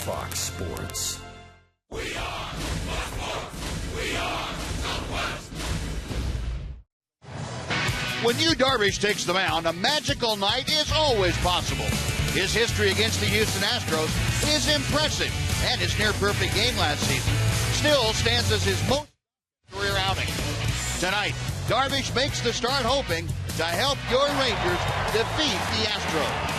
Fox Sports. We are Fox Sports. We are Southwest. When Yu Darvish takes the mound, a magical night is always possible. His history against the Houston Astros is impressive, and his near-perfect game last season still stands as his most career outing. Tonight, Darvish makes the start hoping to help your Rangers defeat the Astros.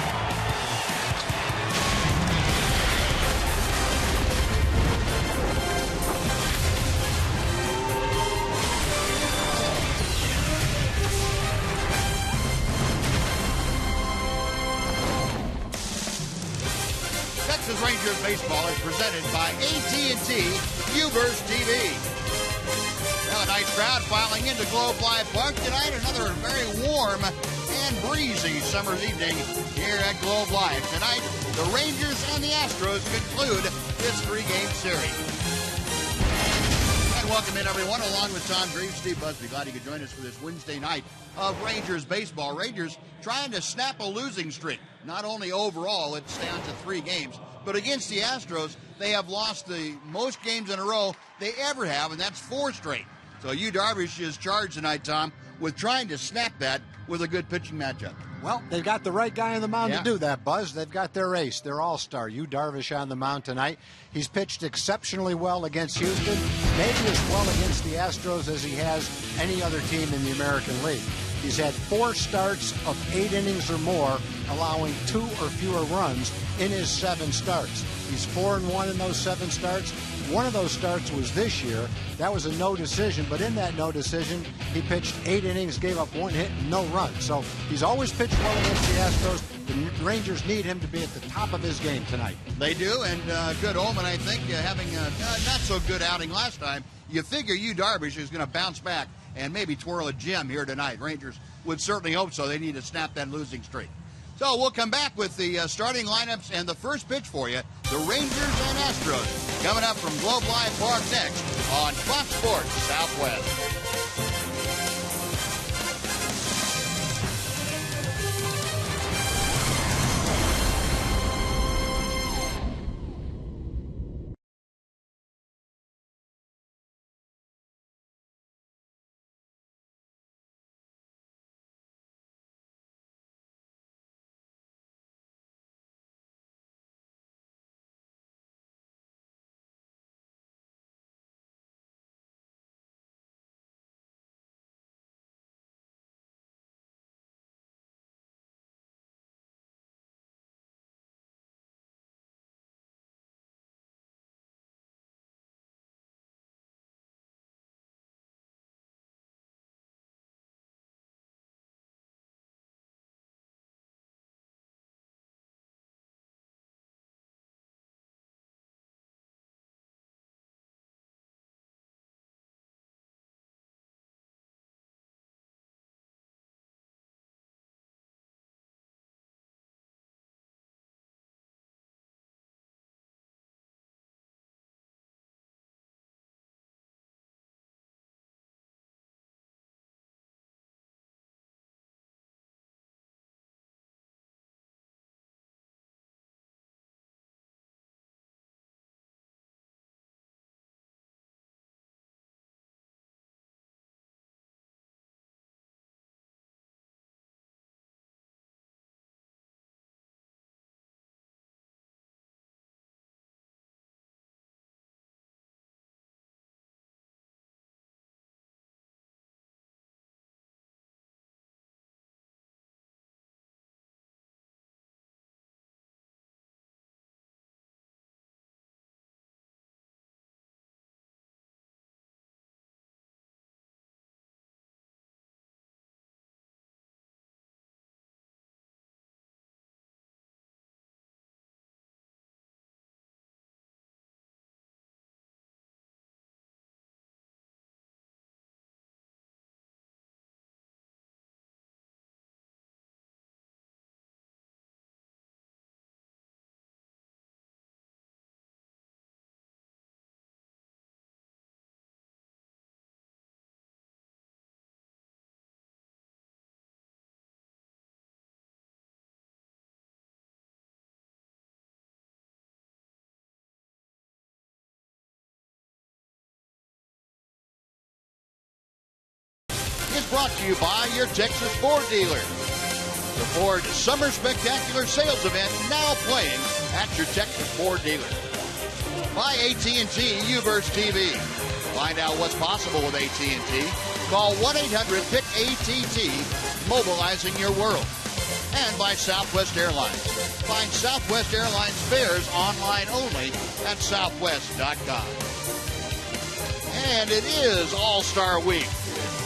Texas Rangers baseball is presented by AT&T UVerse TV. Now a nice crowd filing into Globe Life Park tonight. Another very warm and breezy summer's evening here at Globe Life. Tonight, the Rangers and the Astros conclude this three-game series. And welcome in, everyone, along with Tom Greaves, Steve Busby. Glad you could join us for this Wednesday night of Rangers baseball. Rangers trying to snap a losing streak. Not only overall, it's down to 3 games, but against the Astros, they have lost the most games in a row they ever have, and that's 4 straight. So Yu Darvish is charged tonight, Tom, with trying to snap that with a good pitching matchup. Well, they've got the right guy on the mound to do that, Buzz. They've got their ace, their all-star, Yu Darvish, on the mound tonight. He's pitched exceptionally well against Houston, maybe as well against the Astros as he has any other team in the American League. He's had 4 starts of 8 innings or more, allowing 2 or fewer runs in his 7 starts. He's 4-1 in those 7 starts. One of those starts was this year. That was a no decision, but in that no decision, he pitched 8 innings, gave up 1 hit, and no runs. So he's always pitched well against the Astros. The Rangers need him to be at the top of his game tonight. They do, and good omen, I think, having a not-so-good outing last time. You figure Yu Darvish is going to bounce back and maybe twirl a gem here tonight. Rangers would certainly hope so. They need to snap that losing streak. So we'll come back with the starting lineups and the first pitch for you. The Rangers and Astros coming up from Globe Life Park next on Fox Sports Southwest. brought to you by your Texas Ford dealer. The Ford Summer Spectacular Sales Event now playing at your Texas Ford dealer. By AT&T UVerse TV. Find out what's possible with AT&T. Call 1-800-PIC-ATT, mobilizing your world. And by Southwest Airlines. Find Southwest Airlines fares online only at southwest.com. And it is All-Star Week.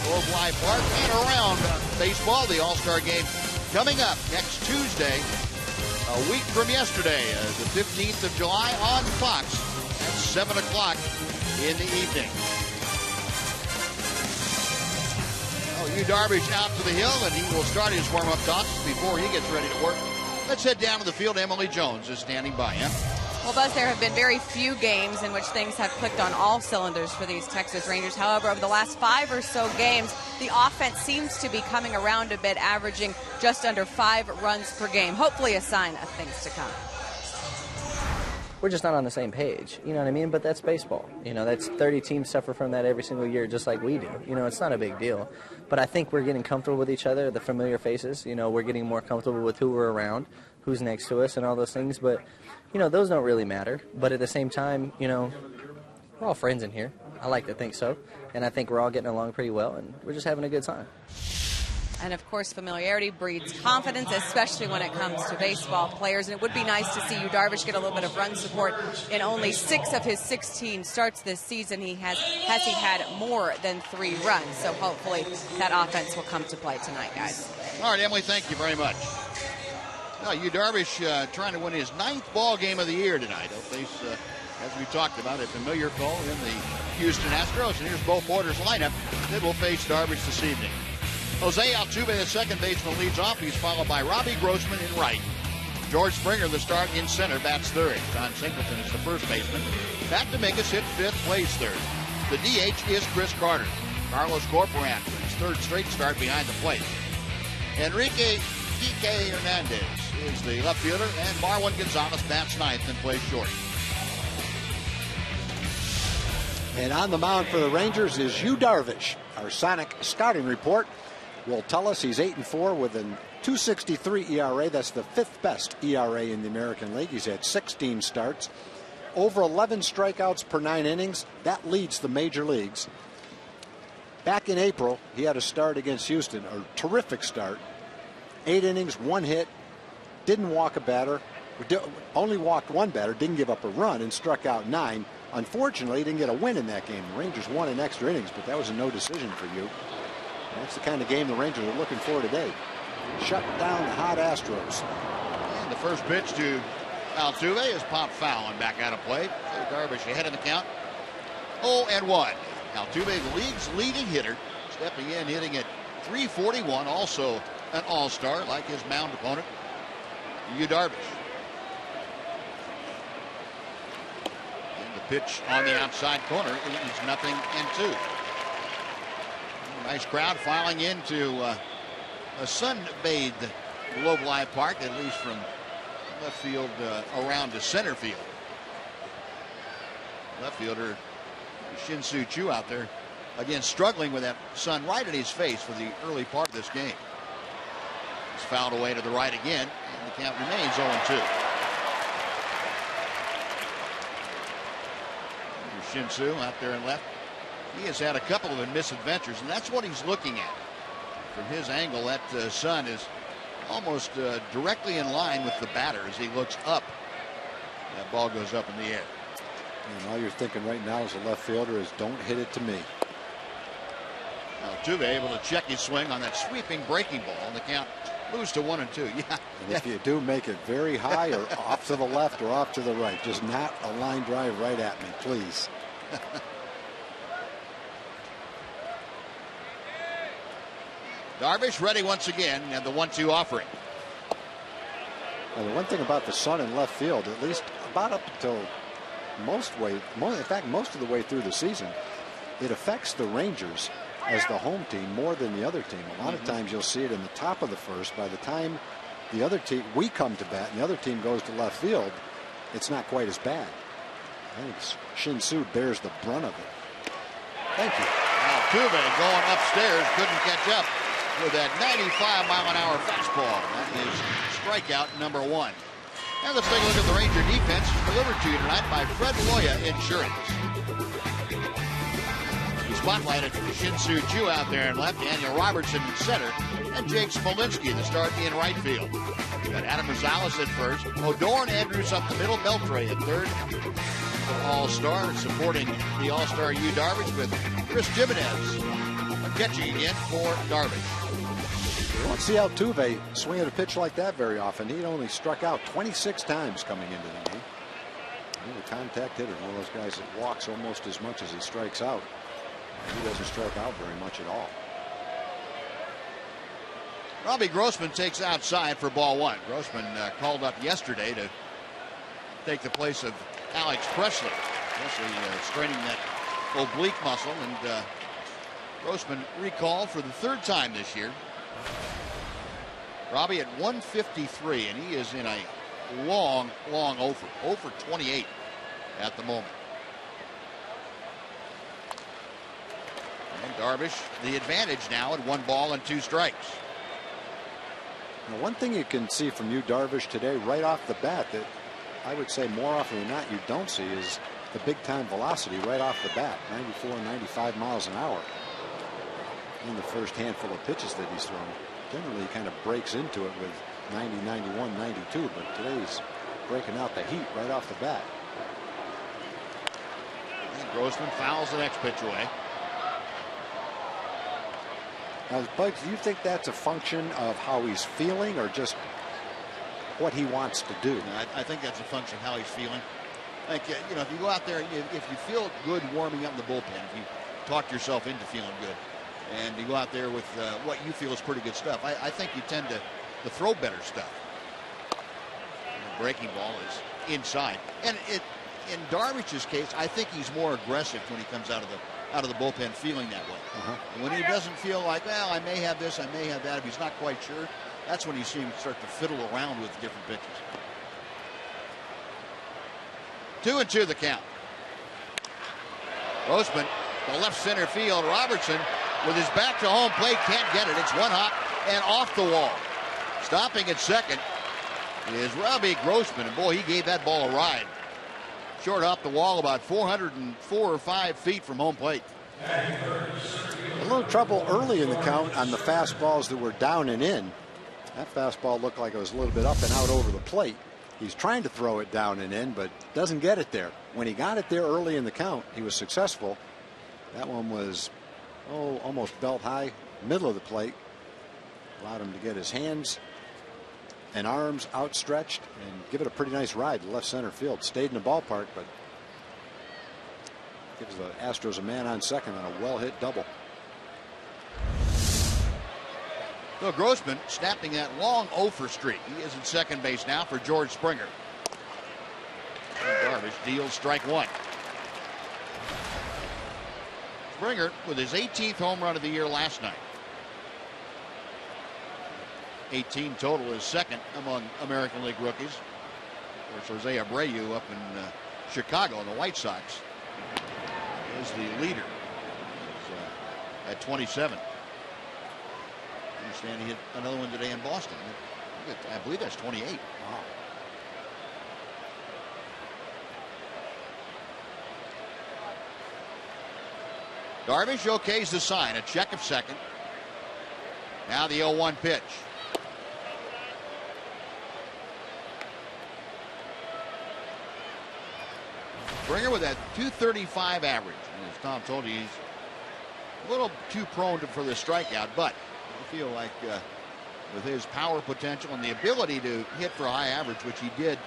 Globe Life Park and around baseball. The All-Star Game coming up next Tuesday, a week from yesterday, the 15th of July on Fox at 7 o'clock in the evening. HOU Darvish out to the hill, and he will start his warm-up toss before he gets ready to work. Let's head down to the field. Emily Jones is standing by him. Well, Buzz, there have been very few games in which things have clicked on all cylinders for these Texas Rangers. However, over the last 5 or so games, the offense seems to be coming around a bit, averaging just under 5 runs per game. Hopefully a sign of things to come. We're just not on the same page, you know what I mean? But that's baseball. You know, that's 30 teams suffer from that every single year, just like we do. You know, it's not a big deal. But I think we're getting comfortable with each other, the familiar faces. You know, we're getting more comfortable with who we're around, who's next to us, and all those things. But, you know, those don't really matter. But at the same time, you know, we're all friends in here. I like to think so. And I think we're all getting along pretty well, and we're just having a good time. And, of course, familiarity breeds confidence, especially when it comes to baseball players. And it would be nice to see HOU Darvish get a little bit of run support. In only 6 of his 16 starts this season, he has he had more than 3 runs. So hopefully that offense will come to play tonight, guys. All right, Emily, thank you very much. Well, HOU Darvish trying to win his 9th ball game of the year tonight. He'll face, as we talked about, a familiar foe in the Houston Astros. And here's Bo Porter's lineup that will face Darvish this evening. Jose Altuve, the second baseman, leads off. He's followed by Robbie Grossman in right. George Springer, the start in center, bats third. John Singleton is the first baseman. Pat Dominguez hit 5th, plays third. The DH is Chris Carter. Carlos Corporán, his 3rd straight start behind the plate. Enrique Quique Hernandez is the left fielder, and Marwin Gonzalez bats 9th and plays short. And on the mound for the Rangers is HOU Darvish. Our Sonic scouting report will tell us he's 8-4 with a 2.63 ERA. That's the 5th best ERA in the American League. He's had 16 starts, over 11 strikeouts per 9 innings. That leads the major leagues. Back in April, he had a start against Houston, a terrific start. 8 innings, 1 hit, didn't walk a batter, only walked 1 batter, didn't give up a run, and struck out 9. Unfortunately, he didn't get a win in that game. The Rangers won in extra innings, but that was a no decision for you. That's the kind of game the Rangers are looking for today. Shut down the hot Astros. And the first pitch to Altuve is popped foul and back out of play. Darvish ahead in the count. 0-1. Altuve, the league's leading hitter, stepping in, hitting at .341. Also an all-star like his mound opponent, HOU Darvish. And the pitch on the outside corner is 0-2. Nice crowd filing into a sun-bathed Globe Life Park, at least from left field around to center field. Left fielder Shin-Soo Choo out there, again, struggling with that sun right in his face for the early part of this game. It's fouled away to the right again, and the count remains 0-2. Shin-Soo out there in left. He has had a couple of misadventures, and that's what he's looking at. From his angle, that sun is almost directly in line with the batter as he looks up. That ball goes up in the air. And all you're thinking right now as a left fielder is don't hit it to me. Altuve able to check his swing on that sweeping breaking ball, and the count moves to 1-2. Yeah. And if you do, make it very high or off to the left or off to the right. Just not a line drive right at me, please. Darvish ready once again, and the 1-2 offering. Well, the one thing about the sun in left field, at least about up until most of the way through the season, it affects the Rangers as the home team more than the other team. A lot of times you'll see it in the top of the first. By the time the other team, we come to bat and the other team goes to left field, it's not quite as bad. I think Shin-Soo bears the brunt of it. Thank you. Altuve going upstairs, couldn't catch up with that 95-mile-an-hour fastball. That is strikeout number 1. And let's take a look at the Ranger defense delivered to you tonight by Fred Loya Insurance. We spotlighted Shin-Soo Choo out there in left, Daniel Robertson in center, and Jake Smolinski to start in right field. We got Adam Rosales at first, Odor and Andrews up the middle, Beltre at third. All-Star supporting the All-Star Yu Darvish with Chris Jimenez catching again for Darvish. You don't see Altuve swing at a pitch like that very often. He only struck out 26 times coming into the game. He's a contact hitter, one of those guys that walks almost as much as he strikes out. He doesn't strike out very much at all. Robbie Grossman takes outside for ball 1. Grossman called up yesterday to take the place of Alex Presley. Straining that oblique muscle, and Grossman recalled for the 3rd time this year. Robbie at 153, and he is in a long over 28 at the moment. And Darvish the advantage now at 1 ball and 2 strikes. Now, one thing you can see from you, Darvish, today right off the bat that I would say more often than not you don't see is the big time velocity right off the bat. 94, 95 miles an hour in the first handful of pitches that he's thrown. Generally he kind of breaks into it with 90, 91, 92, but today he's breaking out the heat right off the bat. And Grossman fouls the next pitch away. Now, Bugs, do you think that's a function of how he's feeling or just what he wants to do? I think that's a function of how he's feeling. Like, you know, if you go out there, if you feel good warming up in the bullpen, if you talk yourself into feeling good, and you go out there with what you feel is pretty good stuff, I think you tend to throw better stuff. The breaking ball is inside. And in Darvish's case, I think he's more aggressive when he comes out of the bullpen feeling that way. And when he doesn't feel like, well, I may have this, I may have that, if he's not quite sure, that's when you see him start to fiddle around with different pitches. 2-2 the count. Grossman, the left center field. Robertson with his back to home plate can't get it. It's 1 hop and off the wall. Stopping at second is Robbie Grossman, and boy, he gave that ball a ride. Short off the wall, about 404 or 5 feet from home plate. A little trouble early in the count on the fastballs that were down and in. That fastball looked like it was a little bit up and out over the plate. He's trying to throw it down and in, but doesn't get it there. When he got it there early in the count, he was successful. That one was, almost belt high, middle of the plate. Allowed him to get his hands and arms outstretched and give it a pretty nice ride to left center field. Stayed in the ballpark, but gives the Astros a man on second on a well-hit double. So Grossman snapping that long 0-for streak. He is at second base now for George Springer. And Darvish deals strike 1. Springer with his 18th home run of the year last night. 18 total is second among American League rookies. Of course, Jose Abreu up in Chicago, the White Sox, is the leader. He's, at 27. I understand he hit another one today in Boston. I believe that's 28. Wow. Darvish okays the sign, a check of second. Now the 0-1 pitch. Springer with that 235 average. And as Tom told you, he's a little too prone for the strikeout, but I feel like with his power potential and the ability to hit for a high average, which he did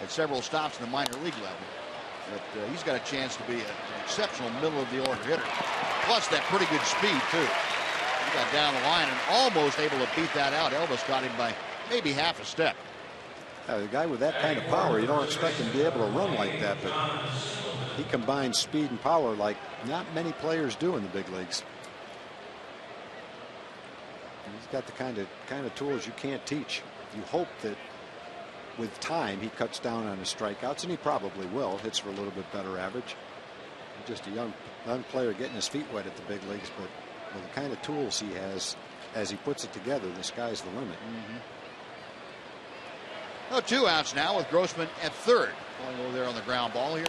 at several stops in the minor league level, that he's got a chance to be an exceptional middle of the order hitter. Plus that pretty good speed too. He got down the line and almost able to beat that out. Elvis got him by maybe half a step. A guy with that kind of power, you don't expect him to be able to run like that, but he combines speed and power like not many players do in the big leagues. He's got the kind of tools you can't teach. You hope that with time he cuts down on his strikeouts, and he probably will. Hits for a little bit better average. just a young player getting his feet wet at the big leagues, but with the kind of tools he has, as he puts it together, the sky's the limit. Oh, 2 outs now with Grossman at third. Going over there on the ground ball. Here's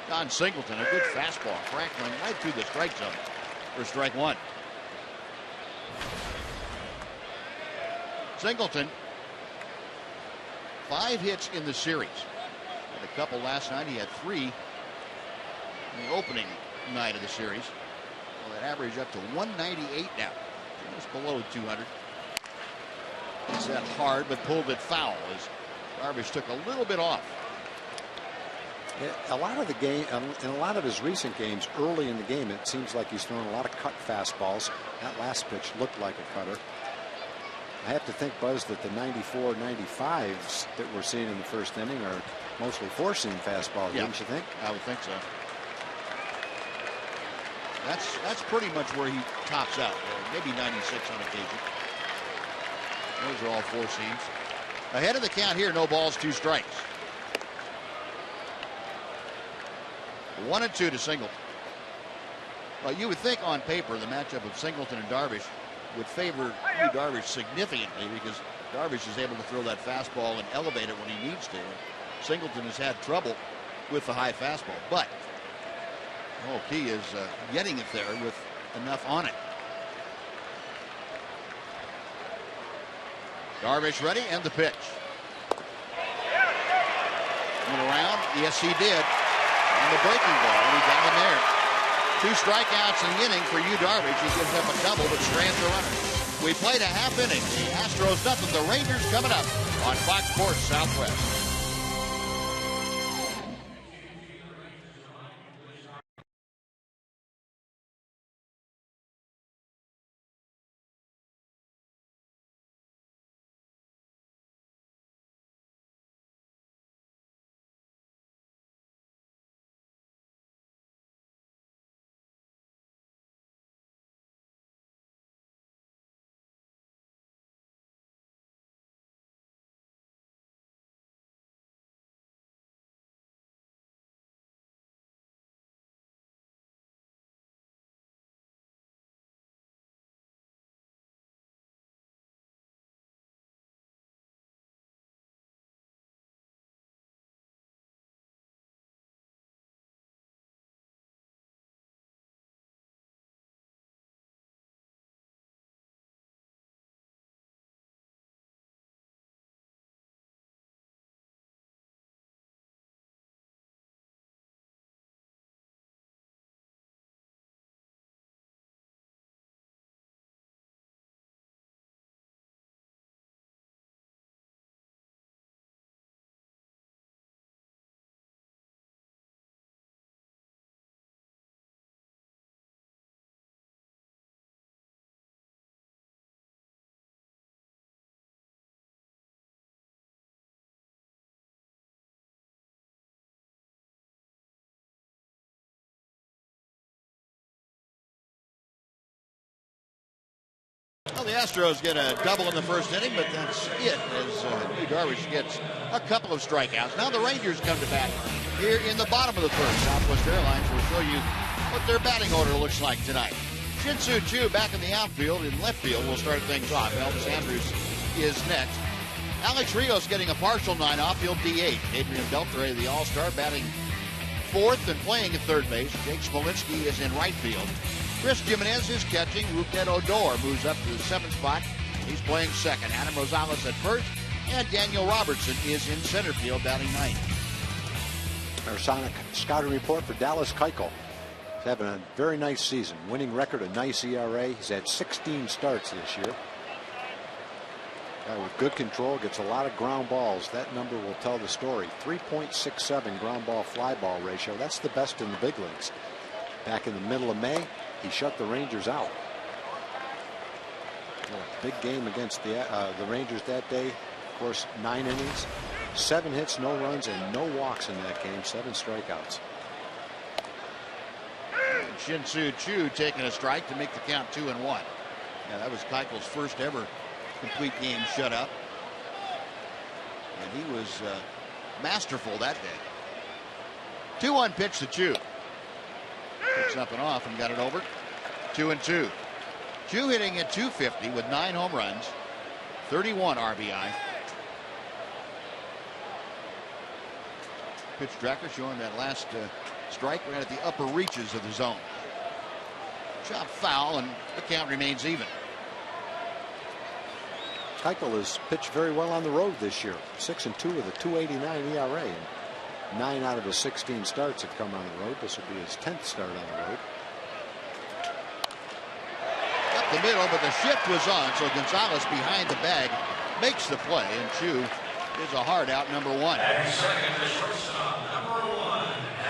Don Singleton, a good fastball, crackling right through the strike zone for strike 1. Singleton, 5 hits in the series. Had a couple last night. He had 3 in the opening night of the series. Well, that average up to 198 now. Just below 200. He's that hard, but pulled it foul as Darvish took a little bit off. A lot of the game, in a lot of his recent games, early in the game, it seems like he's throwing a lot of cut fastballs. That last pitch looked like a cutter. I have to think, Buzz, that the 94, 95s that we're seeing in the first inning are mostly four-seam fastballs, don't you think? I would think so. That's pretty much where he tops out. Maybe 96 on occasion. Those are all 4 seams. Ahead of the count here, no balls, 2 strikes. 1-2 to Singleton. Well, you would think on paper the matchup of Singleton and Darvish would favor Yu Darvish significantly, because Darvish is able to throw that fastball and elevate it when he needs to. Singleton has had trouble with the high fastball, but he is getting it there with enough on it. Darvish ready, and the pitch. Went around, yes he did. And the breaking ball, and he got him there. 2 strikeouts in the inning for Yu Darvish. He gives up a double, but strands the runner. We played a half inning. The Astros nothing. The Rangers coming up on Fox Sports Southwest. Well, the Astros get a double in the first inning, but that's it, as Yu Darvish gets a couple of strikeouts. Now the Rangers come to bat here in the bottom of the third. Southwest Airlines will show you what their batting order looks like tonight. Shin-Soo Choo back in the outfield. In left field will start things off. Elvis Andrus is next. Alex Rios getting a partial 9 off-field DH. Adrian Beltre, the All-Star, batting 4th and playing at third base. Jake Smolinski is in right field. Chris Jimenez is catching. Rougned Odor moves up to the 7th spot. He's playing 2nd. Adam Rosales at 1st. And Daniel Robertson is in center field, batting 9th. Our Sonic scouting report for Dallas Keuchel. He's having a very nice season. Winning record, a nice ERA. He's had 16 starts this year. With good control, gets a lot of ground balls. That number will tell the story. 3.67 ground ball fly ball ratio. That's the best in the big leagues. Back in the middle of May, he shut the Rangers out. A big game against the Rangers that day. Of course, 9 innings, 7 hits, no runs, and no walks in that game. 7 strikeouts. Shin-Soo Choo taking a strike to make the count 2-1. Yeah, that was Keuchel's first ever complete game shutout. And he was masterful that day. 2-1 pitch to Choo. Picks up and off and got it over. 2-2. Chu hitting at .250 with 9 home runs, 31 RBI. Pitch tracker showing that last strike right at the upper reaches of the zone. Chop foul, and the count remains even. Keuchel has pitched very well on the road this year. 6-2 with a .289 ERA. And 9 out of his 16 starts have come on the road. This will be his 10th start on the road. Up the middle, but the shift was on, so Gonzalez behind the bag makes the play, and Chu is a hard out, number 1.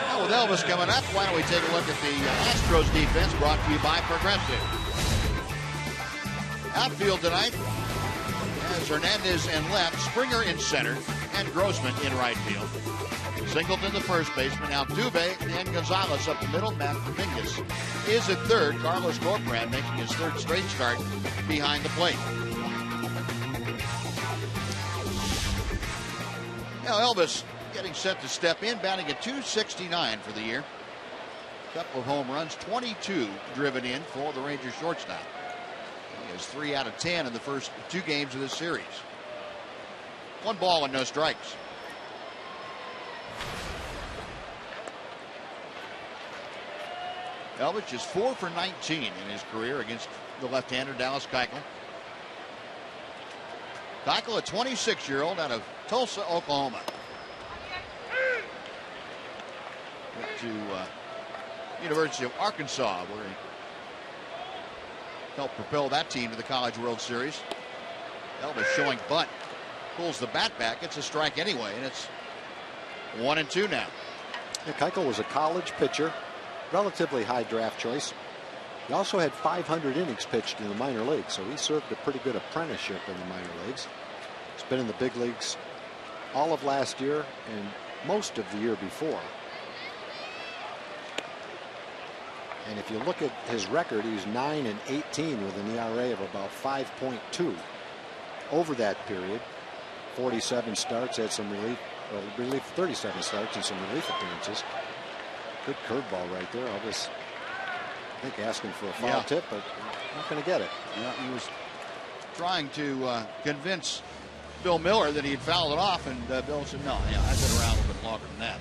Now with Elvis coming up, why don't we take a look at the Astros defense, brought to you by Progressive. Outfield tonight as Hernandez in left, Springer in center, and Grossman in right field. Singleton the first baseman, Altuve and Gonzalez up the middle. Matt Dominguez is at third. Carlos Corcoran making his 3rd straight start behind the plate. Now Elvis getting set to step in, batting at .269 for the year. Couple of home runs, 22 driven in for the Rangers shortstop. He has 3 out of 10 in the first 2 games of this series. 1 ball and no strikes. Elvis is 4 for 19 in his career against the left-hander Dallas Keuchel. Keuchel, a 26-year-old out of Tulsa, Oklahoma. Went to University of Arkansas, where he helped propel that team to the College World Series. Elvis showing bunt. Pulls the bat back. It's a strike anyway, and it's 1-2 now. Yeah, Keuchel was a college pitcher. Relatively high draft choice. He also had 500 innings pitched in the minor leagues, so he served a pretty good apprenticeship in the minor leagues. He's been in the big leagues all of last year and most of the year before. And if you look at his record, he's 9-18 with an ERA of about 5.2 over that period. 47 starts, had some relief, 37 starts and some relief appearances. Good curveball right there. Elvis, I think, asking for a foul tip, but not going to get it. Yeah, he was trying to convince Bill Miller that he had fouled it off, and Bill said, no, yeah, I've been around a little bit longer than that.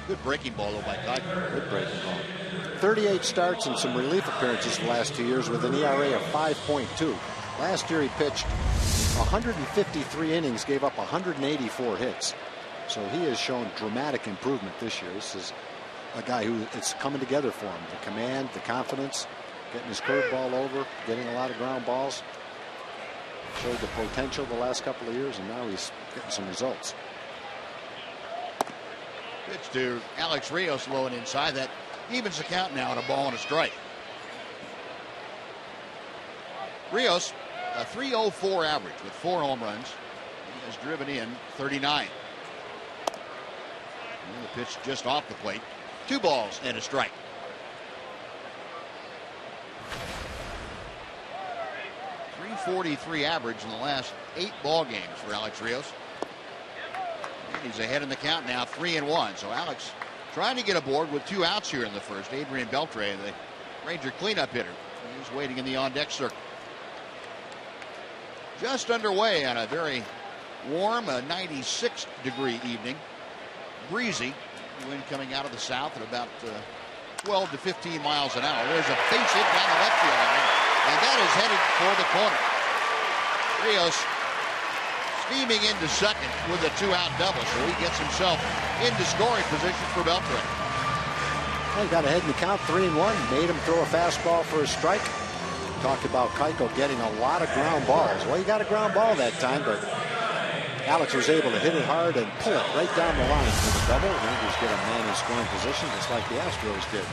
Good breaking ball, though, by Keuchel. Good breaking ball. 38 starts and some relief appearances the last 2 years with an ERA of 5.2. Last year he pitched 153 innings, gave up 184 hits. So he has shown dramatic improvement this year. This is a guy who it's coming together for him. The command, the confidence, getting his curveball over, getting a lot of ground balls. Showed the potential the last couple of years, and now he's getting some results. Pitch to Alex Rios low and inside. That evens the count now at a ball and a strike. Rios, a .304 average with 4 home runs. He has driven in 39. And the pitch just off the plate. 2 balls and a strike. .343 average in the last 8 ball games for Alex Rios. And he's ahead in the count now, 3-1. So Alex trying to get aboard with 2 outs here in the first. Adrian Beltre, the Ranger cleanup hitter, he's waiting in the on-deck circle. Just underway on a very warm, 96-degree evening. Breezy, wind coming out of the south at about 12 to 15 miles an hour. There's a base hit down the left field line, and that is headed for the corner. Rios steaming into second with a 2-out double, so he gets himself into scoring position for Beltre. Well, he got ahead in the count, 3-1. Made him throw a fastball for a strike. Talked about Keuchel getting a lot of ground balls. Well, he got a ground ball that time, but Alex was able to hit it hard and pull it right down the line for the double. Rangers get a man in scoring position, just like the Astros did.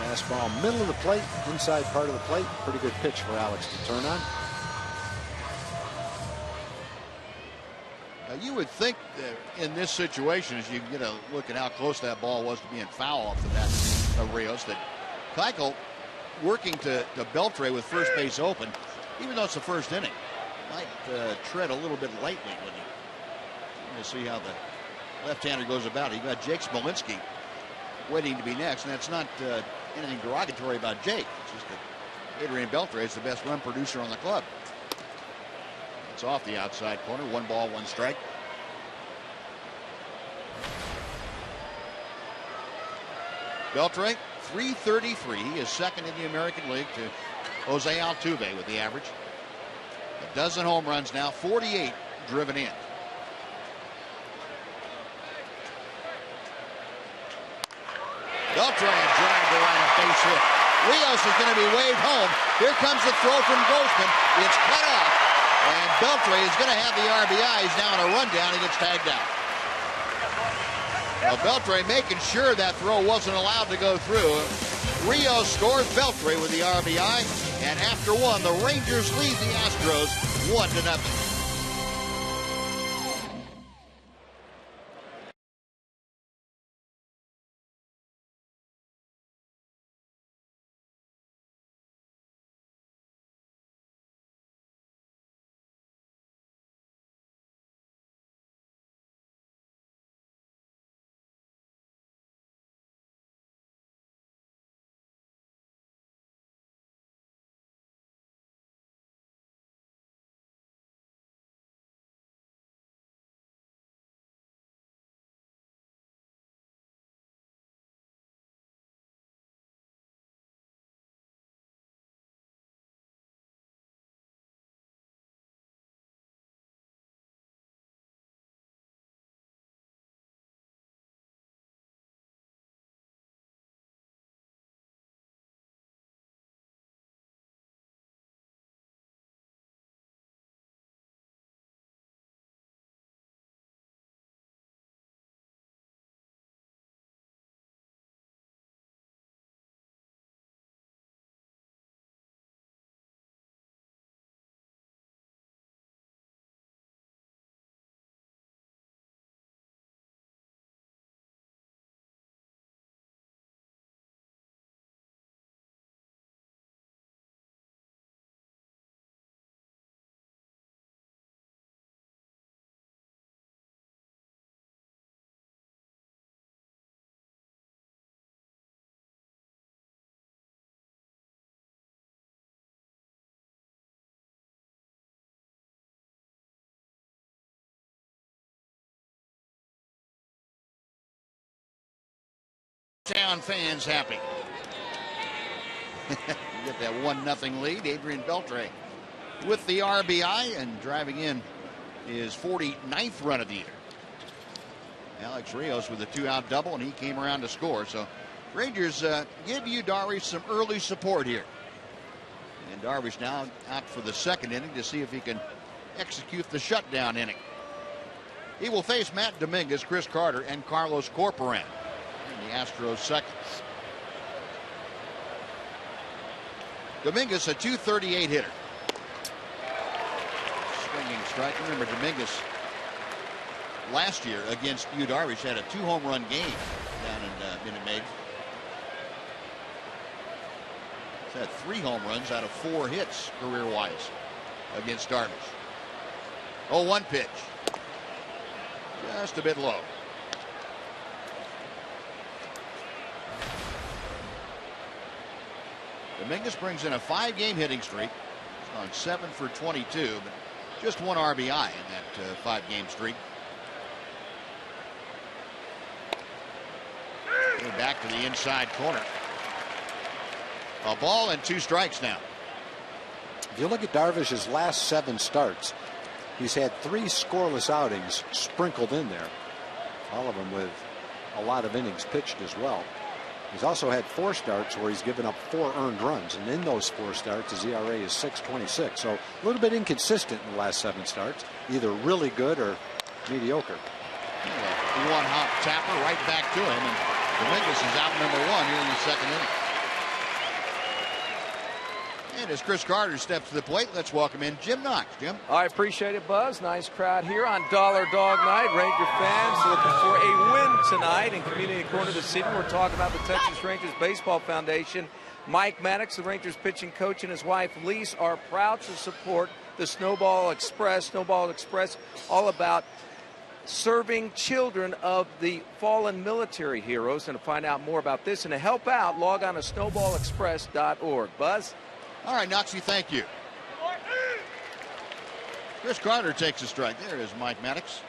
Fastball middle of the plate, inside part of the plate. Pretty good pitch for Alex to turn on. Now, you would think that in this situation, as you get a look at how close that ball was to being foul off the bat of Rios, that Keuchel working to Beltre with first base open, even though it's the first inning, might tread a little bit lightly with him. We'll see how the left-hander goes about it. You got Jake Smolinski waiting to be next. And that's not anything derogatory about Jake. It's just that Adrian Beltre is the best run producer on the club. It's off the outside corner. 1 ball, 1 strike. Beltre, .333. He is second in the American League to Jose Altuve with the average. A dozen home runs now, 48 driven in. Beltre drive to right, a base hit. Rios is going to be waved home. Here comes the throw from Grossman. It's cut off, and Beltre is going to have the RBI. He's now on a rundown. He gets tagged out. Well, Beltre making sure that throw wasn't allowed to go through. Rios scores, Beltre with the RBI, and after 1, the Rangers lead the Astros 1-0. Town fans happy. Get that 1-0 lead. Adrian Beltre with the RBI and driving in his 49th run of the year. Alex Rios with a 2-out double, and he came around to score. So Rangers give Yu Darvish some early support here. And Darvish now out for the 2nd inning to see if he can execute the shutdown inning. He will face Matt Dominguez, Chris Carter, and Carlos Corporan. The Astros seconds. Dominguez, a .238 hitter. Swinging strike. Remember, Dominguez last year against Yu Darvish had a 2-home-run game down in Minute Maid. He's had 3 home runs out of 4 hits career-wise against Darvish. 0-1 pitch. Just a bit low. Dominguez brings in a 5-game hitting streak. He's on 7 for 22, but just 1 RBI in that 5-game streak. Going back to the inside corner. A ball and 2 strikes now. If you look at Darvish's last 7 starts, he's had 3 scoreless outings sprinkled in there. All of them with a lot of innings pitched as well. He's also had 4 starts where he's given up 4 earned runs, and in those 4 starts his ERA is .626. So a little bit inconsistent in the last 7 starts, either really good or mediocre. One hop tapper right back to him, and Dominguez is out number 1 here in the 2nd inning. And as Chris Carter steps to the plate, let's welcome in Jim Knox. Jim. I appreciate it, Buzz. Nice crowd here on Dollar Dog Night. Ranger fans looking for a win tonight in Community Corner of the City. We're talking about the Texas Rangers Baseball Foundation. Mike Maddox, the Rangers pitching coach, and his wife Lise are proud to support the Snowball Express. Snowball Express, all about serving children of the fallen military heroes. And to find out more about this and to help out, log on to snowballexpress.org. Buzz? All right, Noxie, thank you. Chris Carter takes a strike. There is Mike Maddox.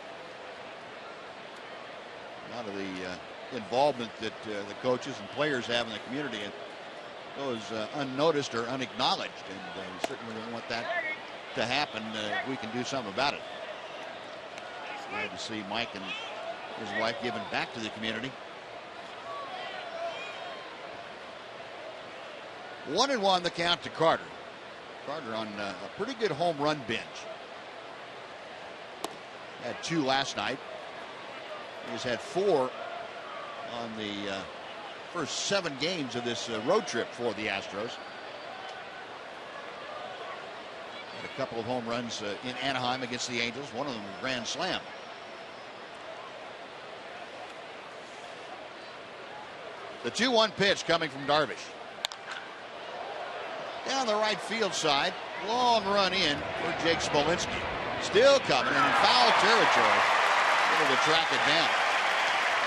A lot of the involvement that the coaches and players have in the community goes unnoticed or unacknowledged, and we certainly don't want that to happen. We can do something about it. Glad to see Mike and his wife giving back to the community. 1-1 the count to Carter. Carter on a pretty good home run binge. Had 2 last night. He's had 4 on the first 7 games of this road trip for the Astros. Had a couple of home runs in Anaheim against the Angels. One of them a grand slam. The 2-1 pitch coming from Darvish. Down the right field side. Long run in for Jake Smolinski. Still coming in foul territory. Able to track it down.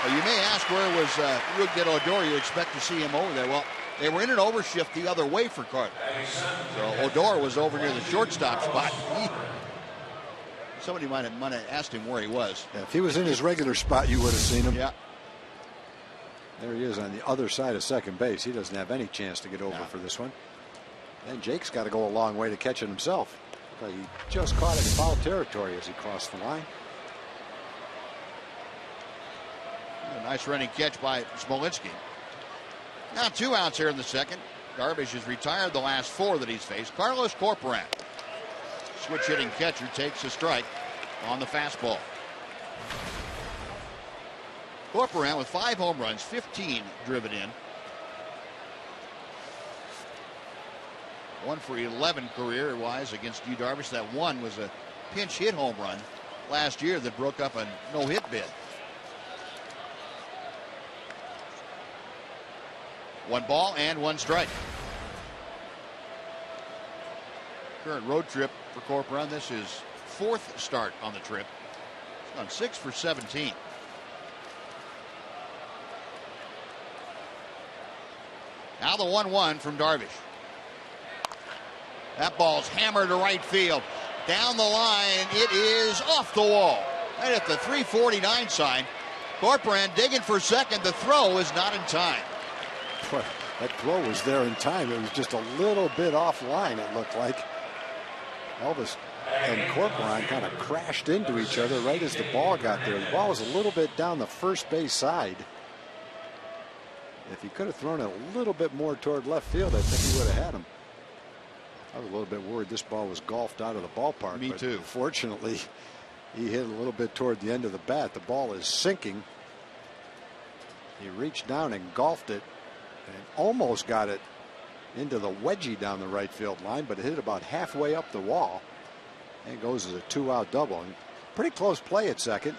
Well, you may ask, where was Rougned Odor? You expect to see him over there. Well, they were in an overshift the other way for Carter. So Odor was over near the shortstop spot. Somebody might have asked him where he was. Yeah, if he was in his regular spot, you would have seen him. Yeah. There he is on the other side of second base. He doesn't have any chance to get over for this one. And Jake's got to go a long way to catch it himself. He just caught it in foul territory as he crossed the line. A nice running catch by Smolinski. Now 2 outs here in the second. Darvish has retired the last 4 that he's faced. Carlos Corporán, switch hitting catcher, takes a strike on the fastball. Corporán with 5 home runs, 15 driven in. 1 for 11 career-wise against Yu Darvish. That one was a pinch hit home run last year that broke up a no-hit bid. 1 ball and 1 strike. Current road trip for Corporán. This is 4th start on the trip. He's gone 6 for 17. Now the 1-1 from Darvish. That ball's hammered to right field. Down the line, it is off the wall. Right at the 349 sign. Corporán digging for second. The throw is not in time. Boy, that throw was there in time. It was just a little bit offline, it looked like. Elvis and Corporán kind of crashed into each other right as the ball got there. The ball was a little bit down the first base side. If he could have thrown it a little bit more toward left field, I think he would have had him. I was a little bit worried this ball was golfed out of the ballpark. Me too. Fortunately, he hit a little bit toward the end of the bat. The ball is sinking. He reached down and golfed it and almost got it into the wedgie down the right field line, but it hit about halfway up the wall and goes as a 2-out double. And pretty close play at second.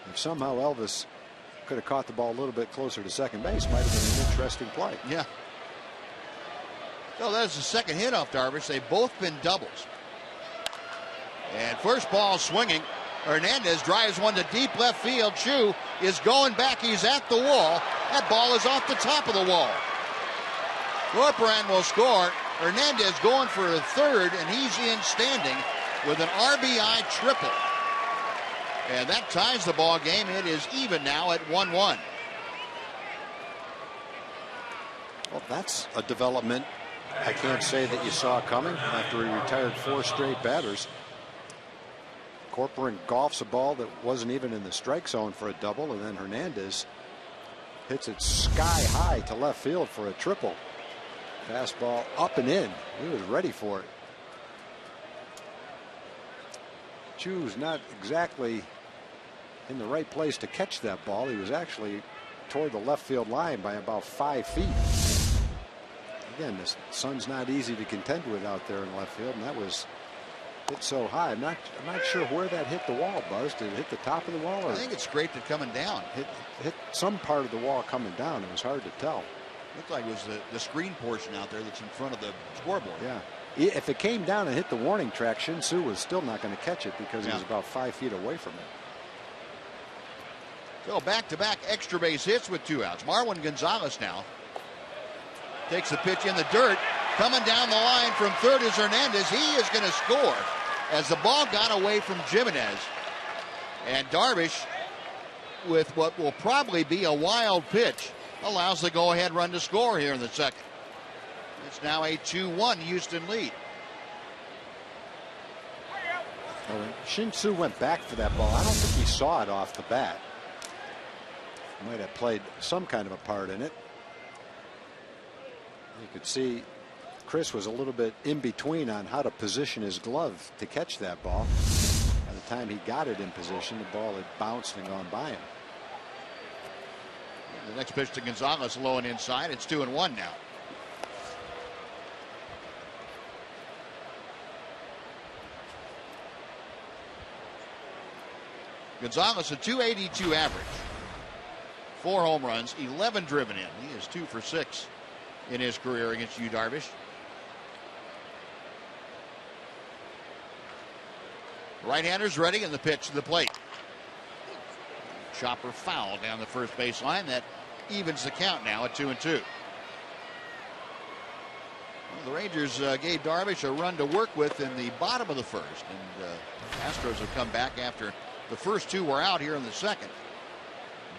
If somehow Elvis could have caught the ball a little bit closer to second base, might have been an interesting play. Yeah. So that's the second hit off Darvish. They've both been doubles. And first ball swinging. Hernandez drives one to deep left field. Chu is going back. He's at the wall. That ball is off the top of the wall. Corporán will score. Hernandez going for a third, and he's in standing with an RBI triple. And that ties the ball game. It is even now at 1-1. Well, that's a development I can't say that you saw coming after he retired 4 straight batters. Corporán golfs a ball that wasn't even in the strike zone for a double, and then Hernandez hits it sky high to left field for a triple. Fastball up and in. He was ready for it. Chu's not exactly in the right place to catch that ball. He was actually toward the left field line by about 5 feet. Again, the sun's not easy to contend with out there in left field, and that was hit so high. I'm not sure where that hit the wall, Buzz. Did it hit the top of the wall? Or I think it scraped it coming down. Hit some part of the wall coming down. It was hard to tell. Looked like it was the screen portion out there that's in front of the scoreboard. Yeah. If it came down and hit the warning track, Shin-Soo was still not going to catch it because he was about 5 feet away from it. So back-to-back extra base hits with 2 outs. Marwin Gonzalez now takes the pitch in the dirt. Coming down the line from third is Hernandez. He is going to score as the ball got away from Jimenez. And Darvish, with what will probably be a wild pitch, allows the go-ahead run to score here in the second. It's now a 2-1 Houston lead. Well, Shin-Soo went back for that ball. I don't think he saw it off the bat. Might have played some kind of a part in it. You could see Chris was a little bit in between on how to position his glove to catch that ball. By the time he got it in position, the ball had bounced and gone by him. The next pitch to Gonzalez, low and inside. It's 2-1 now. Gonzalez, a .282 average. 4 home runs, 11 driven in. He is 2 for 6 in his career against Yu Darvish. Right-handers ready, and the pitch to the plate. Chopper foul down the first baseline. That evens the count now at 2-2. Well, the Rangers gave Darvish a run to work with in the bottom of the first, and Astros have come back after the first 2 were out here in the second.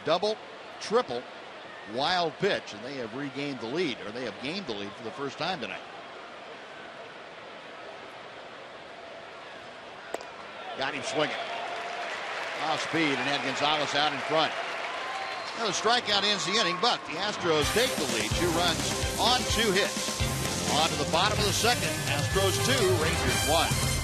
Double, triple, wild pitch, and they have regained the lead, or they have gained the lead for the first time tonight. Got him swinging. Off speed and had Gonzalez out in front. Now the strikeout ends the inning, but the Astros take the lead. 2 runs on 2 hits. On to the bottom of the second. Astros 2, Rangers 1.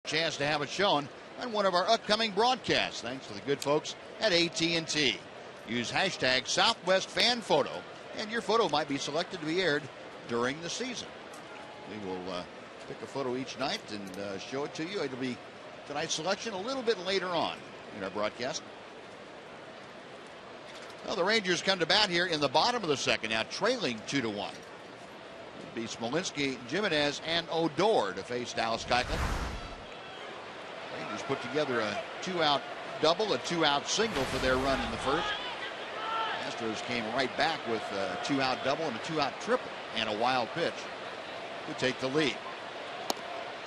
Chance to have it shown on one of our upcoming broadcasts, thanks to the good folks at AT&T. Use hashtag SouthwestFanPhoto, and your photo might be selected to be aired during the season. We will pick a photo each night and show it to you. It'll be tonight's selection a little bit later on in our broadcast. Well, the Rangers come to bat here in the bottom of the second, now trailing 2-1. It'll be Smolinski, Jimenez, and Odor to face Dallas Keuchel. Rangers put together a 2-out double, a 2-out single for their run in the first. Astros came right back with a 2-out double and a 2-out triple and a wild pitch to take the lead.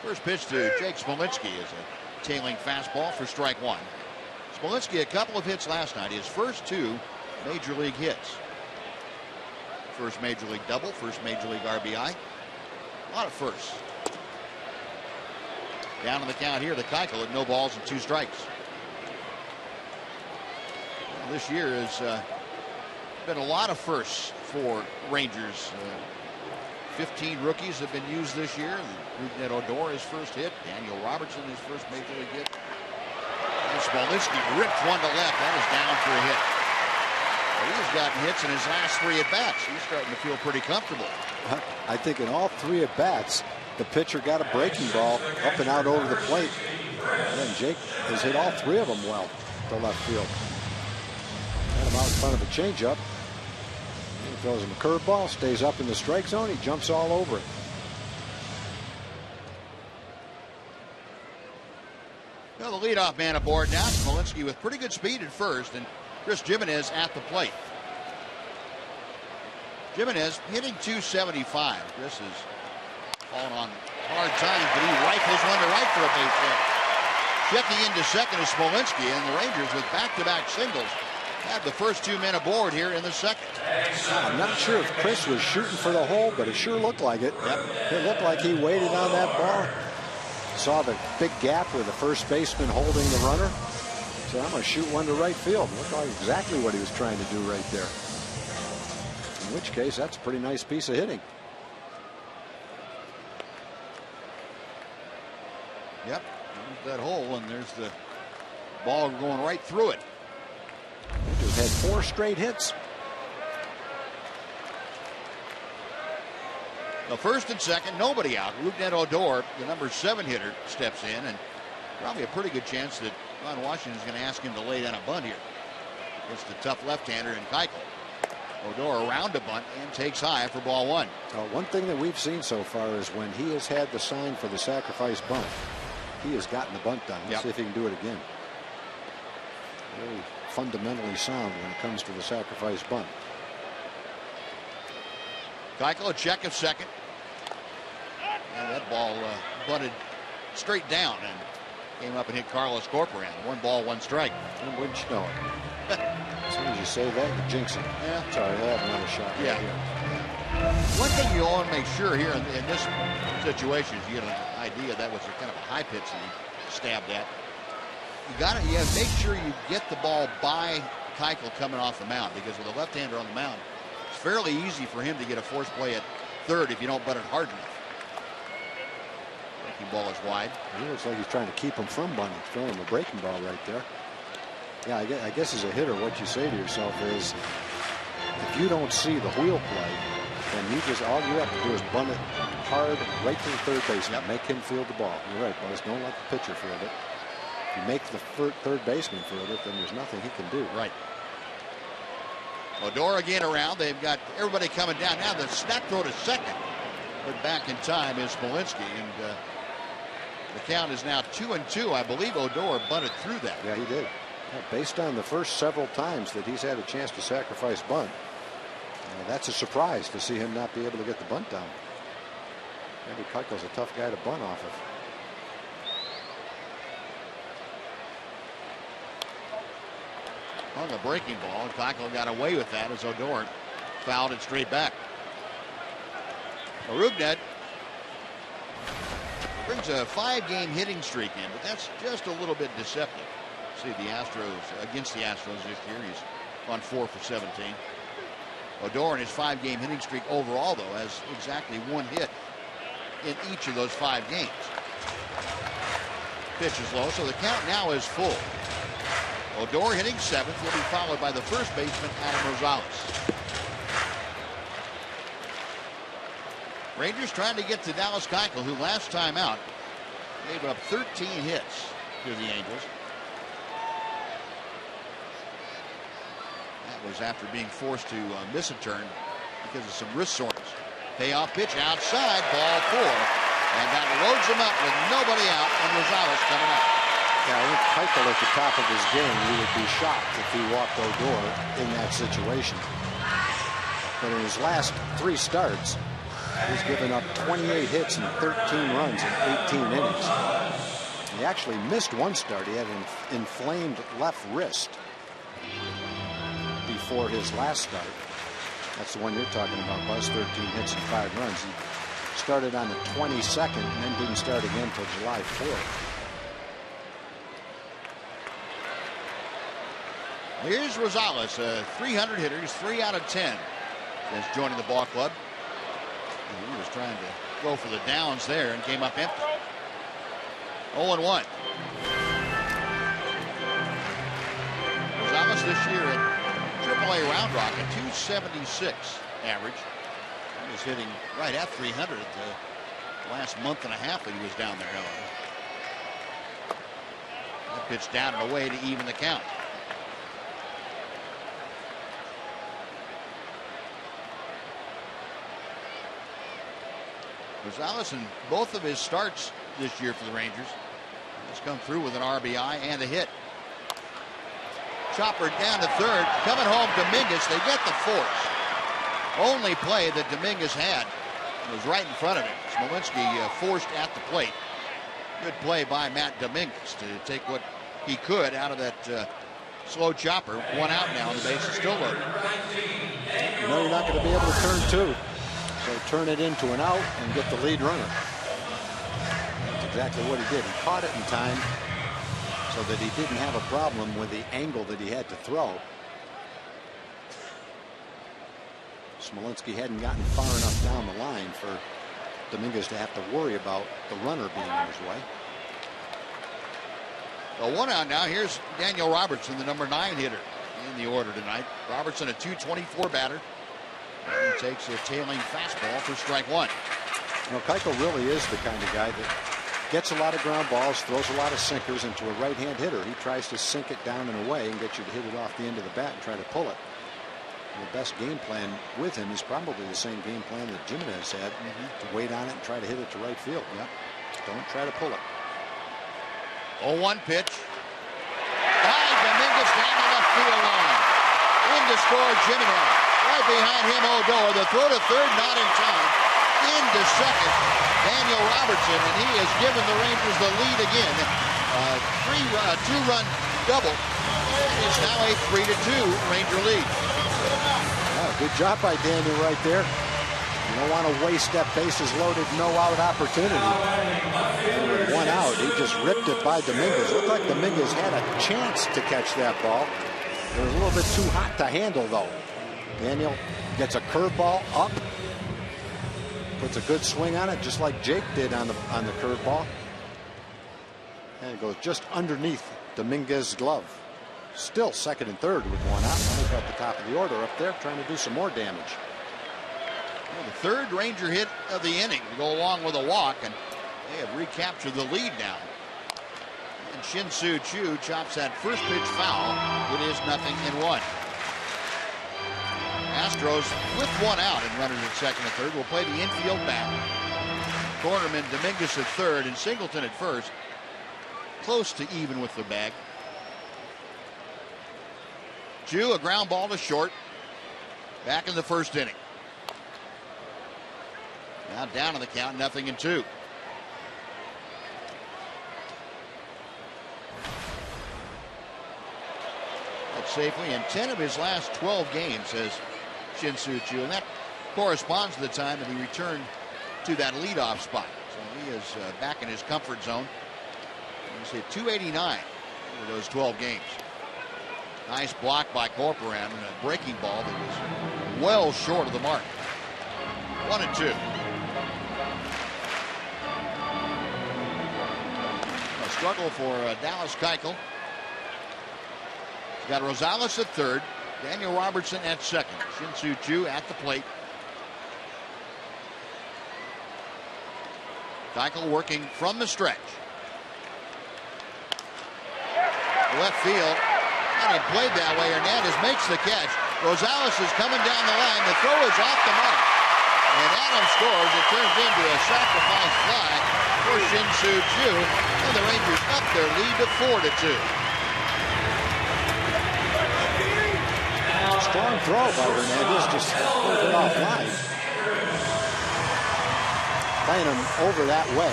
First pitch to Jake Smolinski is a tailing fastball for strike 1. Smolinski, a couple of hits last night, his first 2 major league hits. First major league double, first major league RBI. A lot of firsts. Down on the count here, the Keuchel at no balls and 2 strikes. Well, this year has been a lot of firsts for Rangers. 15 rookies have been used this year. Rougned Odor, his first hit. Daniel Robertson, his first major league hit. And Smolinski ripped one to left. That is down for a hit. Well, he's gotten hits in his last 3 at-bats. He's starting to feel pretty comfortable. I think in all 3 at-bats, the pitcher got a breaking ball up and out over the plate. And then Jake has hit all 3 of them well to left field. Got him out in front of a changeup. He throws him a curveball, stays up in the strike zone. He jumps all over it. Well, the leadoff man aboard now. Smolinski with pretty good speed at first, and Chris Jimenez at the plate. Jimenez hitting .275. Chris is falling on hard times, but he rifles one to right for a base hit. Checking into second is Smolinski, and the Rangers with back-to-back singles have the first 2 men aboard here in the second. I'm not sure if Chris was shooting for the hole, but it sure looked like it. Yep. It looked like he waited on that ball. Saw the big gap where the first baseman holding the runner. So I'm going to shoot one to right field. Looked like exactly what he was trying to do right there. In which case, that's a pretty nice piece of hitting. Yep, there's that hole, and there's the ball going right through it. Rangers had 4 straight hits. The first and second, nobody out. Rougned Odor, the number 7 hitter, steps in, and probably a pretty good chance that Ron Washington is going to ask him to lay down a bunt here. It's the tough left-hander in Keuchel. Odor around a bunt and takes high for ball 1. One thing that we've seen so far is when he has had the sign for the sacrifice bunt, he has gotten the bunt down. Let's see if he can do it again. Very fundamentally sound when it comes to the sacrifice bunt. Keuchel a check of second. And that ball bunted straight down and came up and hit Carlos Corporan. 1 ball, 1 strike. And wouldn't you know it? As soon as you say that, you jinx it. Yeah. Sorry, he'll have another shot. Yeah. Right here. One thing you want to make sure here in this situation is you get an idea that was a kind of a high pitch that he stabbed at. You got to make sure you get the ball by Keuchel coming off the mound, because with a left-hander on the mound, it's fairly easy for him to get a force play at third if you don't bunt it hard enough. Breaking ball is wide. He looks like he's trying to keep him from bunting. Throwing him a breaking ball right there. Yeah, I guess as a hitter, what you say to yourself is, if you don't see the wheel play, then all you have to do is bunt it hard right to the third baseman. Make him field the ball. You're right, Buzz. Don't let the pitcher field it. If you make the third baseman field it, then there's nothing he can do. Right. Odor again around. They've got everybody coming down. Now the snap throw to second. But back in time is Smolinski, and the count is now 2-2. I believe Odor bunted through that. Yeah, he did. Based on the first several times that he's had a chance to sacrifice bunt, that's a surprise to see him not be able to get the bunt down. Maybe Keuchel's a tough guy to bunt off of. On the breaking ball, and Keuchel got away with that as Odor fouled it straight back. Rougned brings a 5-game hitting streak in, but that's just a little bit deceptive. See the Astros against the Astros this year. He's gone 4 for 17. Odor in his 5-game hitting streak overall, though, has exactly 1 hit in each of those 5 games. Pitch is low, so the count now is full. Odor hitting 7th, will be followed by the first baseman, Adam Rosales. Rangers trying to get to Dallas Keuchel, who last time out gave up 13 hits to the Angels. That was after being forced to miss a turn because of some wrist soreness. Payoff pitch outside, ball 4. And that loads him up with nobody out, and Rosales coming out. Yeah, I think Keuchel at the top of his game, you would be shocked if he walked Odor in that situation. But in his last 3 starts, he's given up 28 hits and 13 runs in 18 innings. He actually missed 1 start. He had an inflamed left wrist before his last start. That's the one you're talking about, Buzz. 13 hits and 5 runs. He started on the 22nd and then didn't start again until July 4th. Here's Rosales, a 300 hitter. He's 3 out of 10 since joining the ball club. He was trying to go for the downs there and came up empty. 0-1. Rosales this year at AAA Round Rock, a 276 average. He was hitting right at 300 the last month and a half that he was down there, however. That pitch down and away to even the count. Rosales in both of his starts this year for the Rangers has come through with an RBI and a hit. Chopper down to third, coming home Dominguez. They get the force. Only play that Dominguez had was right in front of him. Smolinski forced at the plate. Good play by Matt Dominguez to take what he could out of that slow chopper. 1 out now, and the base is still loaded. You know you're not going to be able to turn 2. So turn it into an out and get the lead runner. That's exactly what he did. He caught it in time so that he didn't have a problem with the angle that he had to throw. Smolinski hadn't gotten far enough down the line for Dominguez to have to worry about the runner being in his way. Well, 1 out now. Here's Daniel Robertson, the number 9 hitter in the order tonight. Robertson, a .224 batter. He takes a tailing fastball for strike 1. You know, Keuchel really is the kind of guy that gets a lot of ground balls, throws a lot of sinkers into a right-hand hitter. He tries to sink it down and away and get you to hit it off the end of the bat and try to pull it. And the best game plan with him is probably the same game plan that Jimenez had, to wait on it and try to hit it to right field. Yep. Don't try to pull it. 0-1 pitch. By Dominguez down the left field line. In to score Jimenez. Right behind him, Odor. The throw to third, not in time. Into second, Daniel Robertson, and he has given the Rangers the lead again. Two-run double. It's now a 3-2 Ranger lead. Oh, good job by Daniel right there. You don't want to waste that bases loaded, no out opportunity. And with 1 out, he just ripped it by Dominguez. Looked like Dominguez had a chance to catch that ball. It was a little bit too hot to handle, though. Daniel gets a curveball up, puts a good swing on it, just like Jake did on the curveball, and it goes just underneath Dominguez's glove. Still second and third with 1 out. Runner's at the top of the order up there, trying to do some more damage. Well, the third Ranger hit of the inning to go along with a walk, and they have recaptured the lead now. And Shin-Soo Choo chops that first pitch foul. It is 0-1. Astros with 1 out and runners at second and third will play the infield bat. Cornerman Dominguez at third and Singleton at first. Close to even with the bag. Choo, a ground ball to short. Back in the first inning. Now down to the count, 0-2. That's safely in 10 of his last 12 games, says Shin-Soo Choo, and that corresponds to the time that he returned to that leadoff spot. So he is back in his comfort zone. He's hit .289 over those 12 games. Nice block by Corporan, and a breaking ball that was well short of the mark. 1-2. A struggle for Dallas Keuchel. He's got Rosales at third. Daniel Robertson at second. Shin-Soo Choo at the plate. Keuchel working from the stretch. Left field. And he played that way. Hernandez makes the catch. Rosales is coming down the line. The throw is off the mark. And Adams scores. It turns into a sacrifice fly for Shin-Soo Choo. And the Rangers up their lead to 4-2. Strong throw by Hernandez, just pulled it offline. Playing him over that way.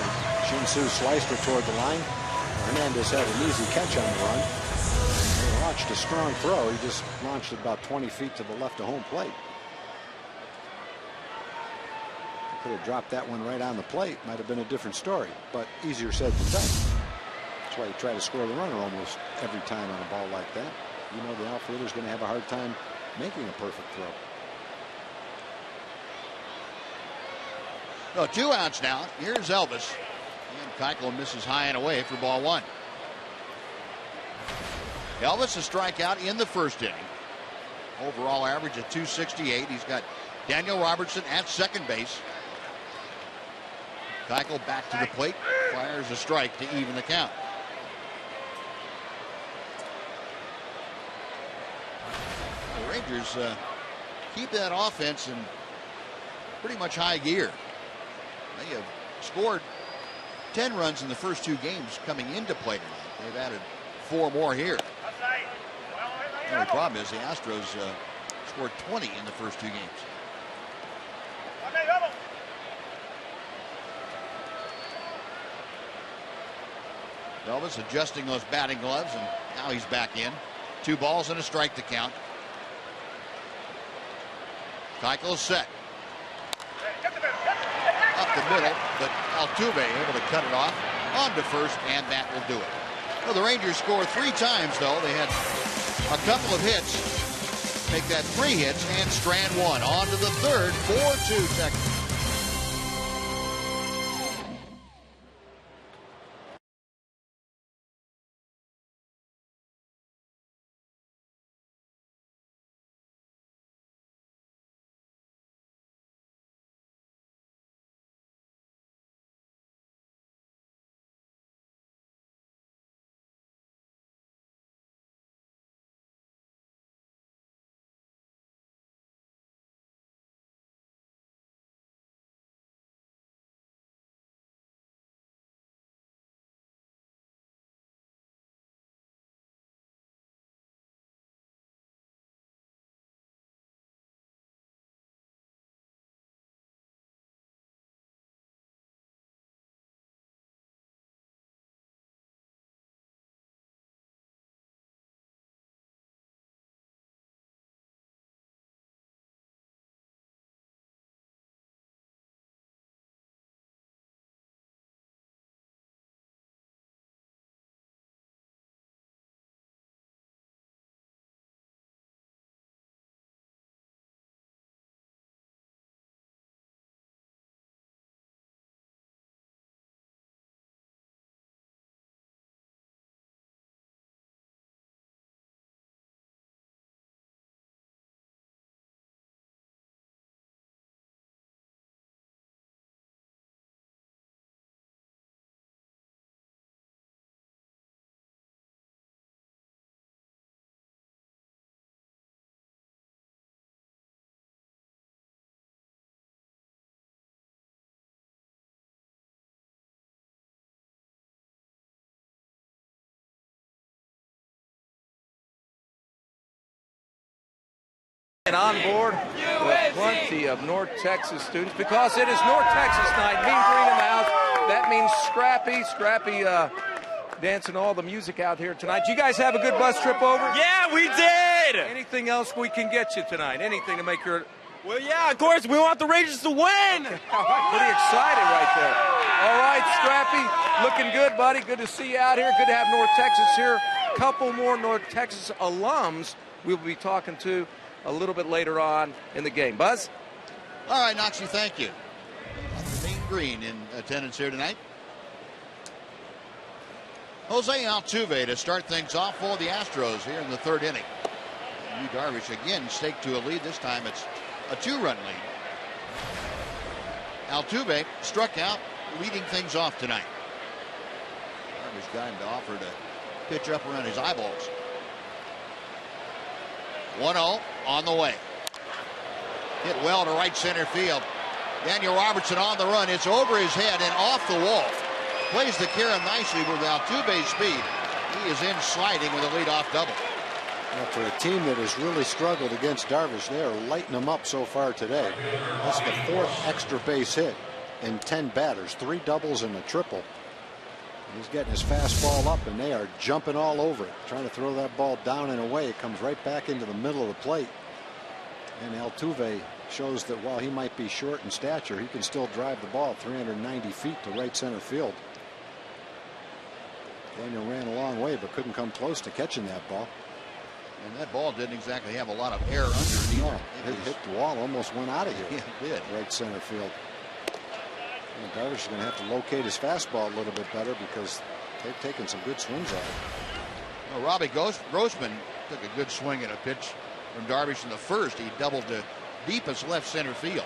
Shin-Soo sliced her toward the line. Hernandez had an easy catch on the run. He launched a strong throw. He just launched it about 20 feet to the left of home plate. Could have dropped that one right on the plate. Might have been a different story, but easier said than done. That's why you try to score the runner almost every time on a ball like that. You know the outfielder's going to have a hard time making a perfect throw. No, 2 outs now. Here's Elvis. And Keuchel misses high and away for ball 1. Elvis a strikeout in the first inning. Overall average of 268. He's got Daniel Robertson at second base. Keuchel back to the plate. Fires a strike to even the count. The Rangers keep that offense in pretty much high gear. They have scored 10 runs in the first 2 games coming into play tonight. They've added 4 more here. The only problem is the Astros scored 20 in the first 2 games. Elvis adjusting those batting gloves, and now he's back in. 2 balls and a strike to count. Keuchel set. Up the middle, but Altuve able to cut it off. On to first, and that will do it. Well, the Rangers scored 3 times, though. They had a couple of hits. Make that 3 hits and strand 1. On to the third, 4-2 Texas. And on board with plenty of North Texas students, because it is North Texas night. Mean Green in the house. That means Scrappy dancing all the music out here tonight. You guys have a good bus trip over? Yeah, we did. Anything else we can get you tonight? Anything to make your... Well, yeah, of course. We want the Rangers to win. Pretty excited right there. All right, Scrappy, looking good, buddy. Good to see you out here. Good to have North Texas here. Couple more North Texas alums we will be talking to a little bit later on in the game. Buzz? All right, Noxie, thank you. Mean Green in attendance here tonight. Jose Altuve to start things off for the Astros here in the 3rd inning. Yu Darvish again staked to a lead. This time it's a 2-run lead. Altuve struck out, leading things off tonight. Darvish got him to offer to pitch up around his eyeballs. 1-0 on the way. Hit well to right center field. Daniel Robertson on the run. It's over his head and off the wall. Plays the carom nicely with Altuve's speed. He is in sliding with a leadoff double. Well, for a team that has really struggled against Darvish, they are lighting him up so far today. That's the 4th extra base hit in 10 batters, 3 doubles and a triple. He's getting his fastball up, and they are jumping all over it, trying to throw that ball down and away. It comes right back into the middle of the plate. And Altuve shows that while he might be short in stature, he can still drive the ball 390 feet to right center field. Daniel ran a long way, but couldn't come close to catching that ball. And that ball didn't exactly have a lot of air underneath. No, it hit the wall, almost went out of here. Yeah, it did. Right center field. Darvish is going to have to locate his fastball a little bit better because they've taken some good swings at it. Well, Robbie Grossman took a good swing at a pitch from Darvish in the first. He doubled to deepest left center field.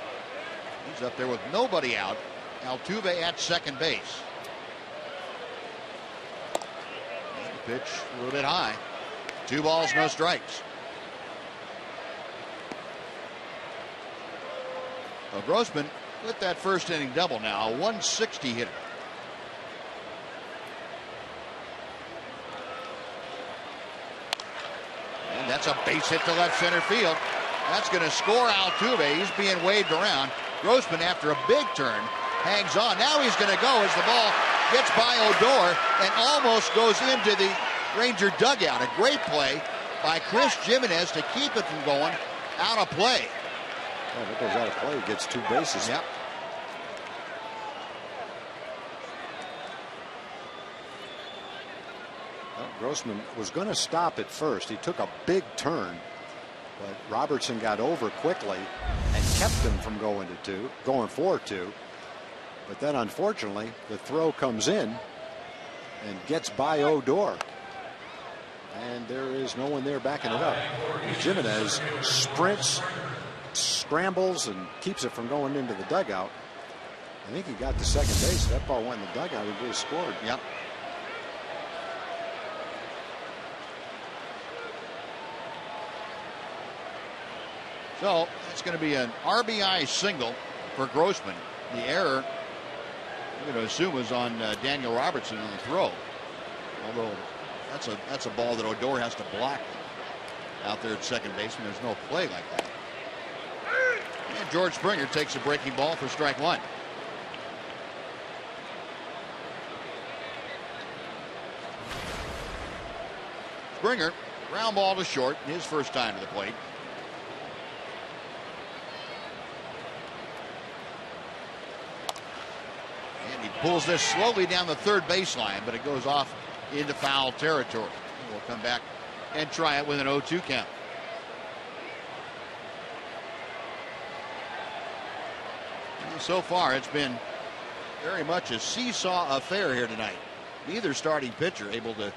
He's up there with nobody out. Altuve at second base. And the pitch a little bit high. 2 balls, no strikes. Well, Grossman with that first inning double now, a 160 hitter. And that's a base hit to left center field. That's going to score Altuve. He's being waved around. Grossman, after a big turn, hangs on. Now he's going to go as the ball gets by Odor and almost goes into the Ranger dugout. A great play by Chris Jimenez to keep it from going out of play. Oh, if it goes out of play, it gets 2 bases. Yep. Well, Grossman was going to stop at first. He took a big turn, but Robertson got over quickly and kept him from going for 2. But then, unfortunately, the throw comes in and gets by Odor. And there is no one there backing it up. Jimenez sprints, scrambles, and keeps it from going into the dugout. I think he got to second base. That ball went in the dugout. He would have scored. Yep. So it's going to be an RBI single for Grossman. The error, I'm going to assume, was on Daniel Robertson on the throw. Although that's a ball that Odor has to block out there at second base, and there's no play like that. And George Springer takes a breaking ball for strike 1. Springer, ground ball to short, his first time to the plate. And he pulls this slowly down the third baseline, but it goes off into foul territory. We'll come back and try it with an 0-2 count. And so far, it's been very much a seesaw affair here tonight. Neither starting pitcher able to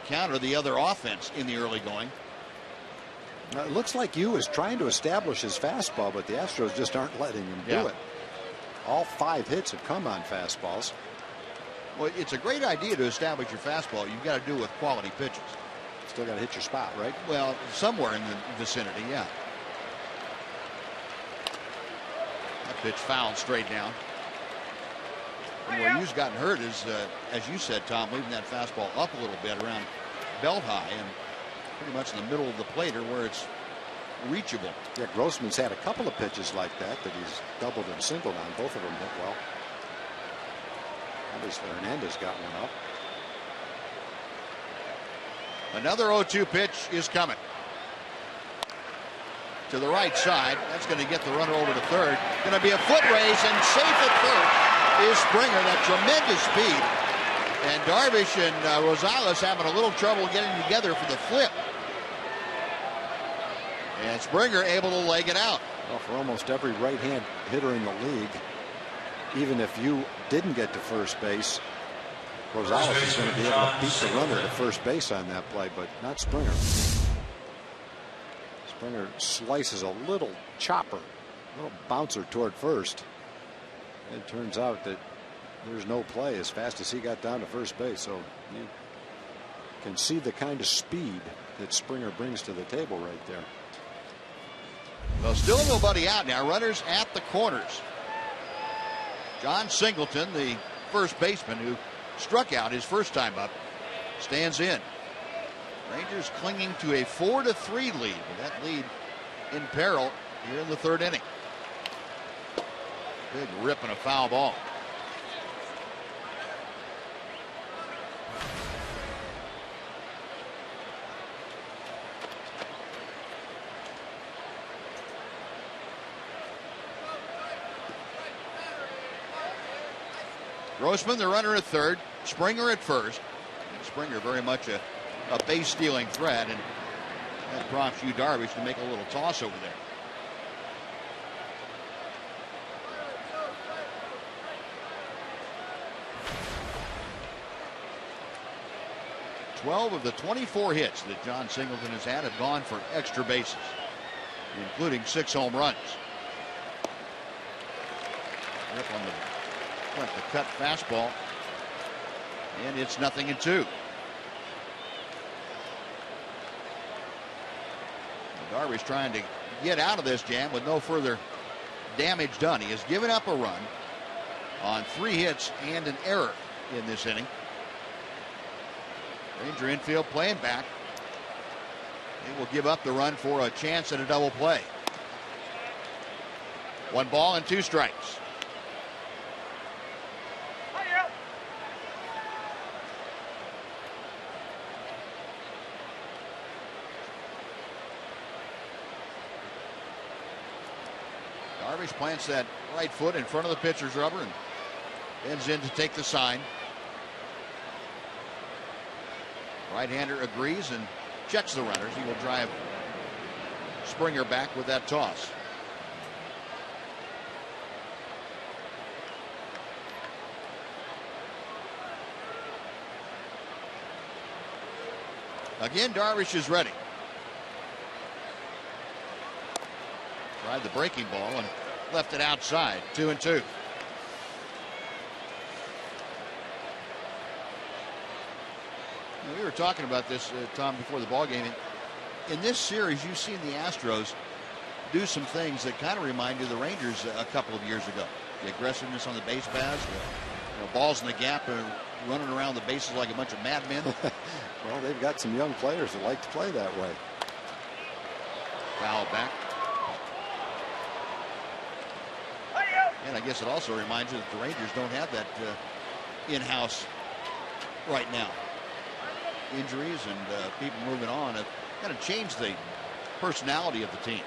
counter the other offense in the early going. It looks like Yu is trying to establish his fastball, but the Astros just aren't letting him do it. All 5 hits have come on fastballs. Well, it's a great idea to establish your fastball. You've got to do it with quality pitches. Still got to hit your spot, right? Well, somewhere in the vicinity, yeah. That pitch fouled straight down. And where Yu's gotten hurt is, as you said, Tom, leaving that fastball up a little bit around belt high and pretty much in the middle of the plate or where it's reachable. Yeah, Grossman's had a couple of pitches like that he's doubled and singled on. Both of them hit well. Obviously, Hernandez got one up. Another 0-2 pitch is coming. To the right side. That's going to get the runner over to third. Going to be a foot race, and safe at third is Springer. That tremendous speed. And Darvish and Rosales having a little trouble getting together for the flip. And Springer able to leg it out. Well, for almost every right-hand hitter in the league, even if you didn't get to first base, Rosales is going to be able to beat the runner to first base on that play, but not Springer. Springer slices a little chopper, a little bouncer toward first. It turns out that there's no play as fast as he got down to first base, so you can see the kind of speed that Springer brings to the table right there. Well, still nobody out now. Runners at the corners. John Singleton, the first baseman who struck out his first time up, stands in. Rangers clinging to a 4-3 lead. That lead in peril here in the third inning. Big rip and a foul ball. Grossman, the runner at third. Springer at first. And Springer very much a base stealing threat, and that prompts HOU Darvish to make a little toss over there. 12 of the 24 hits that John Singleton has had have gone for extra bases, including 6 home runs. Up on the cut fastball, and it's 0-2. Darvish trying to get out of this jam with no further damage done. He has given up a run on 3 hits and an error in this inning. Ranger infield playing back. They will give up the run for a chance at a double play. 1 ball and 2 strikes. Darvish plants that right foot in front of the pitcher's rubber and bends in to take the sign. Right-hander agrees and checks the runners. He will drive Springer back with that toss. Again, Darvish is ready. Tried the breaking ball and left it outside. 2-2. We were talking about this, Tom, before the ball game. In this series, you've seen the Astros do some things that kind of remind you of the Rangers a couple of years ago. The aggressiveness on the base paths, the balls in the gap, running around the bases like a bunch of madmen. Well, they've got some young players that like to play that way. Foul back. And I guess it also reminds you that the Rangers don't have that in-house right now. Injuries and people moving on have kind of changed the personality of the team.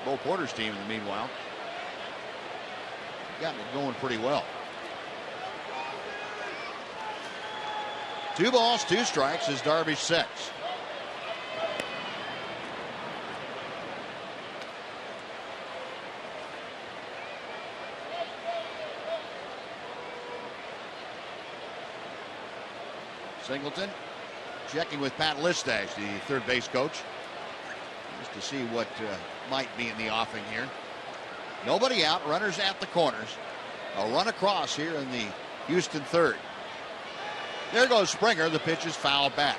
Bo Porter's team, in the meanwhile, gotten it going pretty well. 2 balls, 2 strikes as Darvish sets. Singleton checking with Pat Listach, the third base coach, just to see what might be in the offing here. Nobody out, runners at the corners. A run across here in the Houston third. There goes Springer. The pitch is fouled back.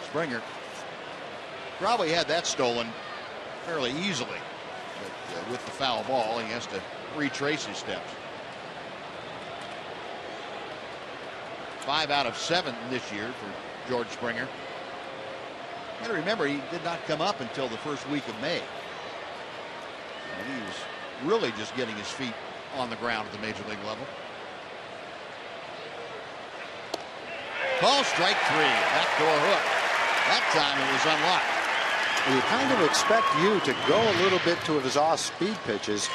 Springer probably had that stolen fairly easily, but with the foul ball, he has to retrace his steps. 5 out of 7 this year for George Springer. You got to remember, he did not come up until the first week of May. And he was really just getting his feet on the ground at the major league level. Call strike 3. Backdoor hook. That time it was unlocked. You kind of expect you to go a little bit to his off-speed pitches,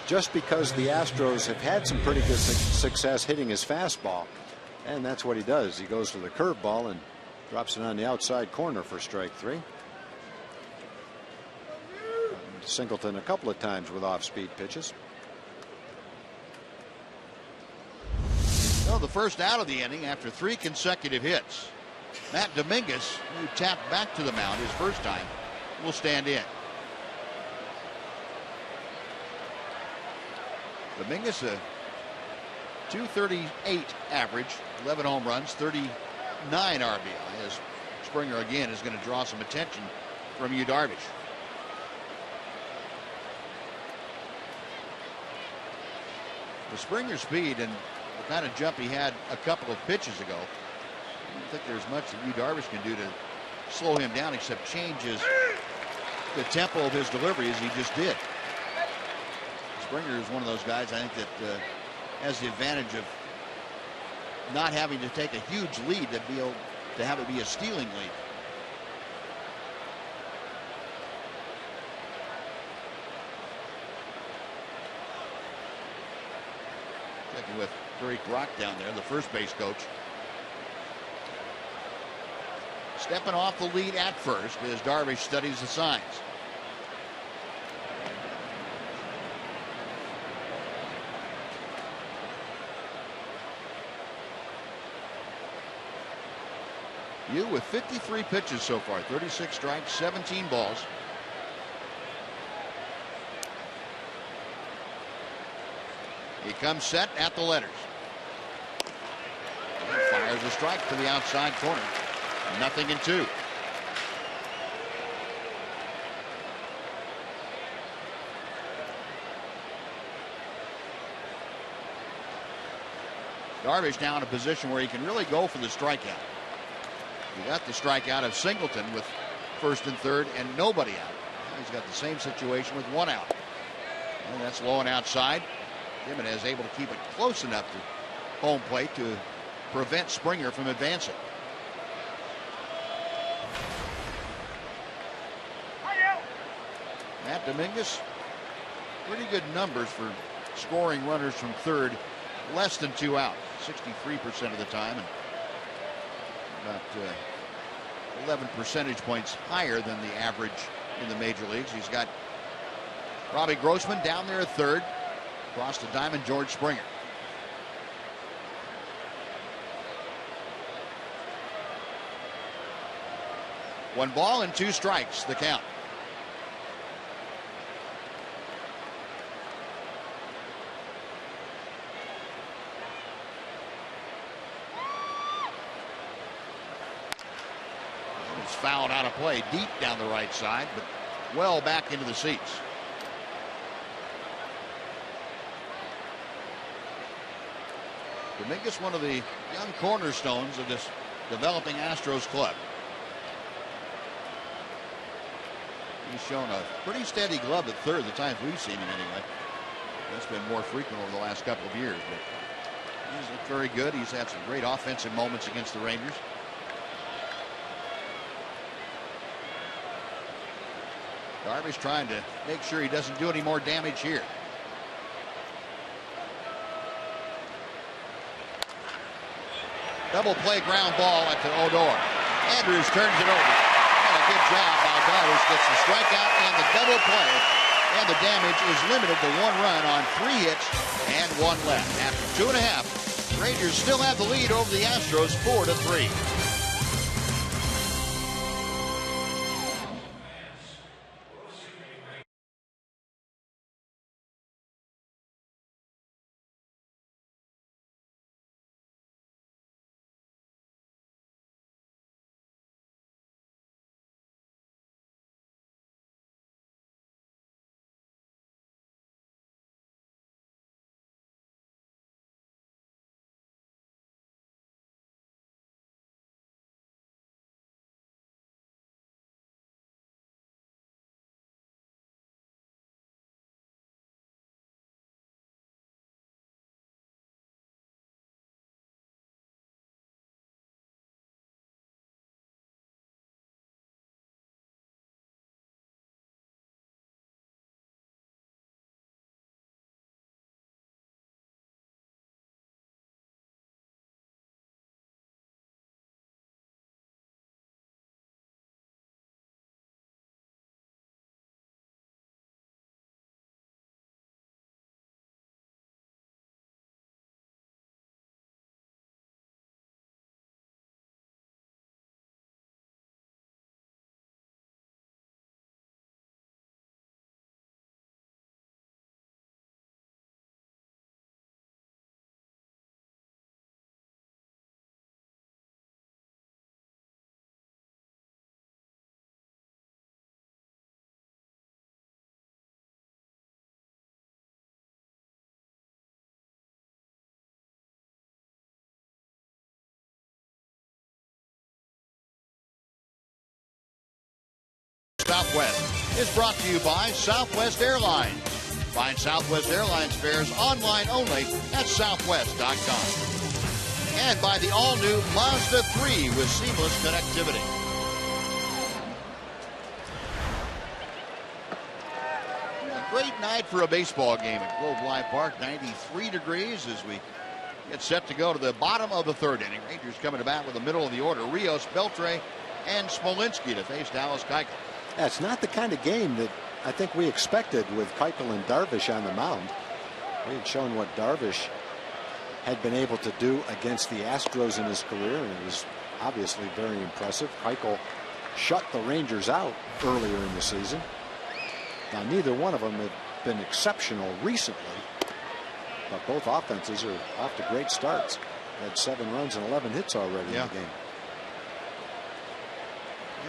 just because the Astros have had some pretty good success hitting his fastball. And that's what he does. He goes to the curveball and drops it on the outside corner for strike 3. Singleton a couple of times with off-speed pitches. Well, the first out of the inning after 3 consecutive hits. Matt Dominguez, who tapped back to the mound his first time, will stand in. Dominguez, a .238 average, 11 home runs, 39 RBI, as Springer again is going to draw some attention from HOU Darvish. The Springer speed and the kind of jump he had a couple of pitches ago, I don't think there's much that HOU Darvish can do to slow him down except change the tempo of his delivery as he just did. Springer is one of those guys, I think, that has the advantage of not having to take a huge lead to be able to have it be a stealing lead. Checking with Tariq Rock down there, the first base coach. Stepping off the lead at first as Darvish studies the signs. You with 53 pitches so far, 36 strikes, 17 balls. He comes set at the letters. And fires a strike to the outside corner. 0-2. Darvish now in a position where he can really go for the strikeout. He got the strikeout of Singleton with first and third and nobody out. He's got the same situation with one out. And that's low and outside. Jimenez able to keep it close enough to home plate to prevent Springer from advancing. Matt Dominguez, pretty good numbers for scoring runners from third, less than 2 out, 63% of the time, and about 11 percentage points higher than the average in the major leagues. He's got Robbie Grossman down there at third, across the diamond, George Springer. One ball and 2 strikes, the count. It's fouled out of play deep down the right side, but well back into the seats. Dominguez, one of the young cornerstones of this developing Astros club. He's shown a pretty steady glove at third, the times we've seen him anyway. That's been more frequent over the last couple of years, but he's looked very good. He's had some great offensive moments against the Rangers. Darvish trying to make sure he doesn't do any more damage here. Double play ground ball at the Odor. Andrews turns it over. And a good job by Darvish. Gets the strikeout and the double play. And the damage is limited to 1 run on 3 hits and 1 left. After 2.5, Rangers still have the lead over the Astros 4-3. Southwest is brought to you by Southwest Airlines. Find Southwest Airlines fares online only at southwest.com. And by the all-new Mazda 3 with seamless connectivity. A great night for a baseball game at Globe Life Park. 93 degrees as we get set to go to the bottom of the 3rd inning. Rangers coming to bat with the middle of the order. Rios, Beltre, and Smolinski to face Dallas Keuchel. That's not the kind of game that I think we expected with Keuchel and Darvish on the mound. We had shown what Darvish had been able to do against the Astros in his career, and it was obviously very impressive. Keuchel shut the Rangers out earlier in the season. Now, neither one of them have been exceptional recently, but both offenses are off to great starts. Had 7 runs and 11 hits already in the game.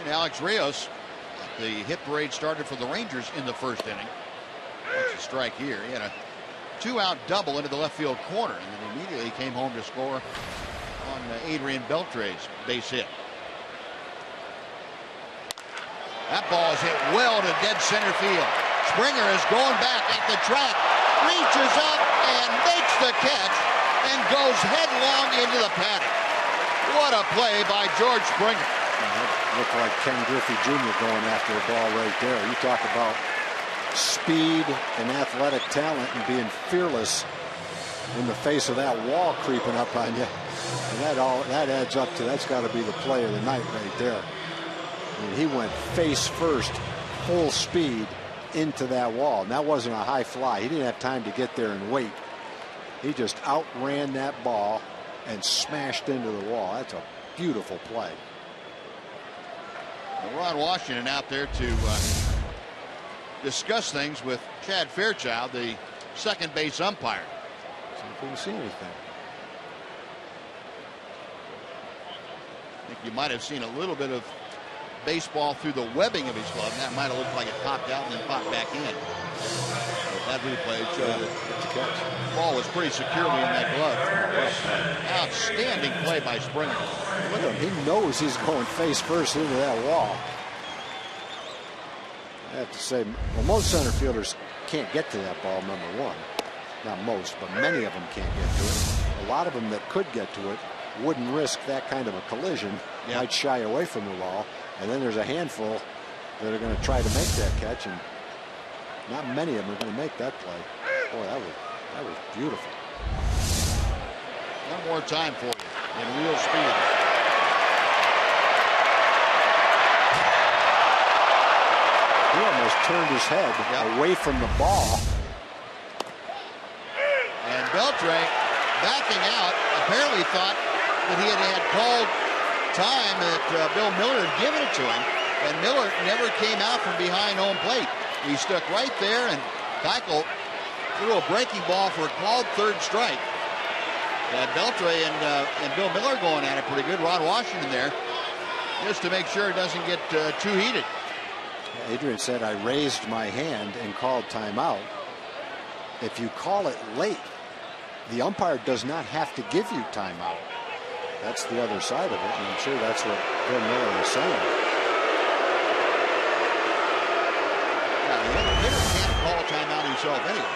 And Alex Rios, the hit parade started for the Rangers in the first inning. That's a strike here. He had a 2-out double into the left field corner, and then immediately came home to score on Adrian Beltre's base hit. That ball is hit well to dead center field. Springer is going back at the track, reaches up and makes the catch and goes headlong into the paddock. What a play by George Springer. That looked like Ken Griffey Jr. going after the ball right there. You talk about speed and athletic talent and being fearless in the face of that wall creeping up on you. And that adds up to, that's got to be the play of the night right there. I mean, he went face first, full speed into that wall. And that wasn't a high fly. He didn't have time to get there and wait. He just outran that ball and smashed into the wall. That's a beautiful play. Ron Washington out there to discuss things with Chad Fairchild, the second base umpire. See if we can see anything. I think you might have seen a little bit of baseball through the webbing of his glove. And that might have looked like it popped out and then popped back in. But that replay showed that the ball was pretty securely in that glove. Outstanding play by Springer. Look at him. He knows he's going face first into that wall. I have to say, well, most center fielders can't get to that ball, number one. Not most, but many of them can't get to it. A lot of them that could get to it wouldn't risk that kind of a collision, might shy away from the ball. And then there's a handful that are going to try to make that catch, and not many of them are going to make that play. Boy, that was beautiful. One more time for you in real speed. He almost turned his head away from the ball. And Beltre backing out, apparently thought that he had called time that Bill Miller had given it to him, and Miller never came out from behind home plate. He stuck right there, and Keuchel threw a breaking ball for a called third strike. Beltre and Bill Miller going at it pretty good. Ron Washington there, just to make sure it doesn't get too heated. Adrian said, I raised my hand and called timeout. If you call it late, the umpire does not have to give you timeout. That's the other side of it, and I'm sure that's what Bill Miller was saying. Yeah, the hitter can't call a timeout himself anyway.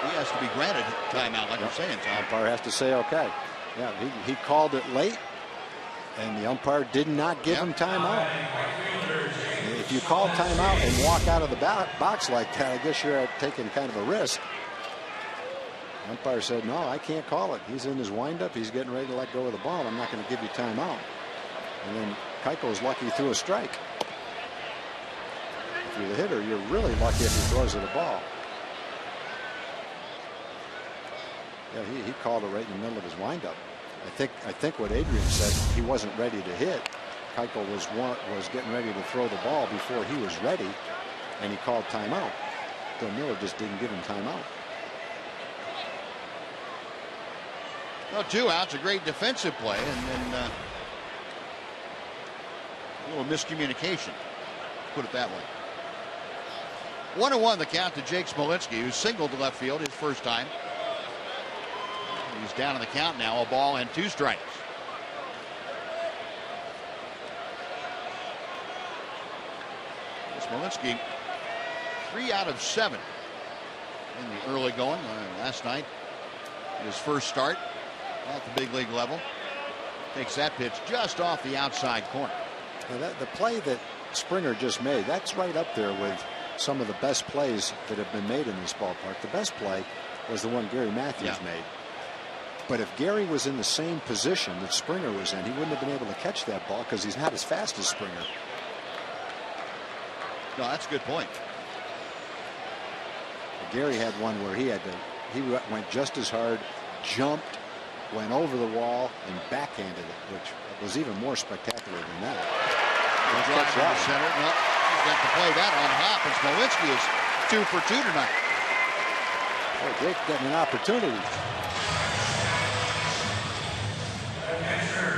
He has to be granted timeout, like you're saying, Tom. The umpire has to say, okay. Yeah, he called it late, and the umpire did not give him timeout. If you call timeout and walk out of the box like that, I guess you're taking kind of a risk. The umpire said, no, I can't call it. He's in his windup. He's getting ready to let go of the ball. I'm not going to give you timeout. And then Keuchel's lucky he threw a strike. If you're the hitter, you're really lucky if he throws it a ball. Yeah, he called it right in the middle of his windup. I think what Adrian said, he wasn't ready to hit. Keuchel was getting ready to throw the ball before he was ready, and he called timeout. Bill Miller just didn't give him timeout. Well, 2 outs, a great defensive play, and then a little miscommunication, put it that way. 1-1 the count to Jake Smolinski, who singled to left field his first time. He's down in the count now, a ball and 2 strikes. Smolinski, 3 out of 7 in the early going last night. His first start at the big league level. Takes that pitch just off the outside corner. Now the play that Springer just made, that's right up there with some of the best plays that have been made in this ballpark. The best play was the one Gary Matthews made. But if Gary was in the same position that Springer was in, he wouldn't have been able to catch that ball because he's not as fast as Springer. No, that's a good point. Gary had one where he went just as hard, jumped, went over the wall and backhanded it, which was even more spectacular than that. Drive to the center. No, he's got to play that on Hop, and Smolinski is 2 for 2 tonight. Boy, Dick getting an opportunity.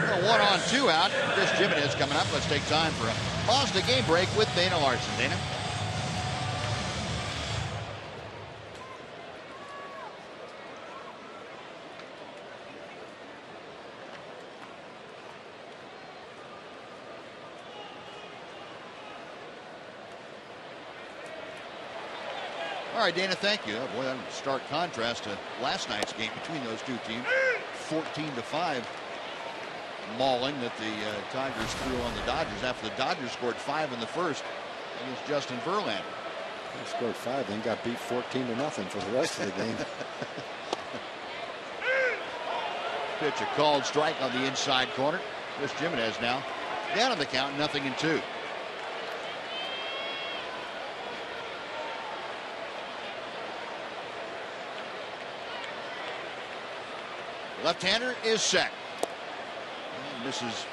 A 1-on-2 out. Chris Jimenez coming up. Let's take time for a Mazda game break with Dana Larson. Dana. All right, Dana, thank you. Oh, boy, that was a stark contrast to last night's game between those two teams. 14-5 mauling that the Tigers threw on the Dodgers after the Dodgers scored 5 in the first against Justin Verlander. They scored 5, then got beat 14-0 for the rest of the game. Pitch a called strike on the inside corner. Chris Jimenez now down on the count, 0-2. Left-hander is set. And misses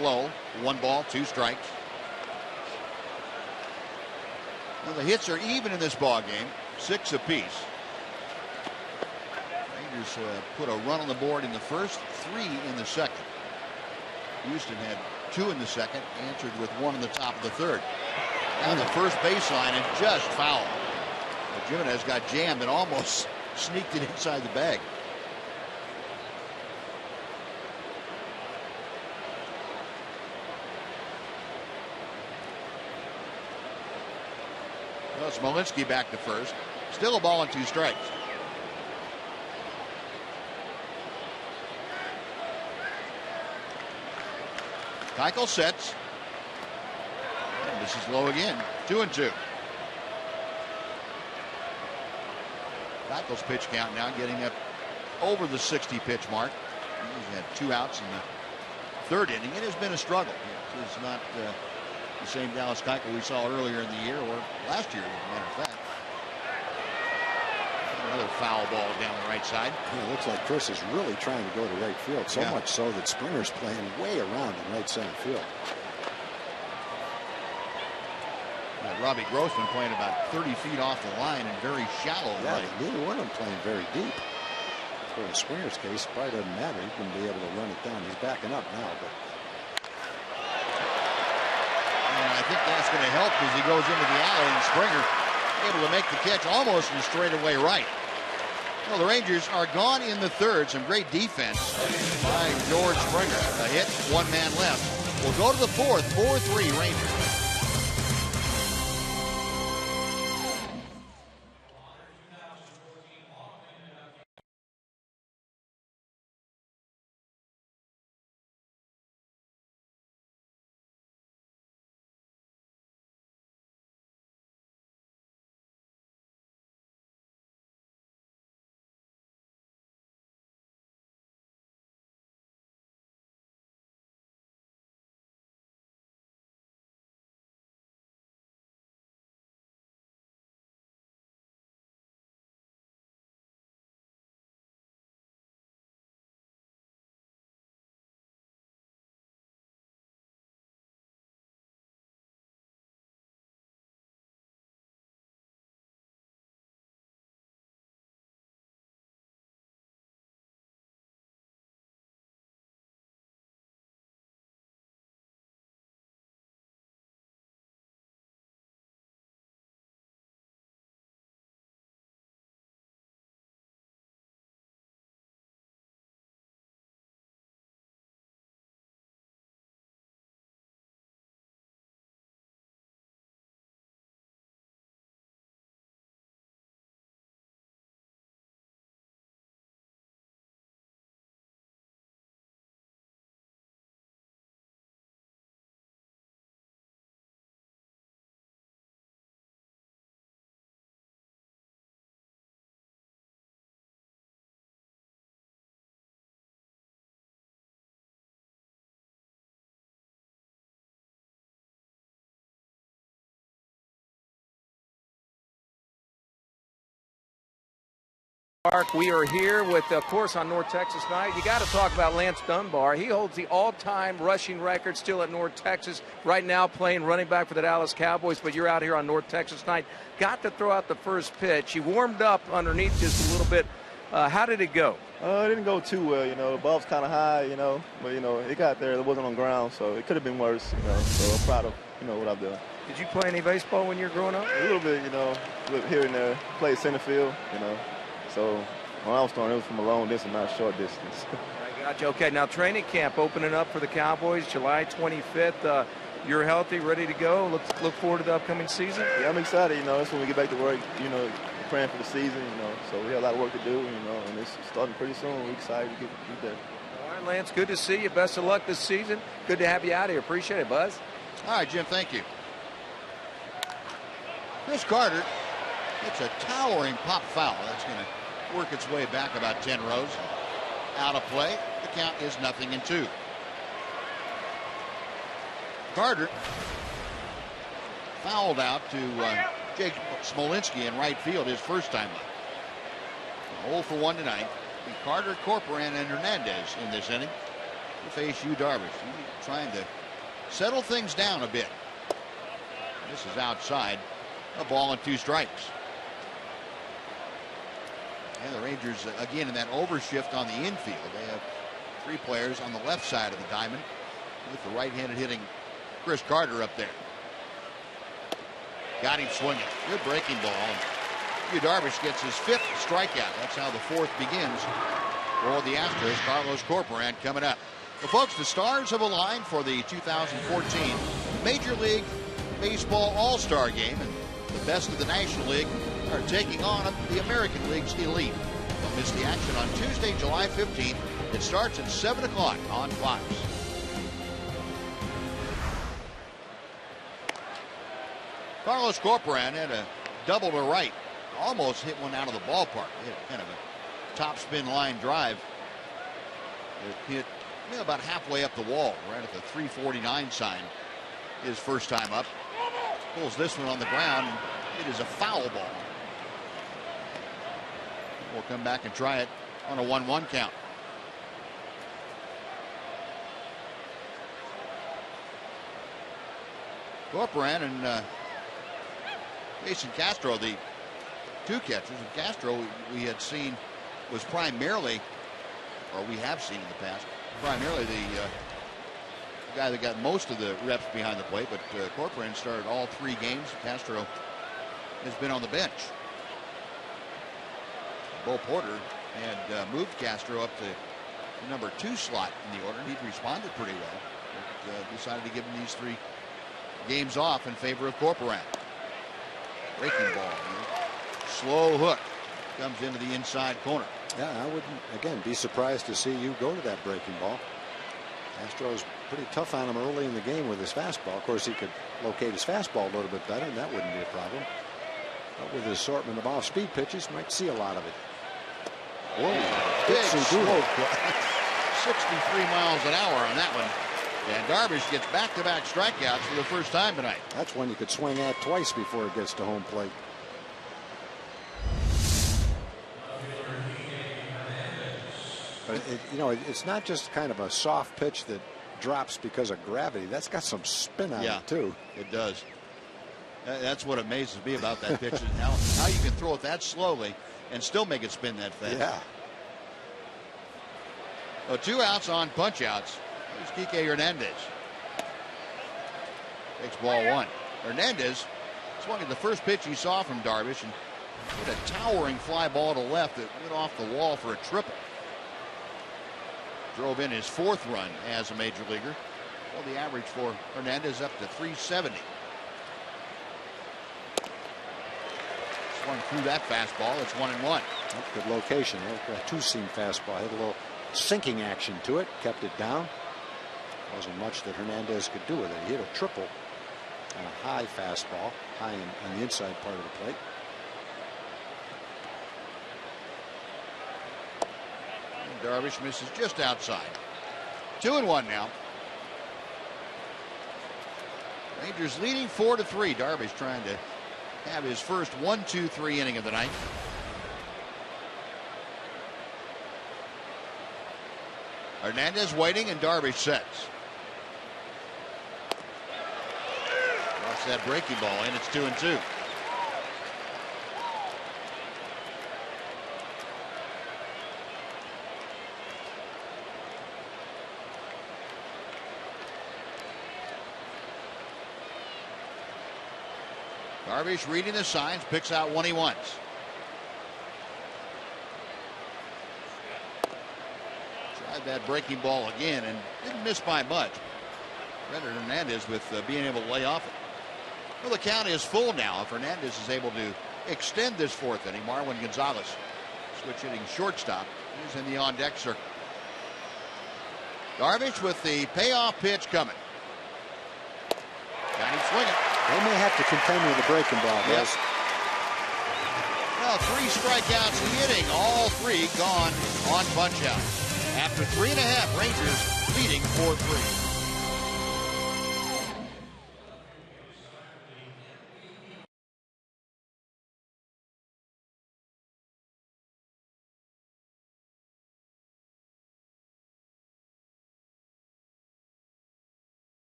low. 1 ball, 2 strikes. Now the hits are even in this ball game, 6 apiece. Rangers put a run on the board in the first, 3 in the second. Houston had 2 in the second, answered with 1 in the top of the third. Down the first baseline and just foul. But Jimenez got jammed and almost sneaked it inside the bag. Well, Smolinski back to first. Still a ball and 2 strikes. Keuchel sets. And this is low again. 2-2. Keichel's pitch count now getting up over the 60 pitch mark. He's had 2 outs in the 3rd inning. It has been a struggle. It's not the same Dallas Keuchel we saw earlier in the year or last year, as a matter of fact. Another foul ball down the right side. Yeah, it looks like Chris is really trying to go to right field, so much so that Springer's playing way around in right center field. Robbie Grossman playing about 30 feet off the line and very shallow. Yeah, neither one of them playing very deep. For in Springer's case, it probably doesn't matter. He can be able to run it down. He's backing up now, but. And I think that's going to help as he goes into the alley, and Springer able to make the catch almost in straightaway right. Well, the Rangers are gone in the 3rd. Some great defense by George Springer. A hit, 1 man left. We'll go to the 4th, 4-3 Rangers. Park. We are here with, of course, on North Texas Night. You got to talk about Lance Dunbar. He holds the all-time rushing record still at North Texas right now, playing running back for the Dallas Cowboys. But you're out here on North Texas Night. Got to throw out the first pitch. You warmed up underneath just a little bit. How did it go? It didn't go too well. The ball's kind of high. But it got there. It wasn't on ground, so it could have been worse. So I'm proud of what I've done. Did you play any baseball when you were growing up? A little bit. Here and there. Played center field. So when I was throwing, it was from a long distance, not a short distance. I got you. Okay, now training camp opening up for the Cowboys July 25th. You're healthy, ready to go. Look forward to the upcoming season. Yeah, I'm excited. That's when we get back to work. Praying for the season. So we have a lot of work to do. And it's starting pretty soon. We're excited to get there. All right, Lance. Good to see you. Best of luck this season. Good to have you out here. Appreciate it, Buzz. All right, Jim. Thank you. Chris Carter. It's a towering pop foul. That's going to work its way back about 10 rows. Out of play. The count is 0-2. Carter fouled out to Jake Smolinski in right field his first time up. 0 for 1 tonight. Carter, Corcoran, and Hernandez in this inning to face HOU Darvish. He's trying to settle things down a bit. This is outside. A ball and 2 strikes. And the Rangers, again, in that overshift on the infield. They have 3 players on the left side of the diamond with the right-handed hitting Chris Carter up there. Got him swinging. Good breaking ball. HOU Darvish gets his 5th strikeout. That's how the 4th begins for the Astros. Carlos Corcoran coming up. Well, folks, the Stars have aligned for the 2014 Major League Baseball All-Star Game. And the best of the National League are taking on the American League's elite. Don't miss the action on Tuesday, July 15th. It starts at 7 o'clock on Fox. Carlos Corcoran had a double to right. Almost hit one out of the ballpark. He had kind of a top spin line drive. It hit about halfway up the wall, right at the 349 sign. His first time up. Pulls this one on the ground. It is a foul ball. We'll come back and try it on a 1-1 count. Corcoran and Jason Castro, the 2 catchers. And Castro, we had seen, was primarily, or we have seen in the past, primarily the guy that got most of the reps behind the plate. But Corcoran started all 3 games. Castro has been on the bench. Bo Porter had moved Castro up to the number 2 slot in the order. He'd responded pretty well. But, decided to give him these 3 games off in favor of Corcoran. Breaking ball. Slow hook. Comes into the inside corner. Yeah, I wouldn't, again, be surprised to see you go to that breaking ball. Astros pretty tough on him early in the game with his fastball. Of course, he could locate his fastball a little bit better, and that wouldn't be a problem. But with his assortment of off-speed pitches, might see a lot of it. Whoa, big slow 63 miles an hour on that one. And Darvish gets back-to-back strikeouts for the first time tonight. That's one you could swing at twice before it gets to home plate. But it's not just kind of a soft pitch that drops because of gravity. That's got some spin on it too. It does. That's what amazes me about that pitch, is how you can throw it that slowly and still make it spin that fast. Yeah. So 2 outs on punch outs. Here's Kike Hernandez. Takes ball 1. Hernandez swung at the first pitch he saw from Darvish and hit a towering fly ball to left that went off the wall for a triple. Drove in his 4th run as a major leaguer. Well, the average for Hernandez up to 370. Swung through that fastball. It's 1-1. Good location. A 2-seam fastball. Had a little sinking action to it. Kept it down. Wasn't much that Hernandez could do with it. He hit a triple on a high fastball, high on the inside part of the plate. And Darvish misses just outside. 2-1 now. Rangers leading 4-3. Darvish trying to have his first 1-2-3 inning of the night. Hernandez waiting, and Darvish sets. Watch that breaking ball in. It's 2-2. Darvish reading the signs, picks out one he wants. Tried that breaking ball again and didn't miss by much. Credit Hernandez with being able to lay off it. Well, the count is full now. If Hernandez is able to extend this fourth inning, Marwin Gonzalez, switch hitting shortstop, is in the on-deck circle. Darvish with the payoff pitch coming. Got him swinging. They may have to contend with the breaking ball, Yes. Yes. Well, 3 strikeouts hitting, all 3 gone on punch-out. After 3.5, Rangers leading 4-3.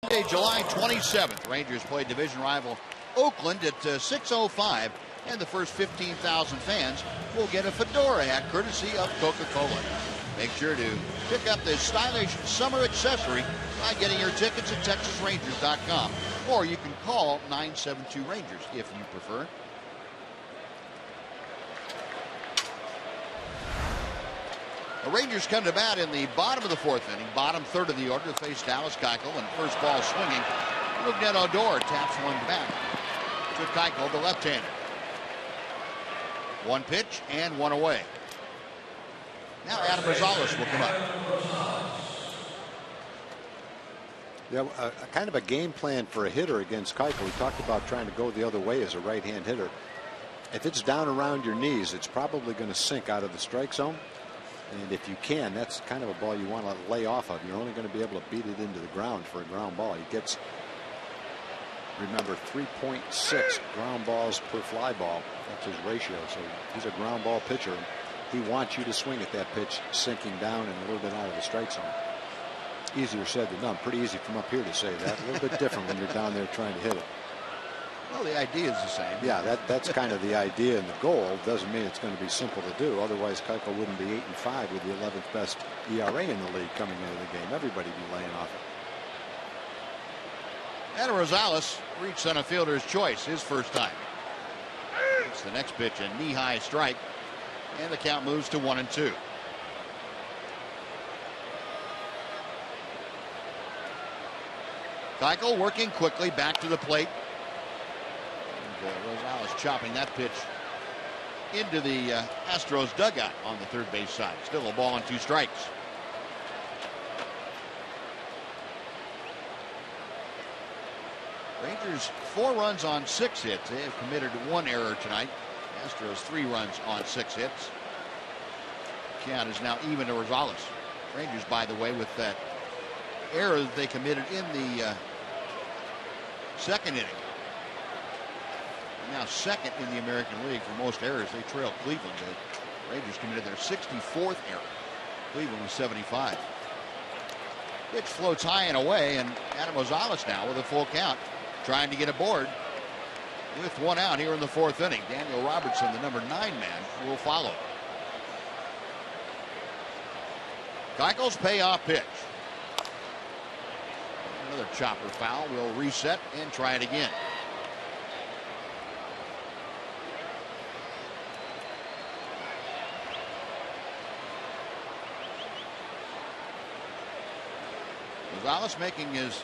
Monday, July 27th, Rangers play division rival Oakland at 6:05, and the first 15,000 fans will get a fedora hat courtesy of Coca-Cola. Make sure to pick up this stylish summer accessory by getting your tickets at TexasRangers.com, or you can call 972-RANGERS if you prefer. The Rangers come to bat in the bottom of the fourth inning, bottom third of the order, to face Dallas Keuchel, and first ball swinging. Rougned Odor taps one back to Keuchel, the left-hander. One pitch and one away. Now Adam Rosales will come up. Yeah, kind of a game plan for a hitter against Keuchel. We talked about trying to go the other way as a right-hand hitter. If it's down around your knees, it's probably going to sink out of the strike zone. And if you can, that's kind of a ball you want to lay off of. You're only going to be able to beat it into the ground for a ground ball. He gets, remember, 3.6 ground balls per fly ball. That's his ratio. So he's a ground ball pitcher. He wants you to swing at that pitch sinking down and a little bit out of the strike zone. Easier said than done. Pretty easy from up here to say that. A little bit different when you're down there trying to hit it. Well, the idea is the same. Yeah, that's kind of the idea and the goal. Doesn't mean it's going to be simple to do. Otherwise, Keuchel wouldn't be 8-5 with the 11th best ERA in the league coming into the game. Everybody be laying off it. Adam Rosales reached center fielder's choice his first time. It's the next pitch, a knee-high strike, and the count moves to 1-2. Keuchel working quickly back to the plate. Rosales chopping that pitch into the Astros dugout on the third base side. Still a ball and 2 strikes. Rangers 4 runs on 6 hits. They have committed 1 error tonight. Astros 3 runs on 6 hits. Count is now even to Rosales. Rangers, by the way, with that error that they committed in the Second inning. Now second in the American League for most errors. They trail Cleveland. The Rangers committed their 64th error. Cleveland was 75. Pitch floats high and away, and Adam Rosales now with a full count, trying to get aboard with one out here in the fourth inning. Daniel Robertson, the number 9 man, will follow. Keichel's payoff pitch. Another chopper foul. Will reset and try it again. Rosales making his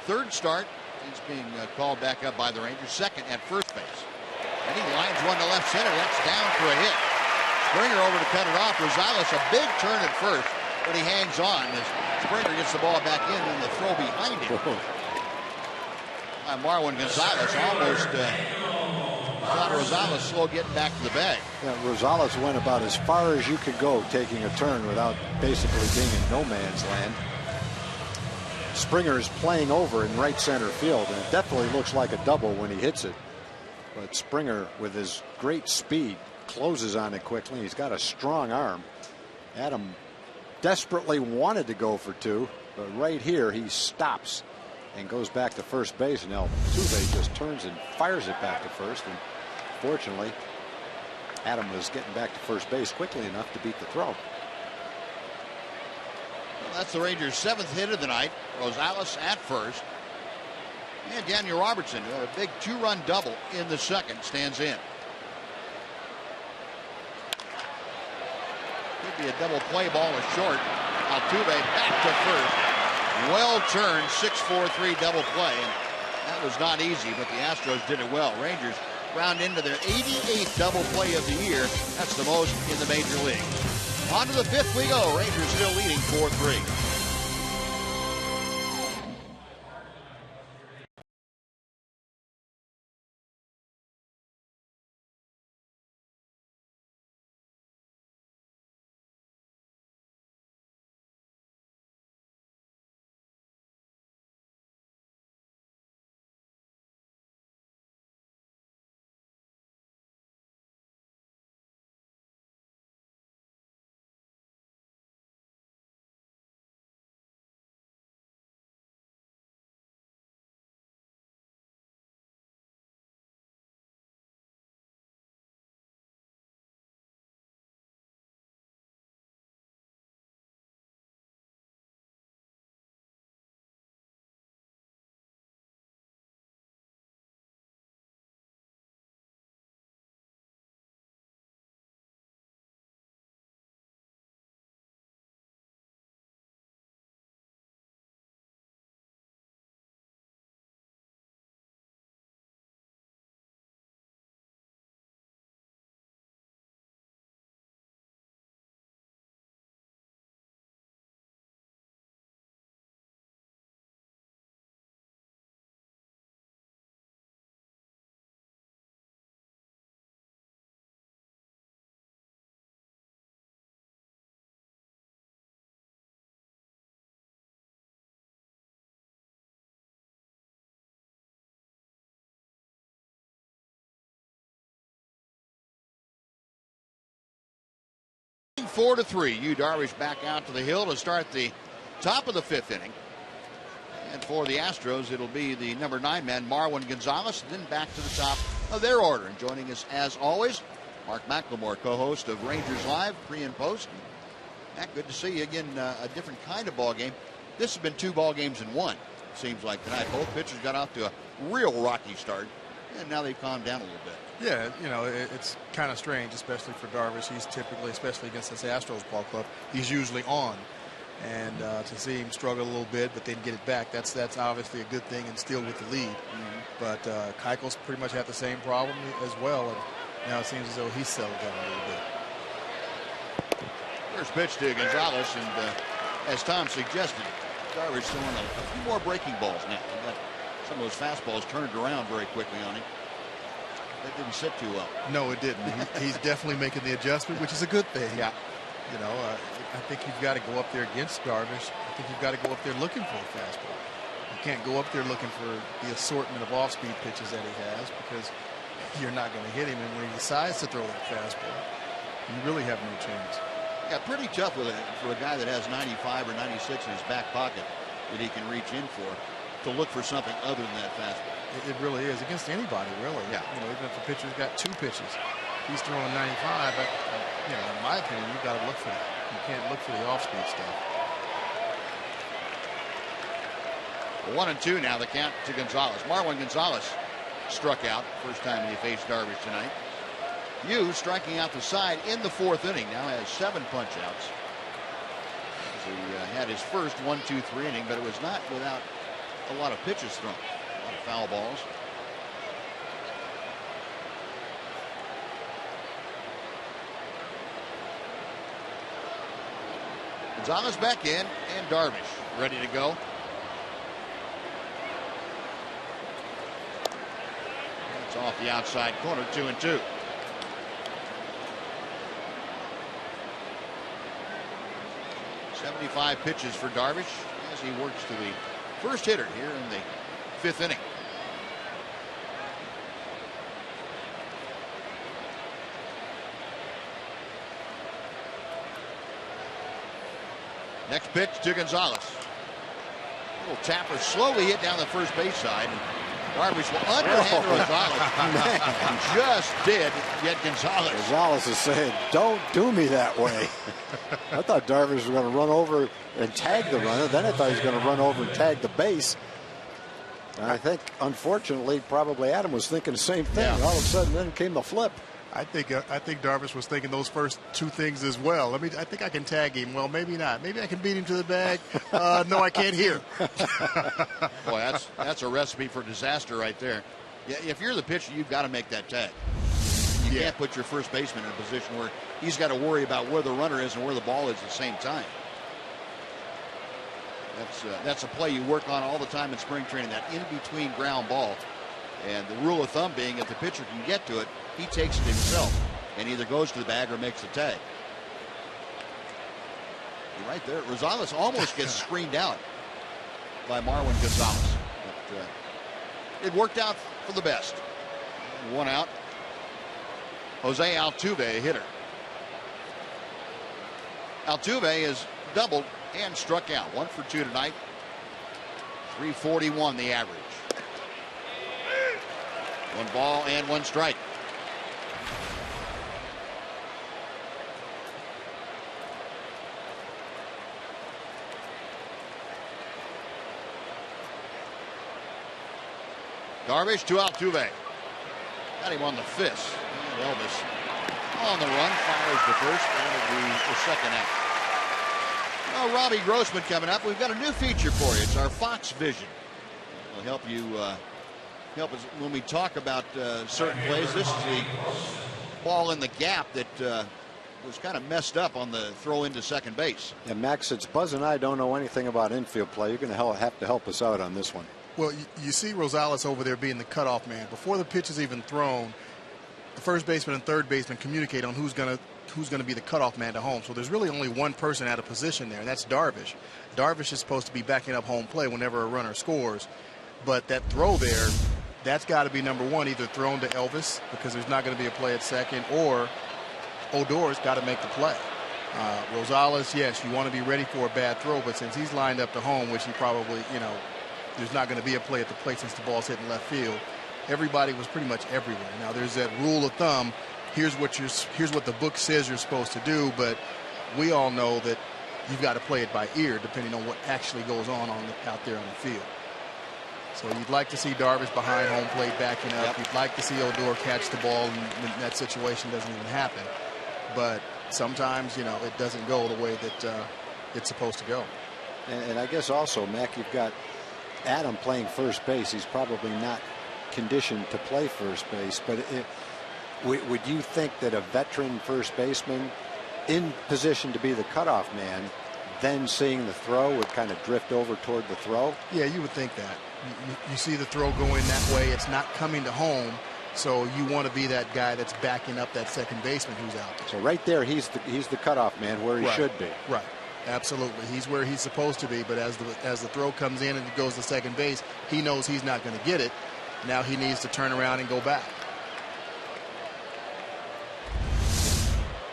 third start. He's being called back up by the Rangers. Second at first base. And he lines one to left center. That's down for a hit. Springer over to cut it off. Rosales a big turn at first, but he hangs on as Springer gets the ball back in and the throw behind him. Marwin Gonzalez almost got Rosales slow getting back to the bag. Yeah, Rosales went about as far as you could go taking a turn without basically being in no man's land. Springer is playing over in right center field, and it definitely looks like a double when he hits it. But Springer, with his great speed, closes on it quickly. He's got a strong arm. Adam desperately wanted to go for two, but right here he stops and goes back to first base, and Altuve just turns and fires it back to first. And fortunately, Adam was getting back to first base quickly enough to beat the throw. That's the Rangers' 7th hit of the night. Rosales at first. And Daniel Robertson, who had a big 2-run double in the second, stands in. Could be a double play ball is short. Altuve back to first. Well turned 6-4-3 double play. And that was not easy, but the Astros did it well. Rangers round into their 88th double play of the year. That's the most in the major league. On to the 5th we go. Rangers still leading 4-3. Four to 3. Yu Darvish back out to the hill to start the top of the 5th inning. And for the Astros, it'll be the number 9 man, Marwin Gonzalez, and then back to the top of their order. And joining us, as always, Mark McLemore, co-host of Rangers Live, pre and post. Matt, good to see you again. A different kind of ball game. This has been 2 ball games in 1. Seems like tonight. Both pitchers got off to a real rocky start, and now they've calmed down a little bit. Yeah, you know, it's kind of strange, especially for Darvish. He's typically, especially against this Astros ball club, he's usually on. And to see him struggle a little bit, but then get it back, that's obviously a good thing, and still with the lead. But Keuchel's pretty much had the same problem as well, and now it seems as though he's settled down a little bit. First pitch to Gonzalez, and as Tom suggested, Darvish throwing a few more breaking balls now. He got some of those fastballs turned around very quickly on him. That didn't sit too well. No, it didn't. He's definitely making the adjustment, which is a good thing. Yeah. You know, I think you've got to go up there against Darvish. I think you've got to go up there looking for a fastball. You can't go up there looking for the assortment of off-speed pitches that he has, because you're not going to hit him. And when he decides to throw that fastball, you really have no chance. Yeah, pretty tough with it for a guy that has 95 or 96 in his back pocket that he can reach in for, to look for something other than that fastball. It really is, against anybody, really. Yeah. You know, even if the pitcher's got 2 pitches, he's throwing 95. But, you know, in my opinion, you've got to look for that. You can't look for the off-speed stuff. 1-2 now, the count to Gonzalez. Marwin Gonzalez struck out first time he faced Darvish tonight. Yu striking out the side in the 4th inning, now has 7 punch-outs. He had his first 1-2-3 inning, but it was not without a lot of pitches thrown, a lot of foul balls. Gonzalez back in, and Darvish ready to go. It's off the outside corner, 2-2. .75 pitches for Darvish as he works to the first hitter here in the 5th inning. Next pitch to Gonzalez. Little tapper slowly hit down the first base side. And Darvish will underhand Gonzalez. He just did get Gonzalez. Gonzalez is saying, don't do me that way. I thought Darvish was going to run over and tag the runner. Then I thought he was going to run over and tag the base. And I think, unfortunately, probably Adam was thinking the same thing. Yeah. All of a sudden, then came the flip. I think Darvish was thinking those first 2 things as well. I think I can tag him. Well, maybe not. Maybe I can beat him to the bag. No, I can't here. Boy, that's a recipe for disaster right there. Yeah, if you're the pitcher, you've got to make that tag. You can't put your first baseman in a position where he's got to worry about where the runner is and where the ball is at the same time. That's a play you work on all the time in spring training, that in-between ground ball. And the rule of thumb being, if the pitcher can get to it, he takes it himself and either goes to the bag or makes the tag. Right there, Rosales almost gets screened out by Marwin Gonzalez. But it worked out for the best. 1 out. Jose Altuve, a hitter. Altuve has doubled and struck out. 1 for 2 tonight. 341 the average. 1 ball and 1 strike. Darvish to Altuve. Got him on the fist. And Elvis on the run, fires the first, and it'll be the second out. Well, Robbie Grossman coming up. We've got a new feature for you. It's our Fox Vision. It'll help you help us when we talk about certain plays. This is the ball in the gap that was kind of messed up on the throw into second base. And Max, since Buzz and I don't know anything about infield play, you're going to have to help us out on this one. Well, you see Rosales over there being the cutoff man. Before the pitch is even thrown, the first baseman and third baseman communicate on who's going to be the cutoff man to home. So there's really only one person out of position there, and that's Darvish. Darvish is supposed to be backing up home play whenever a runner scores. But that throw there, that's got to be number 1, either thrown to Elvis because there's not going to be a play at second, or Odor's got to make the play. Rosales, yes, you want to be ready for a bad throw, but since he's lined up to home, which he probably, there's not going to be a play at the plate since the ball's hitting left field. Everybody was pretty much everywhere. Now there's that rule of thumb. Here's what the book says you're supposed to do, but we all know that you've got to play it by ear depending on what actually goes on out there on the field. So you'd like to see Darvish behind home plate backing up. Yep. You'd like to see Odor catch the ball, and that situation doesn't even happen. But sometimes, it doesn't go the way that it's supposed to go. And I guess also, Mac, you've got Adam playing first base. He's probably not conditioned to play first base, but would you think that a veteran first baseman in position to be the cutoff man, then seeing the throw, would kind of drift over toward the throw? Yeah, you would think that. You see the throw going that way, it's not coming to home, so you want to be that guy that's backing up that second baseman who's out there. So right there, he's the cutoff man where he should be. Right. Absolutely. He's where he's supposed to be, but as the throw comes in and it goes to second base, he knows he's not going to get it. Now he needs to turn around and go back.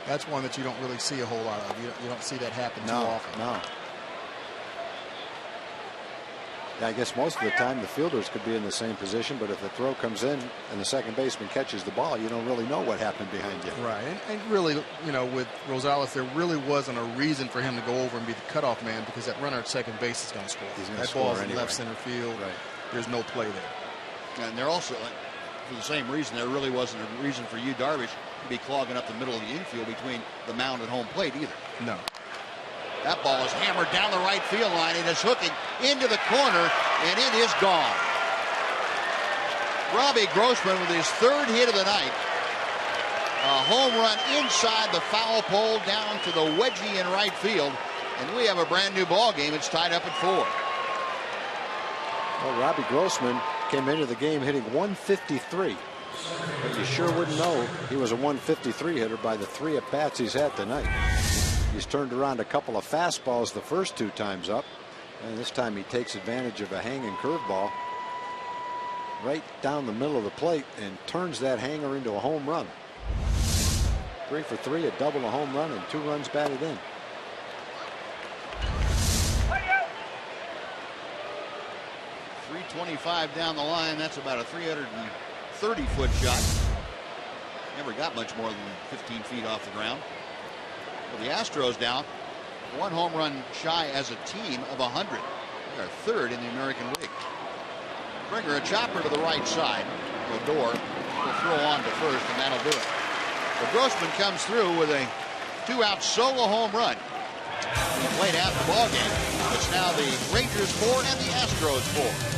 That's one that you don't really see a whole lot of. You don't see that happen too often. No. Yeah, I guess most of the time the fielders could be in the same position, but if the throw comes in and the second baseman catches the ball, you don't really know what happened behind you. Right. And really, you know, with Rosales, there really wasn't a reason for him to go over and be the cutoff man because that runner at second base is going to score. He's going to that score ball's anyway. in left center field. Right. There's no play there. And they're also, for the same reason, there really wasn't a reason for Yu Darvish to be clogging up the middle of the infield between the mound and home plate either. No. That ball is hammered down the right field line and is hooking into the corner, and it is gone. Robbie Grossman with his third hit of the night. A home run inside the foul pole down to the wedgie in right field, and we have a brand new ball game. It's tied up at 4. Well, Robbie Grossman came into the game hitting 153. But you sure wouldn't know he was a 153 hitter by the 3 at-bats he's had tonight. He's turned around a couple of fastballs the first 2 times up, and this time he takes advantage of a hanging curveball right down the middle of the plate and turns that hanger into a home run. 3 for 3, a double, a home run, and 2 runs batted in. .325 down the line. That's about a 330-foot shot. Never got much more than 15 feet off the ground. Well, the Astros now 1 home run shy as a team of 100. They are 3rd in the American League. Springer, a chopper to the right side. Odor will throw on to first, and that'll do it. But Grossman comes through with a 2-out solo home run. He played half the ball game. It's now the Rangers 4 and the Astros 4.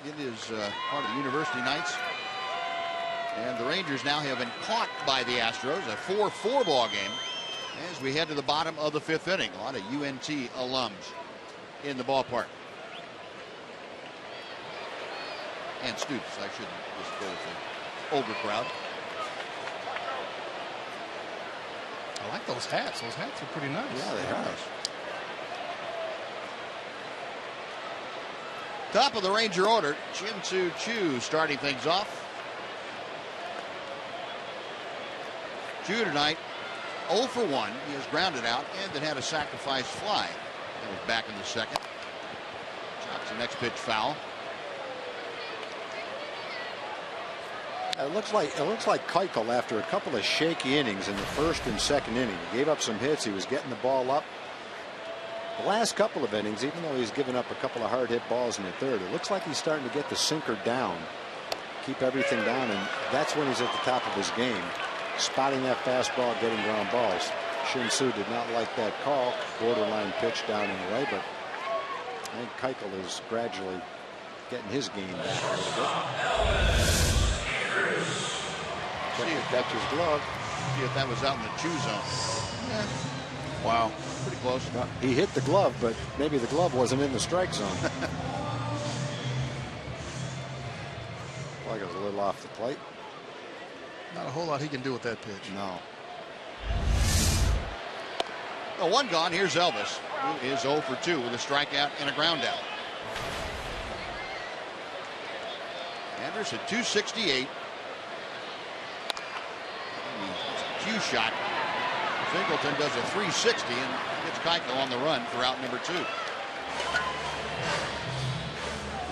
It is part of the University Nights. And the Rangers now have been caught by the Astros. A 4-4 ball game as we head to the bottom of the 5th inning. A lot of UNT alums in the ballpark. And students. I shouldn't just go with the older crowd. I like those hats. Those hats are pretty nice. Yeah, they are. Top of the Ranger order, Chin-Soo Choo starting things off. Choo tonight 0 for 1. He is grounded out and then had a sacrifice fly. That was back in the second. Chops the next pitch foul. It looks like Keuchel, after a couple of shaky innings in the 1st and 2nd inning, he gave up some hits. He was getting the ball up. The last couple of innings, even though he's given up a couple of hard hit balls in the third, it looks like he's starting to get the sinker down, keep everything down, and that's when he's at the top of his game. Spotting that fastball, getting ground balls. Shin-Soo did not like that call. Borderline pitch down in the way, but I think Keuchel is gradually getting his game back a little bit. See if that's his glove. See if that was out in the chew zone. Yeah. Wow. Pretty close. Well, he hit the glove, but maybe the glove wasn't in the strike zone. Like it was a little off the plate. Not a whole lot he can do with that pitch. No. Well, one gone. Here's Elvis, who is 0 for 2 with a strikeout and a ground out. Anders at 268. Cue shot. Singleton does a 360 and gets Keuchel on the run for out number 2.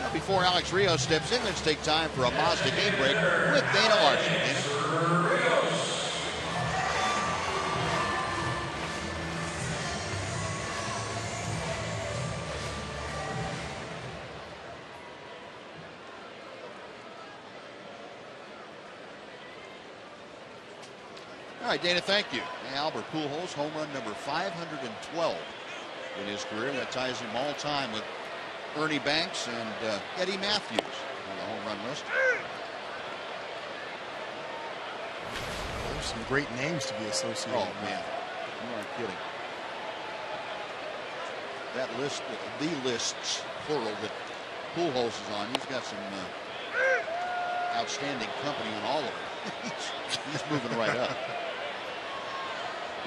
Now, before Alex Rios steps in, let's take time for a Mazda game break with Dana Larson. Dana? All right, Dana, thank you. Albert Pujols, home run number 512 in his career. That ties him all time with Ernie Banks and Eddie Matthews on the home run list. There's some great names to be associated Oh, with. man. You aren't kidding. That list, the lists, plural, that Pujols is on, he's got some outstanding company on all of them. he's moving right up.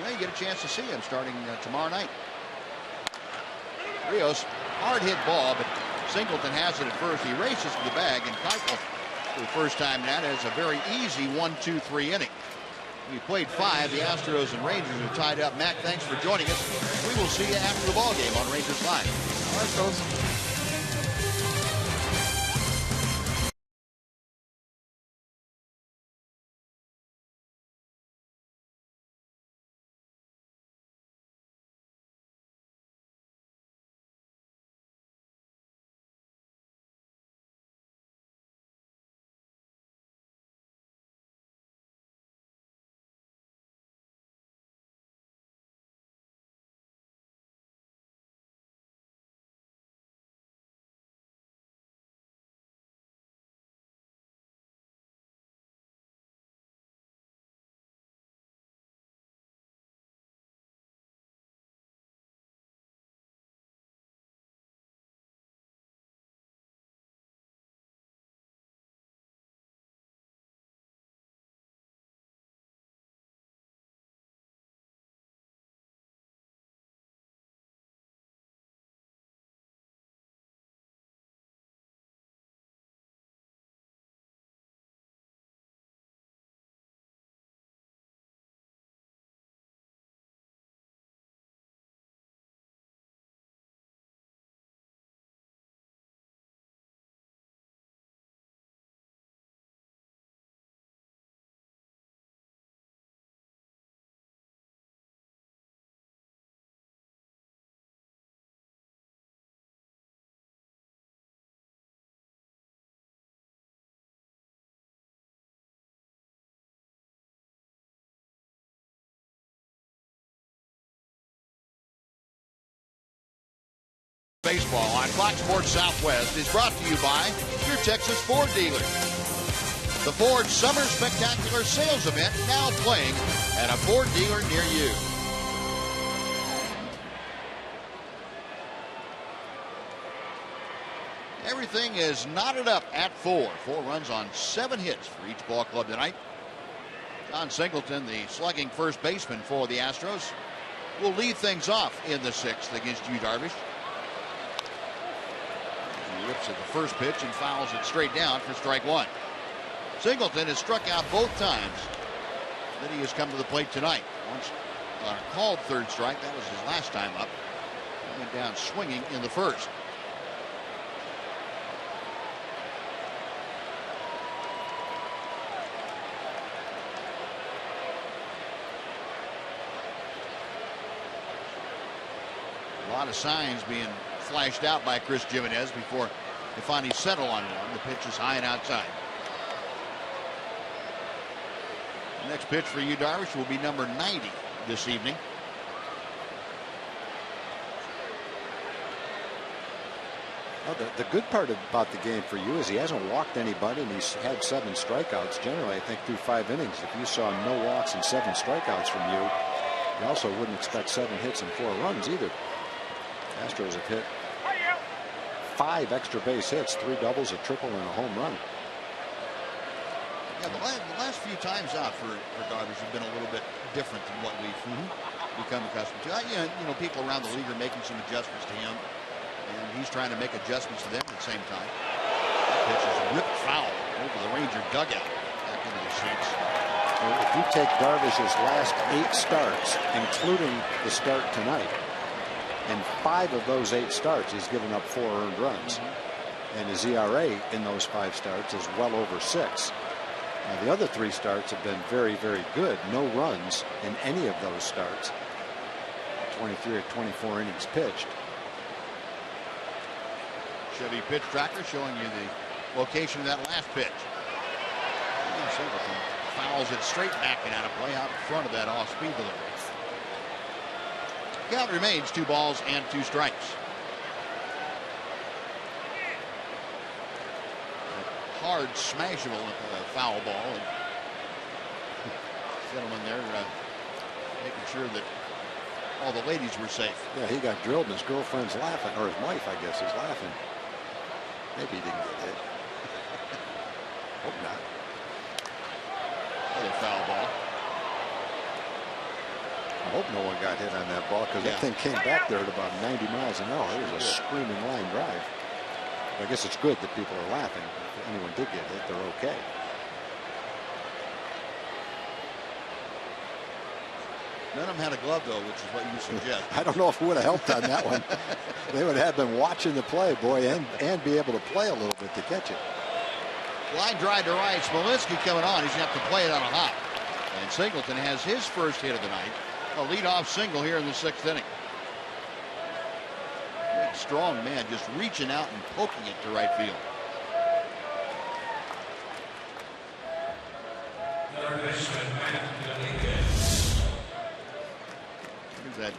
Well, you get a chance to see him starting tomorrow night. Rios, hard hit ball, but Singleton has it at first. He races to the bag, and Keuchel, for the first time now, has a very easy 1-2-3 inning. We played 5. The Astros and Rangers are tied up. Mac, thanks for joining us. We will see you after the ball game on Rangers Live. All right, folks. Baseball on Fox Sports Southwest is brought to you by your Texas Ford dealer. The Ford Summer Spectacular Sales Event now playing at a Ford dealer near you. Everything is knotted up at 4. 4 runs on 7 hits for each ball club tonight. John Singleton, the slugging first baseman for the Astros, will lead things off in the 6th against Yu Darvish. He rips at the first pitch and fouls it straight down for strike 1. Singleton has struck out both times that he has come to the plate tonight. Once on a called third strike, that was his last time up. He went down swinging in the first. lot of signs being flashed out by Chris Jimenez before they finally settle on one. The pitch is high and outside. The next pitch for Yu Darvish will be number 90 this evening. Well, the good part about the game for you is he hasn't walked anybody, and he's had 7 strikeouts. Generally, I think through 5 innings, if you saw no walks and 7 strikeouts from you, you also wouldn't expect 7 hits and 4 runs either. Astros have hit 5 extra base hits, 3 doubles, a triple, and a home run. Yeah, the last few times out for Darvish have been a little bit different than what we've become accustomed to. You know, people around the league are making some adjustments to him, and he's trying to make adjustments to them at the same time. That pitch is ripped foul over the Ranger dugout back into the seats. Well, if you take Darvish's last 8 starts, including the start tonight, in 5 of those 8 starts, he's given up 4 earned runs. And his ERA in those 5 starts is well over 6. Now, the other 3 starts have been very, very good. No runs in any of those starts. 23 or 24 innings pitched. Chevy pitch tracker showing you the location of that last pitch. Singleton fouls it straight back and out of play out in front of that off-speed delivery. Count remains 2 balls and 2 strikes. Hard smashable foul ball. And gentleman there making sure that all the ladies were safe. Yeah, he got drilled and his girlfriend's laughing, or his wife, I guess, is laughing. Maybe he didn't get hit. Hope not. Another foul ball. I hope no one got hit on that ball, because that thing came back there at about 90 miles an hour. It was a screaming line drive. I guess it's good that people are laughing. If anyone did get hit, they're okay. None of them had a glove, though, which is what you suggest. I don't know if it would have helped on that one. They would have been watching the play, boy, and be able to play a little bit to catch it. Line drive to right. Smolinski coming on. He's going to have to play it on a hop. And Singleton has his first hit of the night. A leadoff single here in the 6th inning. Big, strong man just reaching out and poking it to right field. Here's that.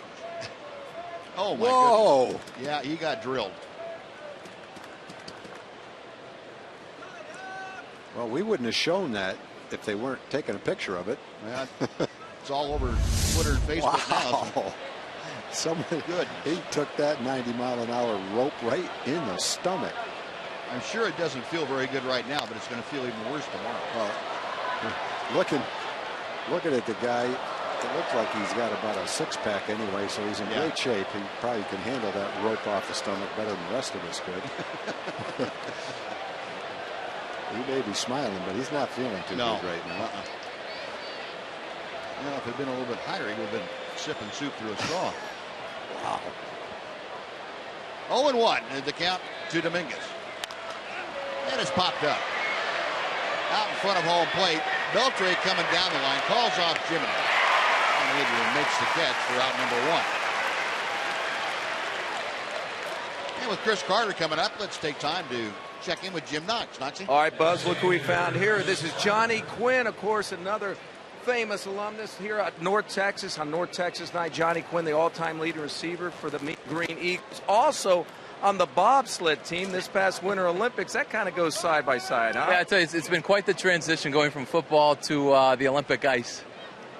Oh, my goodness. Yeah, he got drilled. Well, we wouldn't have shown that if they weren't taking a picture of it. Yeah, it's all over Twitter and Facebook now. Someone good. He took that 90-mile-an-hour rope right in the stomach. I'm sure it doesn't feel very good right now, but it's going to feel even worse tomorrow. Well, looking at the guy, it looks like he's got about a 6-pack anyway, so he's in great shape. He probably can handle that rope off the stomach better than the rest of us could. He may be smiling, but he's not feeling too good right now. You know, if it had been a little bit higher, he would have been sipping soup through a straw. Wow. 0-1 at the count to Dominguez. And it's popped up. Out in front of home plate. Beltre coming down the line, calls off Jimenez. And Adrian makes the catch for out number 1. And with Chris Carter coming up, let's take time to check in with Jim Knox. Knoxy? All right, Buzz, look who we found here. This is Johnny Quinn, of course, another famous alumnus here at North Texas. On North Texas night, Johnny Quinn, the all-time leading receiver for the Green Eagles. Also on the bobsled team this past Winter Olympics. That kind of goes side by side, huh? Yeah, I tell you, it's been quite the transition going from football to the Olympic ice.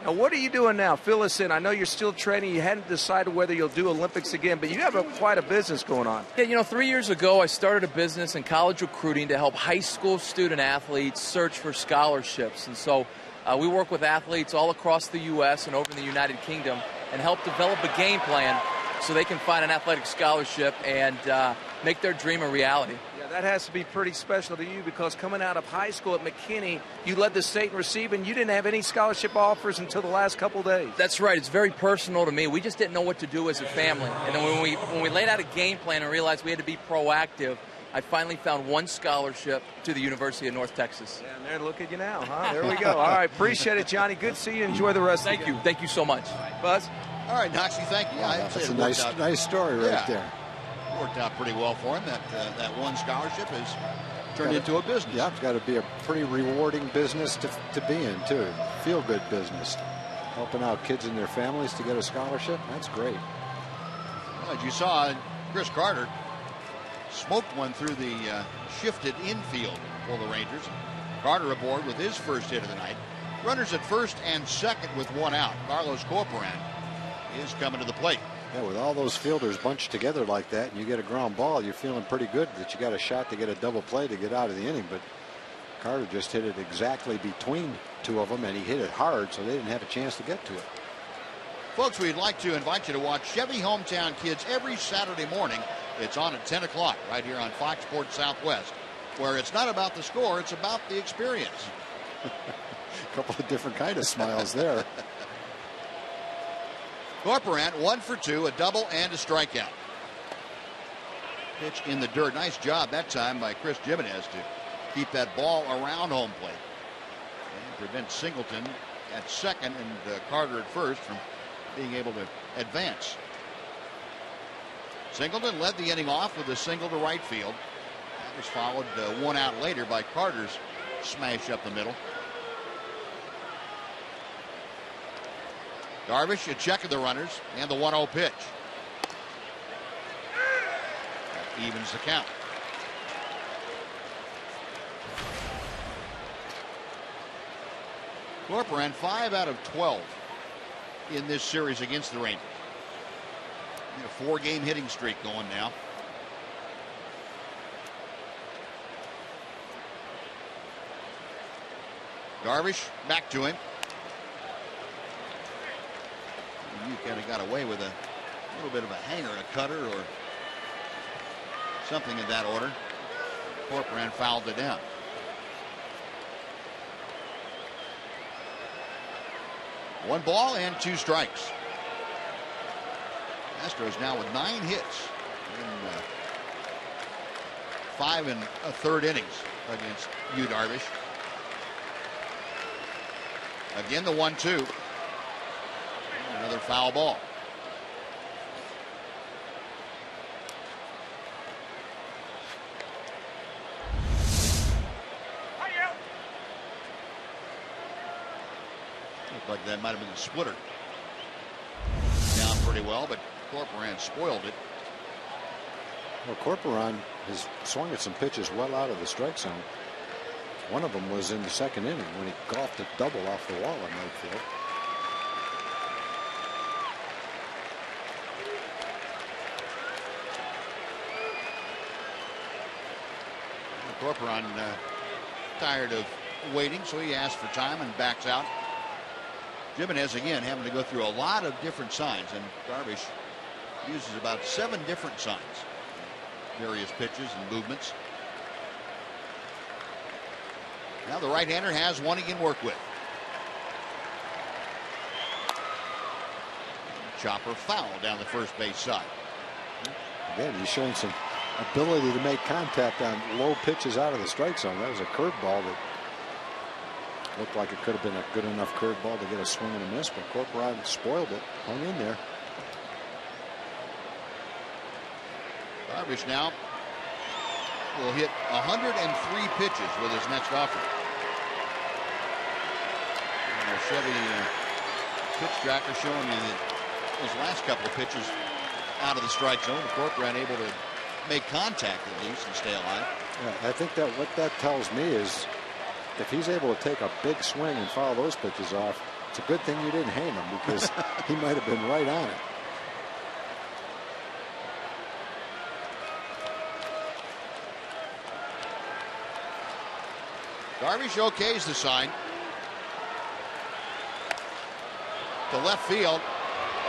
Now, what are you doing now? Fill us in. I know you're still training. You hadn't decided whether you'll do Olympics again, but you have quite a business going on. Yeah, you know, 3 years ago, I started a business in college recruiting to help high school student athletes search for scholarships. And so we work with athletes all across the U.S. and over in the United Kingdom and help develop a game plan so they can find an athletic scholarship and make their dream a reality. That has to be pretty special to you, because coming out of high school at McKinney, you led the state in receiving. You didn't have any scholarship offers until the last couple days. That's right. It's very personal to me. We just didn't know what to do as a family. And then when we laid out a game plan and realized we had to be proactive, I finally found one scholarship to the University of North Texas. Yeah, and there, look at you now, huh? There we go. All right, appreciate it, Johnny. Good to see you. Enjoy the rest of the game. Thank you so much. Buzz? All right, Noxie, thank you. Yeah, that's a nice story right there. Worked out pretty well for him. That one scholarship has turned into a business. Yeah, it's got to be a pretty rewarding business to be in, too. Feel-good business. Helping out kids and their families to get a scholarship, that's great. Well, as you saw, Chris Carter smoked one through the shifted infield for the Rangers. Carter aboard with his first hit of the night. Runners at first and second with one out. Carlos Corporan is coming to the plate. Yeah, with all those fielders bunched together like that and you get a ground ball, you're feeling pretty good that you got a shot to get a double play to get out of the inning. But Carter just hit it exactly between two of them, and he hit it hard, so they didn't have a chance to get to it. Folks, we'd like to invite you to watch Chevy Hometown Kids every Saturday morning. It's on at 10 o'clock right here on Fox Sports Southwest, where it's not about the score, it's about the experience. A couple of different kind of smiles there. Corporant 1 for 2, a double and a strikeout. Pitch in the dirt. Nice job that time by Chris Jimenez to keep that ball around home plate and prevent Singleton at second and Carter at first from being able to advance. Singleton led the inning off with a single to right field. That was followed one out later by Carter's smash up the middle. Darvish a check of the runners and the 1-0 pitch. That evens the count. Corporan 5 out of 12 in this series against the Rangers. A 4-game hitting streak going now. Darvish back to him. You kind of got away with a little bit of a hanger, a cutter, or something in that order. Corporan fouled it down. One ball and 2 strikes. Astros now with 9 hits in 5 1/3 innings against HOU Darvish. Again, the 1-2. Another foul ball. Looked like that might have been a splitter. Down pretty well, but Corporan spoiled it. Well, Corporan has swung at some pitches well out of the strike zone. One of them was in the second inning when he golfed a double off the wall in right field. Corporan tired of waiting, so he asked for time and backs out. Jimenez again having to go through a lot of different signs, and Darvish uses about 7 different signs, various pitches and movements. Now the right-hander has one he can work with. Chopper foul down the first base side. Again, he's showing some ability to make contact on low pitches out of the strike zone. That was a curveball that looked like it could have been a good enough curveball to get a swing and a miss, but Corporan spoiled it, hung in there. Darvish now will hit 103 pitches with his next offering. And the Chevy pitch tracker showing you that his last couple of pitches out of the strike zone, Corporan able to make contact at least and stay alive. Yeah, I think that what that tells me is if he's able to take a big swing and foul those pitches off, it's a good thing you didn't hang him, because he might have been right on it. Darvish okays the sign. To left field,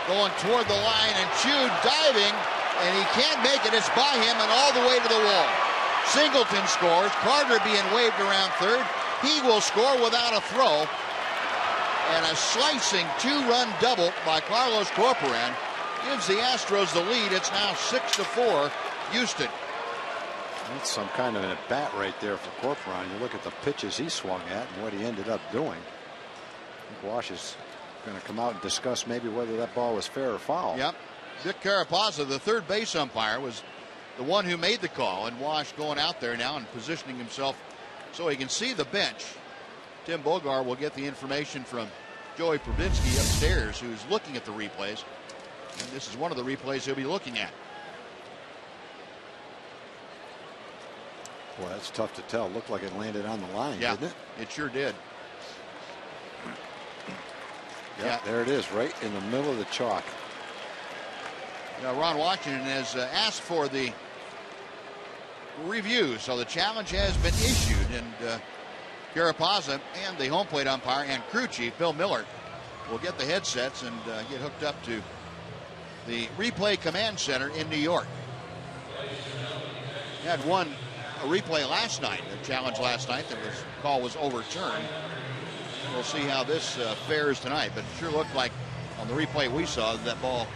going toward the line, and HOU diving, and he can't make it. It's by him and all the way to the wall. Singleton scores. Carter being waved around third. He will score without a throw. And a slicing 2-run double by Carlos Corporan gives the Astros the lead. It's now 6-4 Houston. That's some kind of an at-bat right there for Corporan. You look at the pitches he swung at and what he ended up doing. I think Wash is going to come out and discuss maybe whether that ball was fair or foul. Yep. Dick Carapazza, the third base umpire, was the one who made the call, and Wash going out there now and positioning himself so he can see the bench. Tim Bogar will get the information from Joey Probinski upstairs, who's looking at the replays. And this is one of the replays he'll be looking at. Boy, that's tough to tell. Looked like it landed on the line, didn't it? It sure did. Yeah, there it is, right in the middle of the chalk. Now, Ron Washington has asked for the review, so the challenge has been issued, and Carapazza and the home plate umpire and crew chief, Bill Miller, will get the headsets and get hooked up to the replay command center in New York. Had a replay last night, a challenge last night. The call was overturned. We'll see how this fares tonight, but it sure looked like on the replay we saw that ball,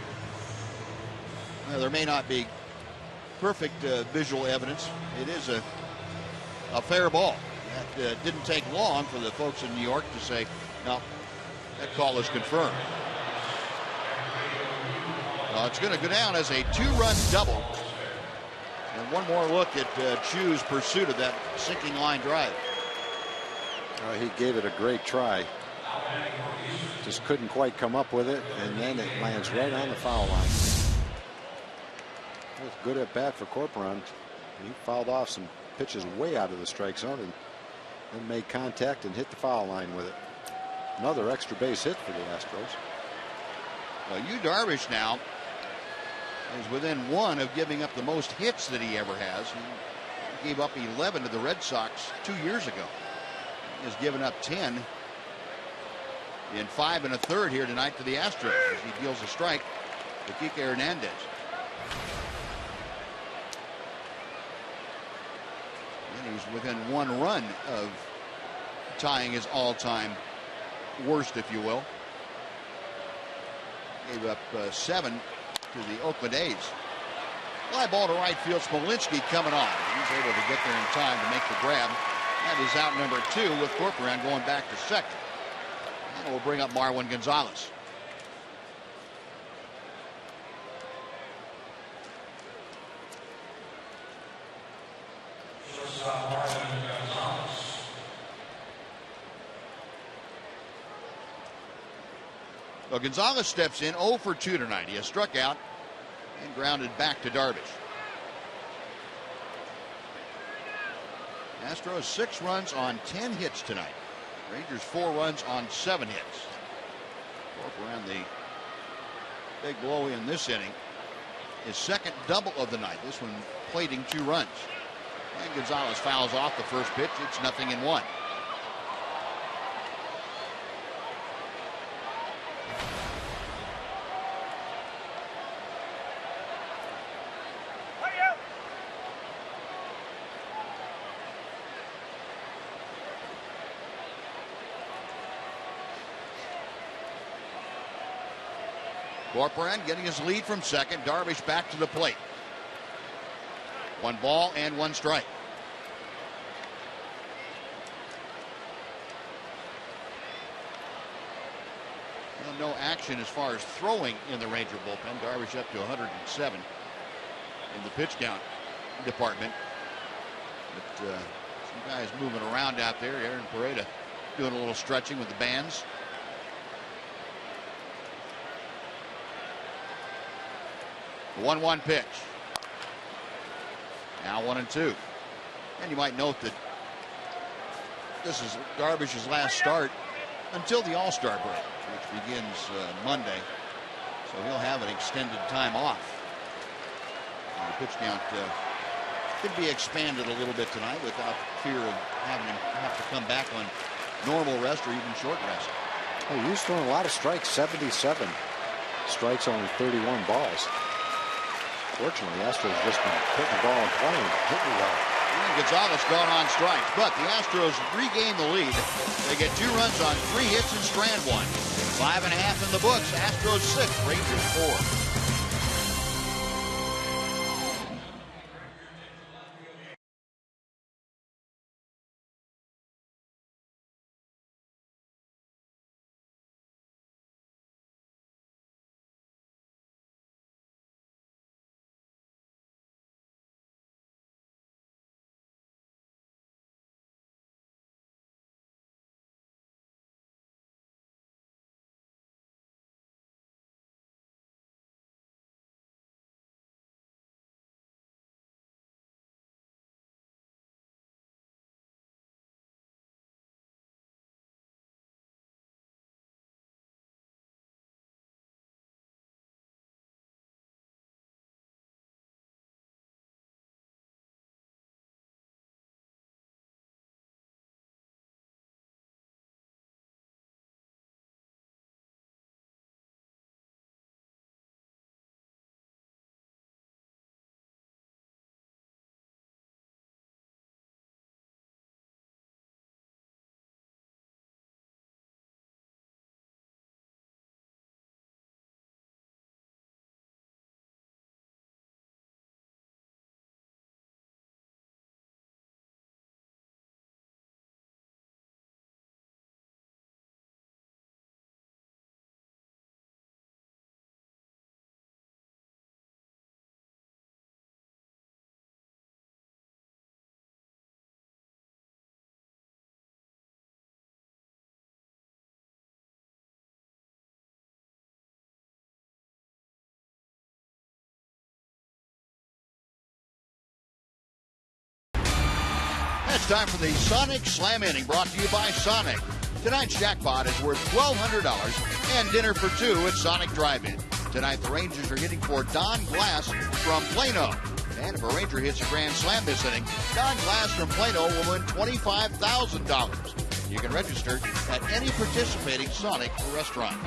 there may not be perfect visual evidence. It is a fair ball. That didn't take long for the folks in New York to say, no, that call is confirmed. Well, it's going to go down as a 2-run double. And one more look at Chu's pursuit of that sinking line drive. He gave it a great try. Just couldn't quite come up with it, and then it lands right on the foul line. That was good at bat for Corcoran. He fouled off some pitches way out of the strike zone and then made contact and hit the foul line with it. Another extra base hit for the Astros. Well, Yu Darvish now is within one of giving up the most hits that he ever has. He gave up 11 to the Red Sox 2 years ago. He has given up 10 in 5 1/3 here tonight to the Astros as he deals a strike to Kike Hernandez. And he's within 1 run of tying his all-time worst, if you will. Gave up 7 to the Oakland A's. Fly ball to right field. Smolinski coming on. He's able to get there in time to make the grab. That is out number 2 with Corcoran going back to second. And we'll bring up Marwin Gonzalez. Well, Gonzalez steps in 0 for 2 tonight. He has struck out and grounded back to Darvish. Astros 6 runs on 10 hits tonight. Rangers 4 runs on 7 hits. Corcoran, the big blow in this inning, his second double of the night. This one plating 2 runs. And Gonzalez fouls off the first pitch. It's 0-1. Corcoran getting his lead from second. Darvish back to the plate. 1 ball and 1 strike. Well, no action as far as throwing in the Ranger bullpen. Darvish up to 107 in the pitch count department. But some guys moving around out there. Aaron Pareda doing a little stretching with the bands. The 1-1 pitch. Now 1-2. And you might note that this is Darvish's last start until the All-Star break, which begins Monday. So he'll have an extended time off. And the pitch count could be expanded a little bit tonight without fear of having him have to come back on normal rest or even short rest. Oh, he's throwing a lot of strikes, 77 strikes, only 31 balls. Fortunately, the Astros just been putting the ball and playing, hitting well. And Gonzalez gone on strikes, but the Astros regain the lead. They get 2 runs on 3 hits and strand 1. 5.5 in the books. Astros 6, Rangers 4. It's time for the Sonic Slam Inning, brought to you by Sonic. Tonight's jackpot is worth $1,200 and dinner for two at Sonic Drive-In. Tonight, the Rangers are hitting for Don Glass from Plano. And if a Ranger hits a grand slam this inning, Don Glass from Plano will win $25,000. You can register at any participating Sonic restaurant.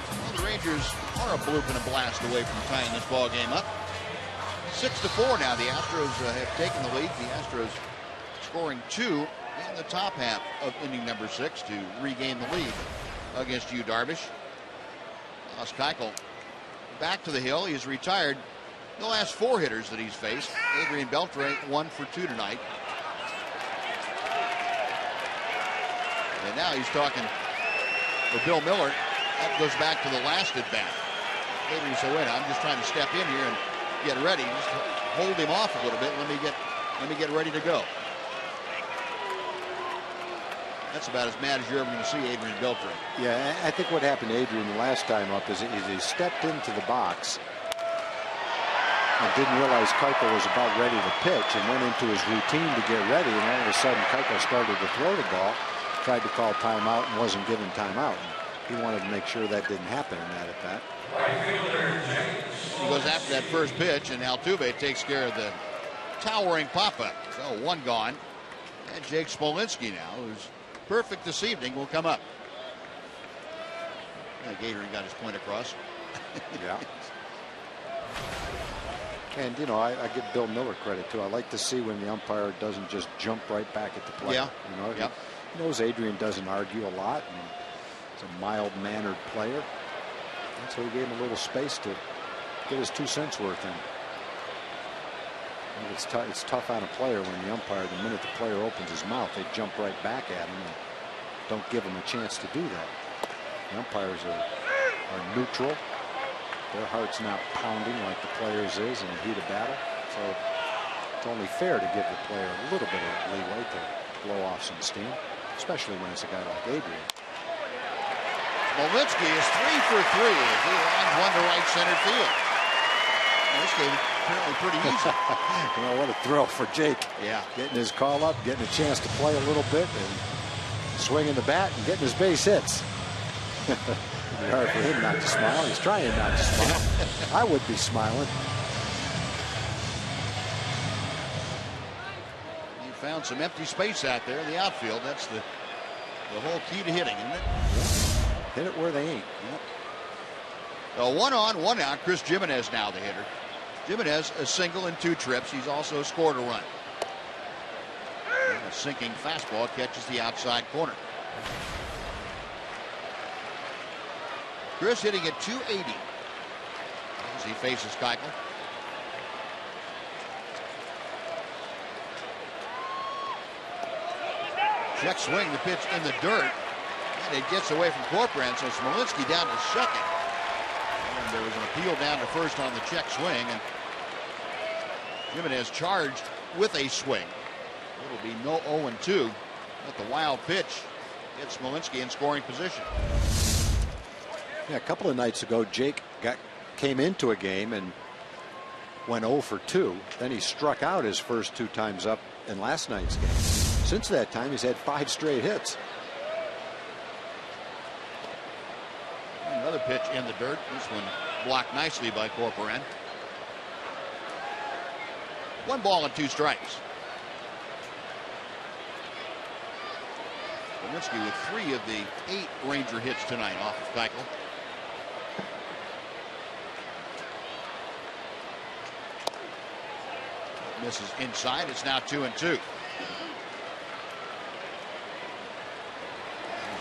Well, the Rangers are a bloop and a blast away from tying this ball game up. 6-4 now. The Astros have taken the lead. The Astros scoring 2 in the top half of inning number 6 to regain the lead against HOU Darvish. Los Keuchel back to the hill. He has retired the last 4 hitters that he's faced. Adrian Beltre 1 for 2 tonight. And now he's talking with Bill Miller. That goes back to the last at bat. Adrian said, wait, I'm just trying to step in here and get ready. Just hold him off a little bit. Let me get ready to go. That's about as mad as you're ever going to see Adrian Beltre. Yeah, I think what happened to Adrian the last time up is he stepped into the box and didn't realize Keuchel was about ready to pitch and went into his routine to get ready, and all of a sudden Keuchel started to throw the ball, tried to call timeout and wasn't given timeout. He wanted to make sure that didn't happen in that at bat. He goes after that first pitch, and Altuve takes care of the towering pop-up. So 1 gone. And Jake Smolinski now, who's perfect this evening, will come up. Gatorade got his point across. Yeah. And, you know, I give Bill Miller credit, too. I like to see when the umpire doesn't just jump right back at the plate. Yeah. You know, yeah. He knows Adrian doesn't argue a lot, and he's a mild-mannered player. And so he gave him a little space to get his 2 cents worth in. And it's tough on a player when the umpire, the minute the player opens his mouth, they jump right back at him and don't give him a chance to do that. The umpires are neutral. Their heart's not pounding like the players is in the heat of battle. So it's only fair to give the player a little bit of leeway to blow off some steam, especially when it's a guy like Adrian. Smolinski is 3 for 3 as he lines one to right center field. Well, this game apparently pretty easy. You know, what a thrill for Jake. Yeah. Getting his call up, getting a chance to play a little bit, and swinging the bat and getting his base hits. It'd be hard for him not to smile. He's trying not to smile. I would be smiling. He found some empty space out there in the outfield. That's the whole key to hitting, isn't it? Hit it where they ain't. Yep. So 1 on, 1 out. Chris Jimenez now the hitter. Jimenez a single and 2 trips. He's also scored a run. And a sinking fastball catches the outside corner. Chris hitting at 280 as he faces Keuchel. Check swing, the pitch in the dirt. And it gets away from Corcoran, so Smolinski down to second. And there was an appeal down to first on the check swing, and Jimenez charged with a swing. It'll be no 0-2, but the wild pitch gets Smolinski in scoring position. Yeah, a couple of nights ago, Jake came into a game and went 0 for 2. Then he struck out his first 2 times up in last night's game. Since that time, he's had 5 straight hits. Another pitch in the dirt. This one blocked nicely by Corcoran. 1 ball and 2 strikes. Smolinski with 3 of the 8 Ranger hits tonight off of Keuchel. Misses inside. It's now 2-2. As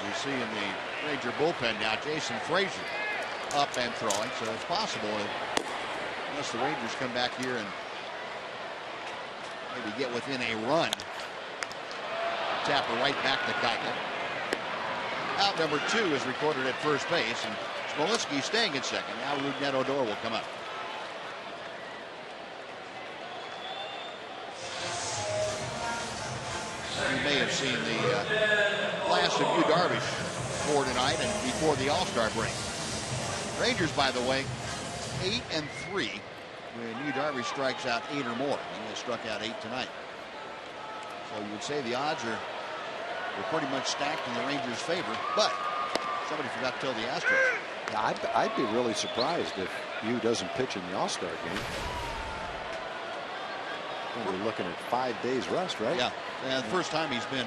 you see in the Ranger bullpen now, Jason Frazier up and throwing, so it's possible unless the Rangers come back here and maybe get within a run. Tapper right back to Keuchel. Out number 2 is recorded at first base, and Smolinski staying at second. Now Rougned Odor will come up. You may have seen the last of HOU Darvish for tonight and before the All-Star break. Rangers, by the way, 8-3 when Yu Darvish strikes out 8 or more. He has struck out 8 tonight. So you would say the odds are pretty much stacked in the Rangers' favor. But somebody forgot to tell the Astros. Yeah, I'd be really surprised if Yu doesn't pitch in the All-Star game. We're looking at 5 days rest, right? Yeah. And the first time he's been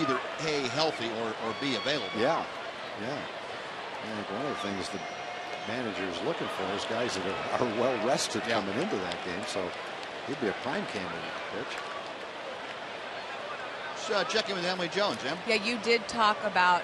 either A, healthy or B, available. Yeah. Yeah. I think one of the things the manager is looking for is guys that are well rested coming into that game. So he'd be a prime candidate to pitch. Check in with Emily Jones, Em. Yeah, you did talk about,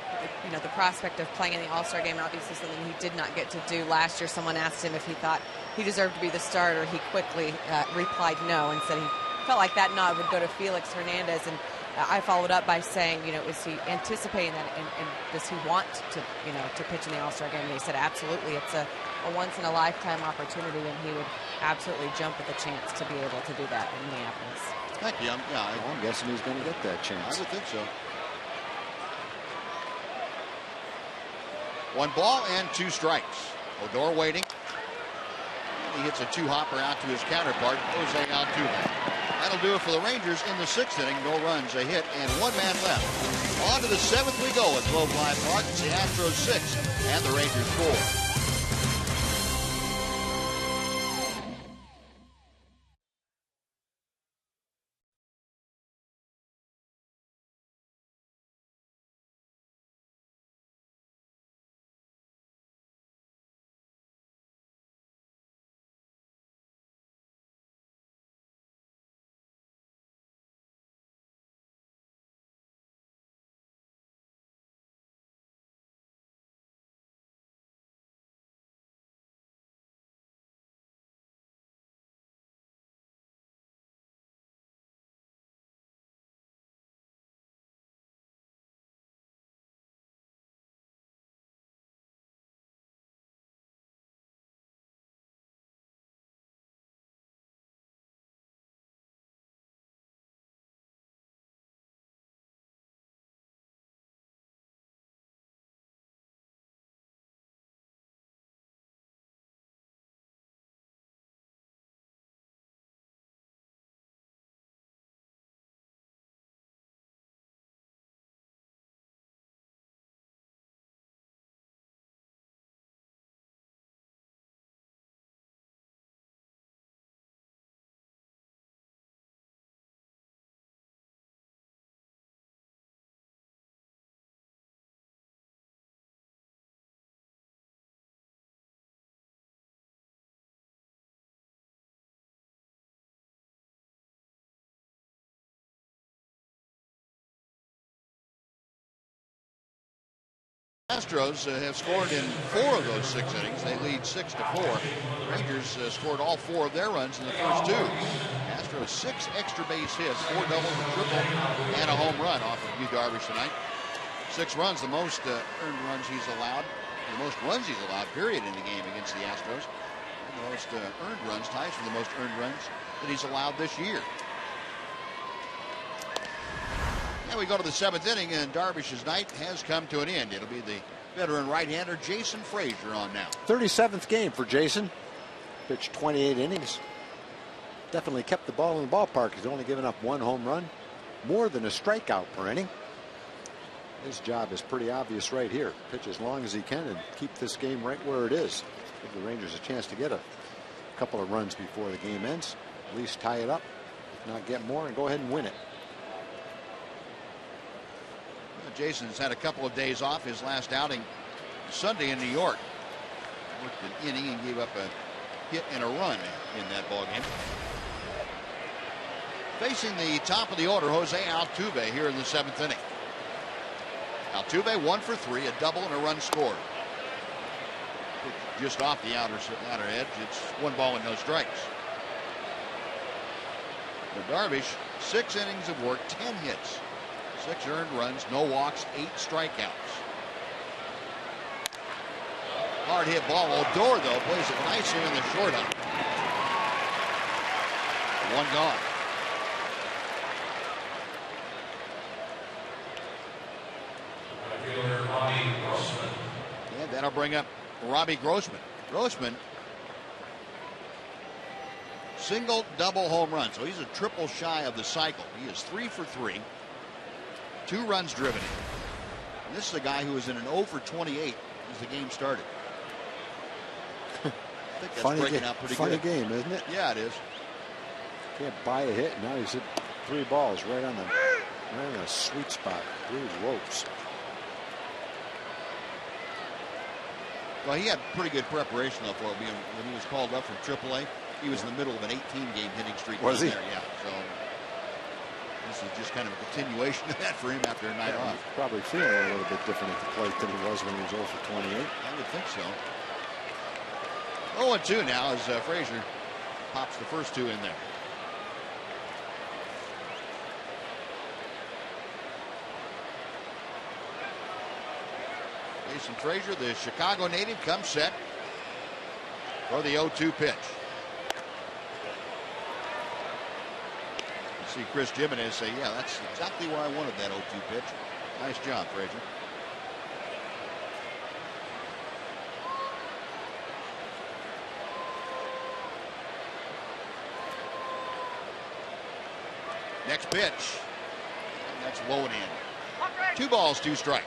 the prospect of playing in the All-Star game, obviously something he did not get to do last year. Someone asked him if he thought he deserved to be the starter. He quickly replied no and said he felt like that nod would go to Felix Hernandez. And I followed up by saying, is he anticipating that and does he want to pitch in the All-Star game? And he said absolutely. It's a once-in-a-lifetime opportunity, and he would absolutely jump at the chance to be able to do that in Minneapolis. Thank you. I'm guessing he's going to get that chance. I would think so. 1 ball and 2 strikes. Odor waiting. And he hits a 2-hopper out to his counterpart, Jose Altuve. That'll do it for the Rangers in the 6th inning. No runs, a hit, and 1 man left. On to the 7th we go at Globe Life Park. It's the Astros 6 and the Rangers 4. Astros have scored in 4 of those 6 innings. They lead 6-4. Rangers scored all 4 of their runs in the first 2. Astros 6 extra base hits, 4 doubles, a triple, and a home run off of Yu Darvish tonight. 6 runs, the most earned runs he's allowed, the most runs he's allowed, period, in the game against the Astros. And the most earned runs, ties for the most earned runs that he's allowed this year. And we go to the 7th inning, and Darvish's night has come to an end. It'll be the veteran right-hander Jason Frazier on now. 37th game for Jason. Pitched 28 innings. Definitely kept the ball in the ballpark. He's only given up 1 home run. More than a strikeout per inning. His job is pretty obvious right here. Pitch as long as he can and keep this game right where it is. Give the Rangers a chance to get a couple of runs before the game ends. At least tie it up. If not, get more and go ahead and win it. Jason's had a couple of days off. His last outing Sunday in New York. Worked an inning and gave up a hit and a run in that ball game. Facing the top of the order, Jose Altuve here in the 7th inning. Altuve 1 for 3, a double and a run scored. Just off the outer edge. It's 1 ball and no strikes. For Darvish, 6 innings of work, 10 hits. 6 earned runs, no walks, 8 strikeouts. Hard hit ball. Odor, though, plays it nicely in the short hop. 1 gone. And that'll bring up Robbie Grossman. Grossman single, double, home run. So he's a triple shy of the cycle. He is 3 for 3. 2 runs driven in. And this is a guy who was in an 0 for 28 as the game started. I think that's breaking out pretty good. Funny game, isn't it? Yeah, it is. Can't buy a hit. Now he's hit 3 balls right on the sweet spot. Through his ropes. Well, he had pretty good preparation though for it. When he was called up from AAA, he was in the middle of an 18-game hitting streak. Was he? There, yeah. So this is just kind of a continuation of that for him after a night off. He's probably feeling a little bit different at the plate than he was when he was 0 for 28. I would think so. 0-2 now as Frazier pops the first 2 in there. Jason Frazier, the Chicago native, comes set for the 0-2 pitch. You see Chris Jimenez say, yeah, that's exactly where I wanted that 0-2 pitch. Nice job, Frazier. Next pitch. And that's low and in. 2 balls, 2 strikes.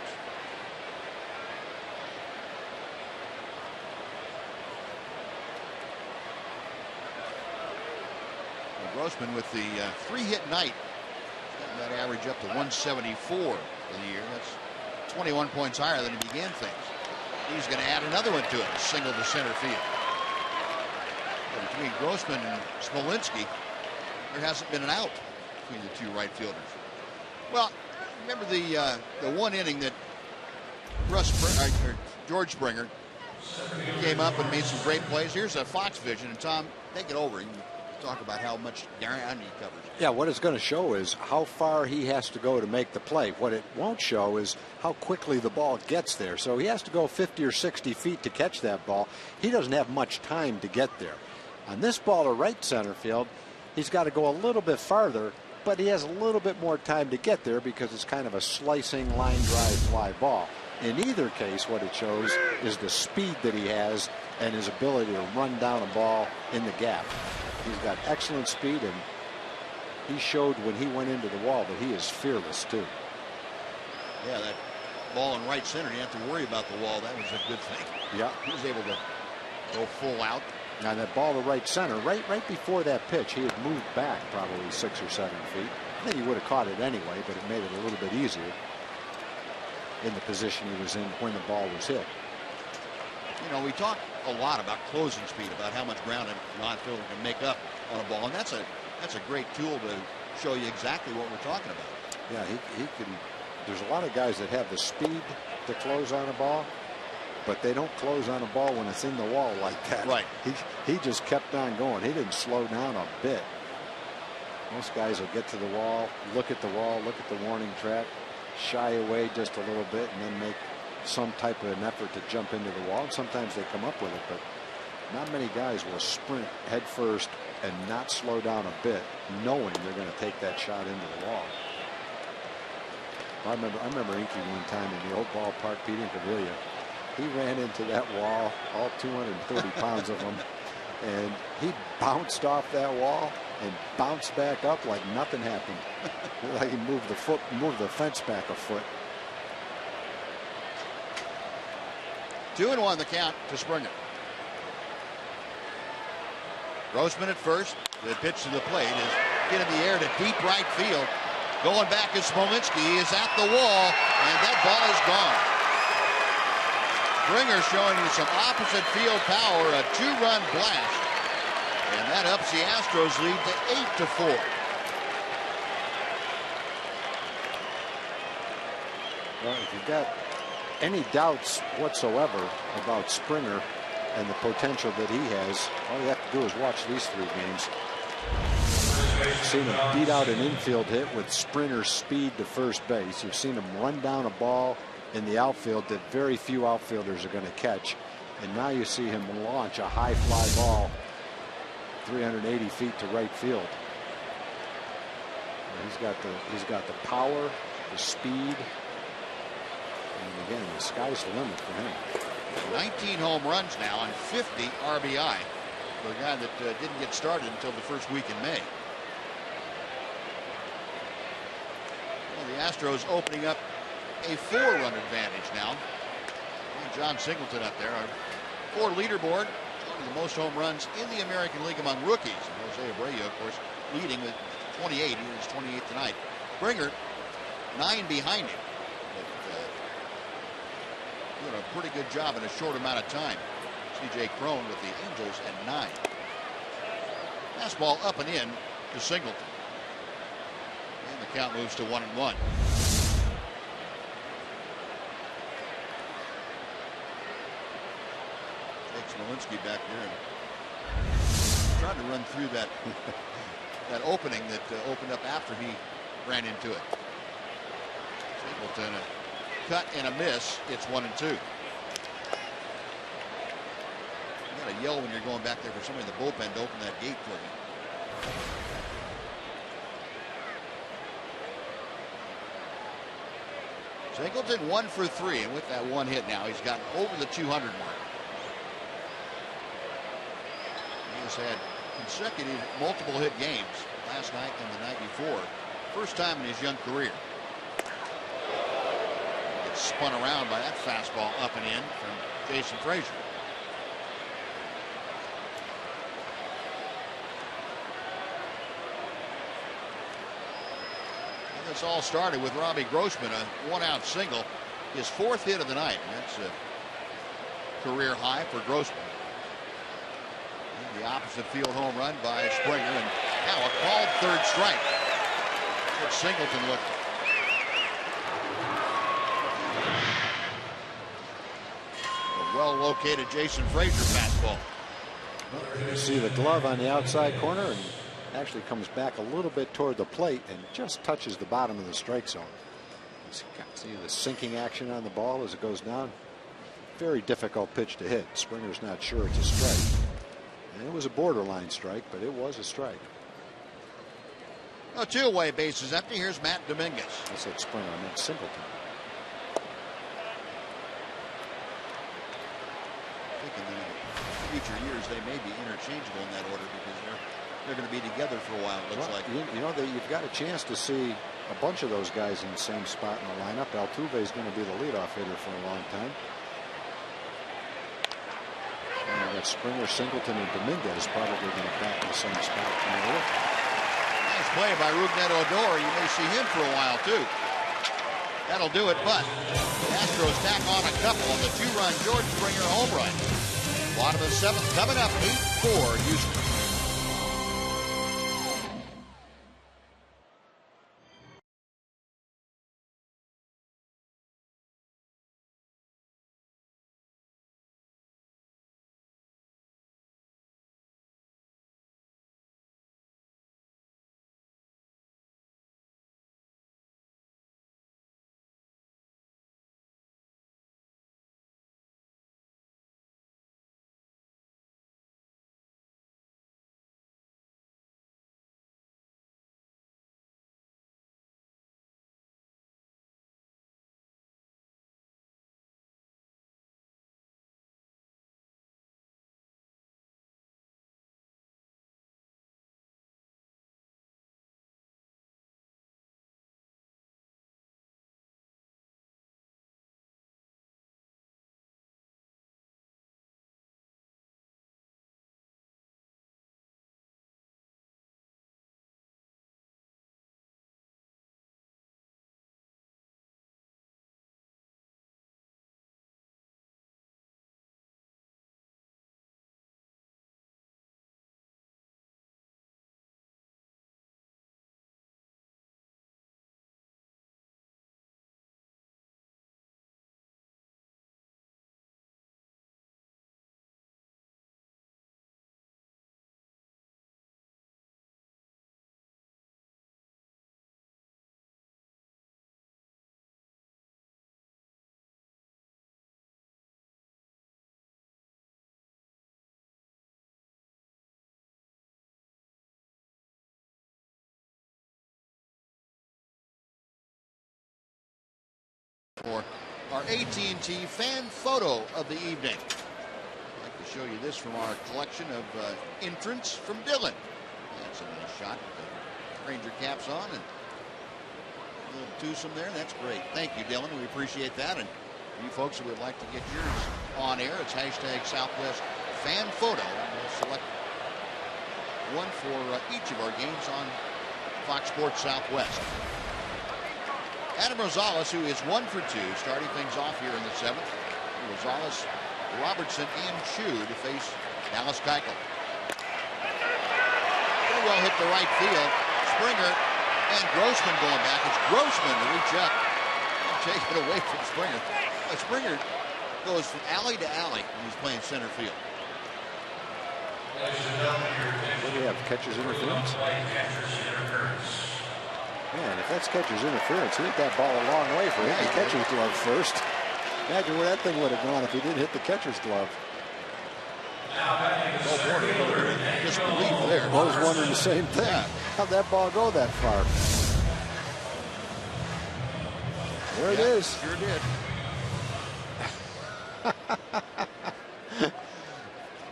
Grossman with the 3-hit night. That average up to 174 for the year. That's 21 points higher than he began things. He's going to add another one to it, a single to center field. But between Grossman and Smolinski, there hasn't been an out between the 2 right fielders. Well, remember the 1 inning that George Springer came up and made some great plays. Here's a Fox vision, and Tom, take it over. You can talk about how much ground he covers. Yeah, what it's going to show is how far he has to go to make the play. What it won't show is how quickly the ball gets there. So he has to go 50 or 60 feet to catch that ball. He doesn't have much time to get there. On this ball to right center field, he's got to go a little bit farther, but he has a little bit more time to get there because it's kind of a slicing line drive fly ball. In either case, what it shows is the speed that he has and his ability to run down a ball in the gap. He's got excellent speed, and he showed when he went into the wall that he is fearless too. Yeah, that ball in right center, you have to worry about the wall. That was a good thing. Yeah, he was able to go full out. Now that ball to right center, right before that pitch, he had moved back probably 6 or 7 feet. I think he would have caught it anyway, but it made it a little bit easier in the position he was in when the ball was hit. You know, we talk a lot about closing speed, about how much ground an outfielder can make up on a ball, and that's a great tool to show you exactly what we're talking about. Yeah, he can. There's a lot of guys that have the speed to close on a ball, but they don't close on a ball when it's in the wall like that. Right. He just kept on going. He didn't slow down a bit. Most guys will get to the wall, look at the wall, look at the warning track, shy away just a little bit, and then make some type of an effort to jump into the wall. And sometimes they come up with it, but not many guys will sprint head first and not slow down a bit, knowing they're going to take that shot into the wall. I remember Inky one time in the old ballpark, Pete Incaviglia. He ran into that wall, all 230 pounds of him, and he bounced off that wall and bounced back up like nothing happened. Like he moved the fence back a foot. 2-1 the count to Springer. Grossman at first. The pitch to the plate is hit in the air to deep right field. Going back is Smolinski. He is at the wall, and that ball is gone. Springer showing you some opposite field power, a 2-run blast. And that ups the Astros lead to 8-4. Well, if you've got any doubts whatsoever about Springer and the potential that he has, all you have to do is watch these 3 games. You've seen him beat out an infield hit with Springer's speed to first base. You've seen him run down a ball in the outfield that very few outfielders are going to catch. And now you see him launch a high fly ball 380 feet to right field. He's got the power, the speed, and again, the sky's the limit for him. 19 home runs now and 50 RBI for a guy that didn't get started until the first week in May. Well, the Astros opening up a 4-run advantage now. And John Singleton up there. Our 4 leaderboard. One of the most home runs in the American League among rookies. Jose Abreu, of course, leading with 28. He is 28 tonight. Springer, 9 behind him. But doing a pretty good job in a short amount of time. C.J. Cron with the Angels at 9. Fastball up and in to Singleton. And the count moves to 1-1. Takes Malinsky back there and trying to run through that that opening that opened up after he ran into it. Singleton, a cut and a miss. It's 1-2. You gotta yell when you're going back there for somebody in the bullpen to open that gate for you. Singleton 1 for 3, and with that 1 hit now, he's gotten over the 200 mark. He has had consecutive multiple hit games last night and the night before. First time in his young career. Gets spun around by that fastball up and in from Jason Frazier. This all started with Robbie Grossman, a 1-out single, his 4th hit of the night. And that's a career high for Grossman. And the opposite field home run by Springer, and now a called 3rd strike. It's Singleton looking. A well-located Jason Frazier fastball. Well, you see the glove on the outside corner, and actually comes back a little bit toward the plate and just touches the bottom of the strike zone. See the sinking action on the ball as it goes down. Very difficult pitch to hit. Springer's not sure it's a strike. And it was a borderline strike, but it was a strike. Oh, 2 away, bases empty. Here's Matt Dominguez. I said Springer, I meant Singleton. I think in the future years they may be interchangeable in that order because they're going to be together for a while, it looks like. You know, you've got a chance to see a bunch of those guys in the same spot in the lineup. Altuve is going to be the leadoff hitter for a long time. And you've got Springer, Singleton, and Dominguez probably going to bat in the same spot. Nice play by Rougned Odor. You may see him for a while, too. That'll do it, but the Astros tack on a couple on the 2-run George Springer home run. Bottom of the 7th coming up, 8-4 Houston. For our AT&T fan photo of the evening. Like to to show you this from our collection of entrants from Dylan. That's a nice shot. The Ranger caps on and a little twosome there. That's great. Thank you, Dylan. We appreciate that. And you folks who would like to get yours on air, it's hashtag Southwest Fan Photo. And we'll select one for each of our games on Fox Sports Southwest. Adam Rosales, who is 1 for 2, starting things off here in the 7th. Rosales, Robertson, and Chu to face Dallas Keuchel. Pretty well hit the right field. Springer and Grossman going back. It's Grossman to reach up and take it away from Springer. Springer goes from alley to alley when he's playing center field. What do you have, catcher's interference? Man, if that's catcher's interference, he hit that ball a long way for hitting the catcher's glove first. Imagine where that thing would have gone if he didn't hit the catcher's glove. Disbelief there. I was wondering the same thing. Yeah. How'd that ball go that far? There it is. Sure did.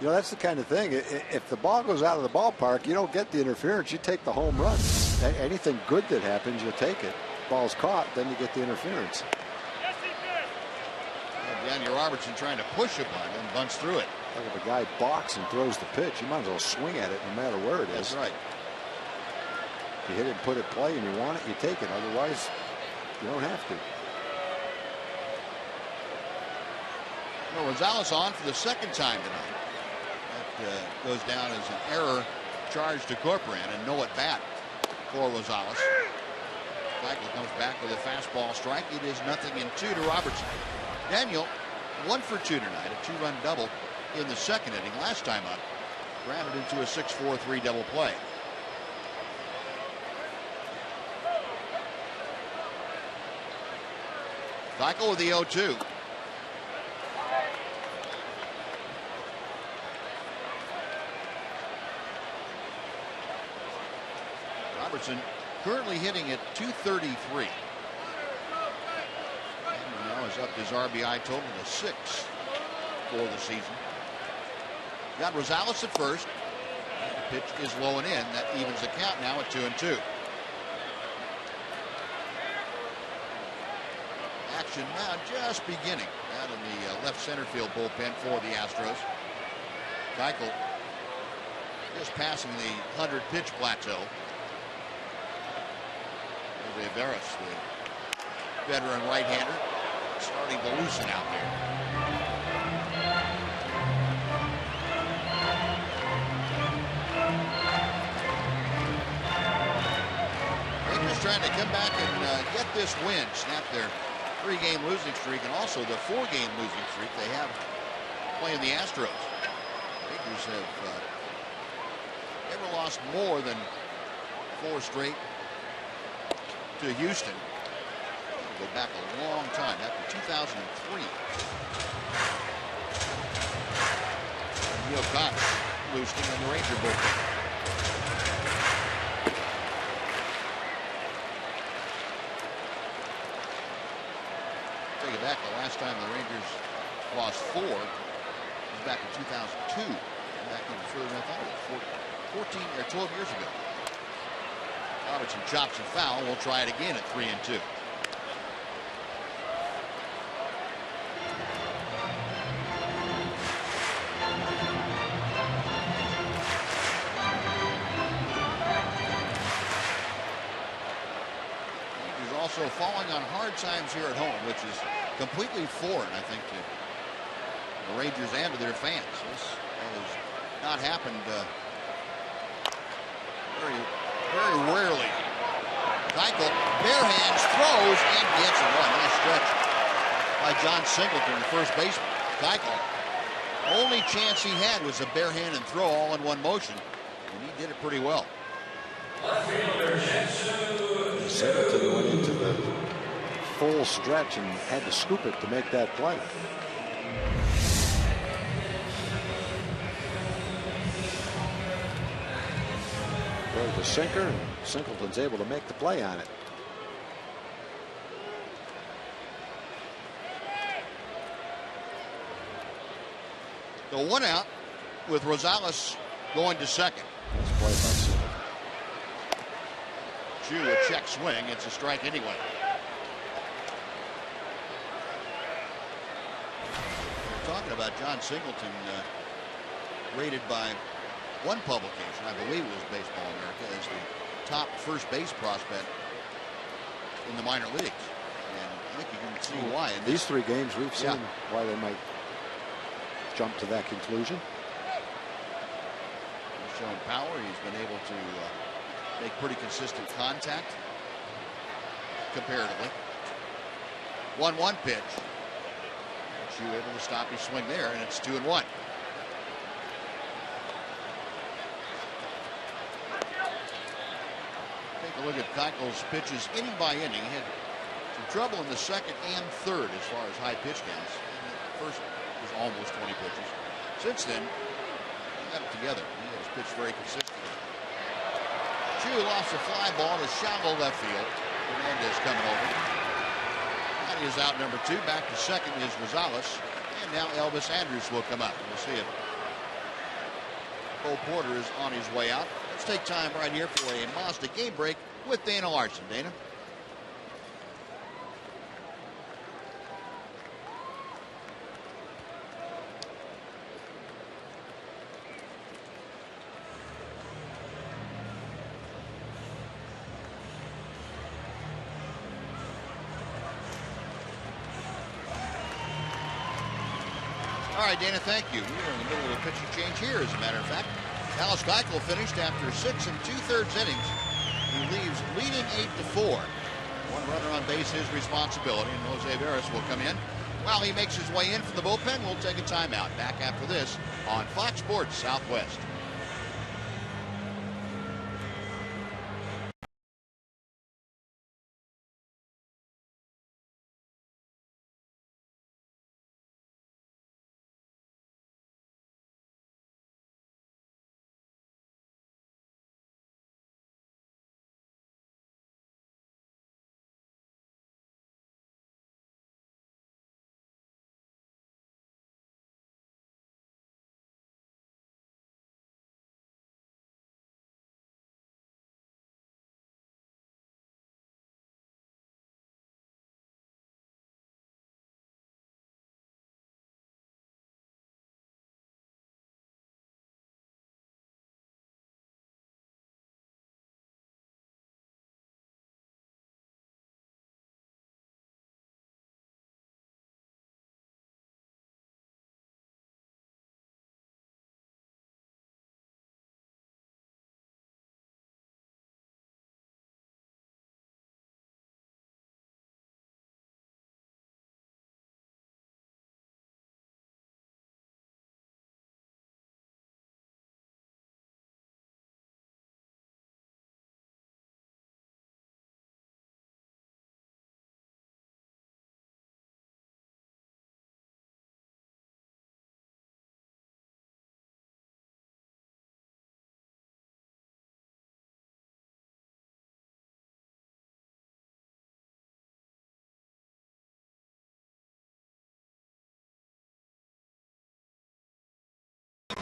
You know, that's the kind of thing. If the ball goes out of the ballpark, you don't get the interference. You take the home run. Anything good that happens, you take it. Ball's caught, then you get the interference. Daniel Robertson trying to push a bunt and bunts through it. Like if a guy balks and throws the pitch, you might as well swing at it no matter where it is. That's right. If you hit it, put it, play, and you want it, you take it. Otherwise, you don't have to. Well, Rosales on for the 2nd time tonight. That goes down as an error charge to Corcoran, and no at bat for Rosales. Keuchel comes back with a fastball strike. It is 0-2 to Robertson. Daniel 1 for 2 tonight, a 2-run double in the 2nd inning. Last time up, grounded into a 6-4-3 double play. Keuchel with the 0-2. Robertson currently hitting at .233. And now has upped his RBI total to 6 for the season. Got Rosales at first. The pitch is low and in. That evens the count now at 2-2. Action now just beginning out in the left center field bullpen for the Astros. Keuchel just passing the 100-pitch plateau. Rivera's the veteran right-hander starting to loosen out there. Rangers trying to come back and get this win, snap their 3-game losing streak and also the 4-game losing streak they have playing the Astros. Rangers have never lost more than 4 straight to Houston. Go back a long time, after 2003. Neil Cox loosening on the Ranger bullpen. Take it back, the last time the Rangers lost 4 was back in 2002. Back even further than I thought it was, 14 or 12 years ago. Robertson chops and foul. We'll try it again at 3-2. He's also falling on hard times here at home, which is completely foreign, I think, to the Rangers and to their fans. This has not happened very rarely. Keuchel, bare hands, throws, and gets it. One nice stretch by John Singleton, the first baseman. Keuchel, only chance he had was a bare hand and throw all in one motion, and he did it pretty well. Singleton went into the full stretch and had to scoop it to make that play. The sinker, and Singleton's able to make the play on it. The 1 out with Rosales going to second. Nice play by Silva. HOU a check swing. It's a strike anyway. We're talking about John Singleton, rated by one publication, I believe it was Baseball America, as the top first base prospect in the minor leagues. And I think you can see why. In these 3 games, we've seen why they might jump to that conclusion. He's shown power. He's been able to make pretty consistent contact comparatively. 1-1 pitch. HOU able to stop his swing there, and it's 2-1. Take a look at Keuchel's pitches inning by inning. He had some trouble in the second and third as far as high pitch counts. The first was almost 20 pitches. Since then, he got it together. He has pitched very consistently. HOU lost a fly ball to shallow left field. Hernandez coming over. That is out number 2. Back to second is Rosales. And now Elvis Andrus will come up. We'll see if Cole Porter is on his way out. Let's take time right here for a Mazda game break with Dana Larson. Dana? All right, Dana, thank you. We are in the middle of a pitching change here, as a matter of fact. Dallas Keuchel finished after 6 2/3 innings. He leaves leading 8-4. One runner on base, his responsibility, and Jose Veras will come in. While he makes his way in from the bullpen, we'll take a timeout. Back after this on Fox Sports Southwest.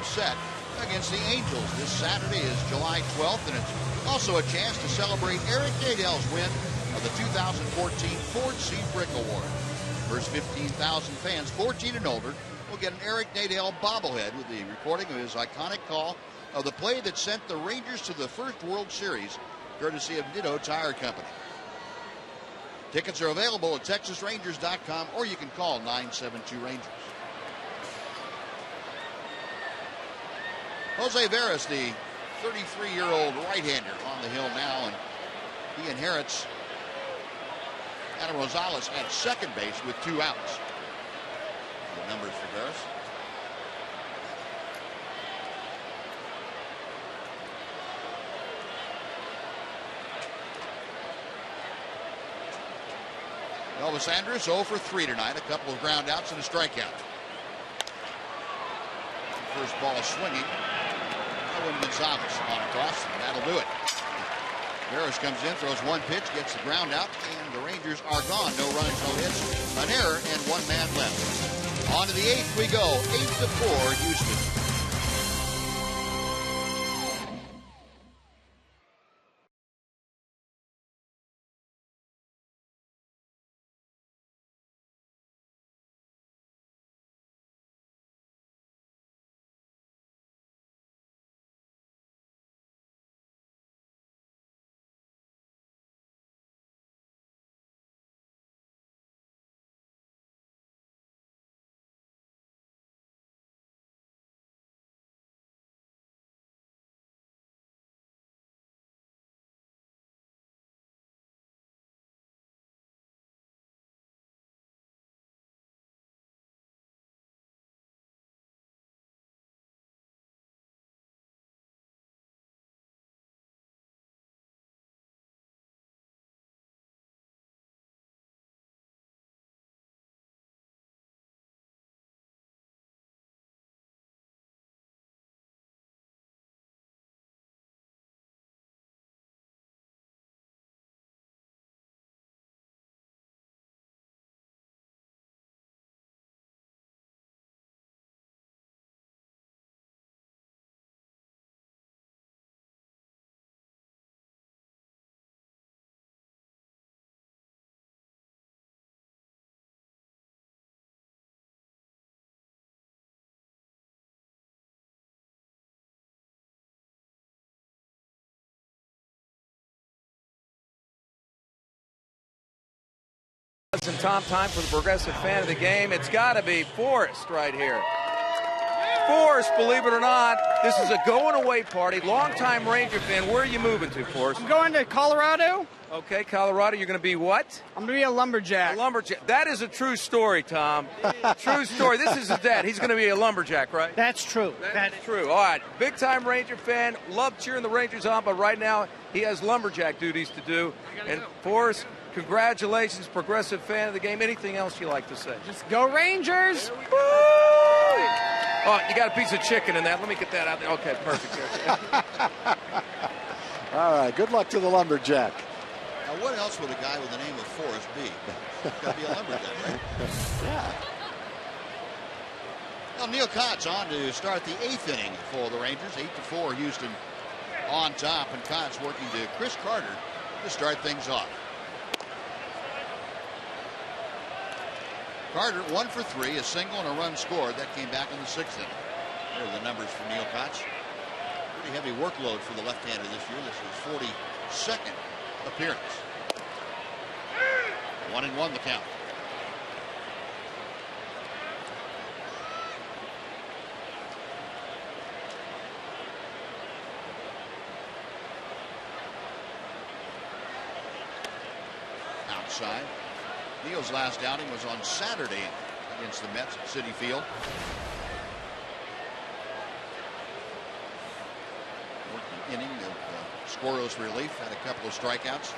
Set against the Angels. This Saturday is July 12th, and it's also a chance to celebrate Eric Nadell's win of the 2014 Ford C. Brick Award. First 15,000 fans 14 and older will get an Eric Nadell bobblehead with the recording of his iconic call of the play that sent the Rangers to the first World Series, courtesy of Nitto Tire Company. Tickets are available at TexasRangers.com, or you can call 972-RANGERS. Jose Veras, the 33-year-old right-hander, on the hill now, and he inherits Adam Rosales at second base with 2 outs. The numbers for Veras. Elvis Andrus 0 for 3 tonight, a couple of ground outs and a strikeout. First ball swinging. Gonzalez on a toss, and that'll do it. Veras comes in, throws 1 pitch, gets the ground out, and the Rangers are gone. No runs, no hits, an error, and 1 man left. On to the 8th we go. 8-4 Houston. And Tom, time for the progressive fan of the game. It's got to be Forrest right here. Forrest, believe it or not, this is a going-away party. Longtime Ranger fan. Where are you moving to, Forrest? I'm going to Colorado. Okay, Colorado. You're going to be what? I'm going to be a lumberjack. A lumberjack. That is a true story, Tom. True story. This is his dad. He's going to be a lumberjack, right? That's true. That's true. All right. Big-time Ranger fan. Love cheering the Rangers on, but right now he has lumberjack duties to do. And Forrest, congratulations, progressive fan of the game. Anything else you like to say? Just go Rangers! Oh, you got a piece of chicken in that. Let me get that out there. Okay, perfect. All right, good luck to the lumberjack. Now, what else would a guy with the name of Forrest be? Got to be a lumberjack, right? Yeah. Well, Neil Cott's on to start the 8th inning for the Rangers. 8-4 Houston on top, and Cott's working to Chris Carter to start things off. Carter 1 for 3, a single and a run scored. That came back in the 6th inning. There are the numbers for Neil Cott's. Pretty heavy workload for the left-hander this year. This is his 42nd appearance. 1-1 the count. Outside. Neil's last outing was on Saturday against the Mets at Citi Field. Working inning of scoreless relief, had a couple of strikeouts.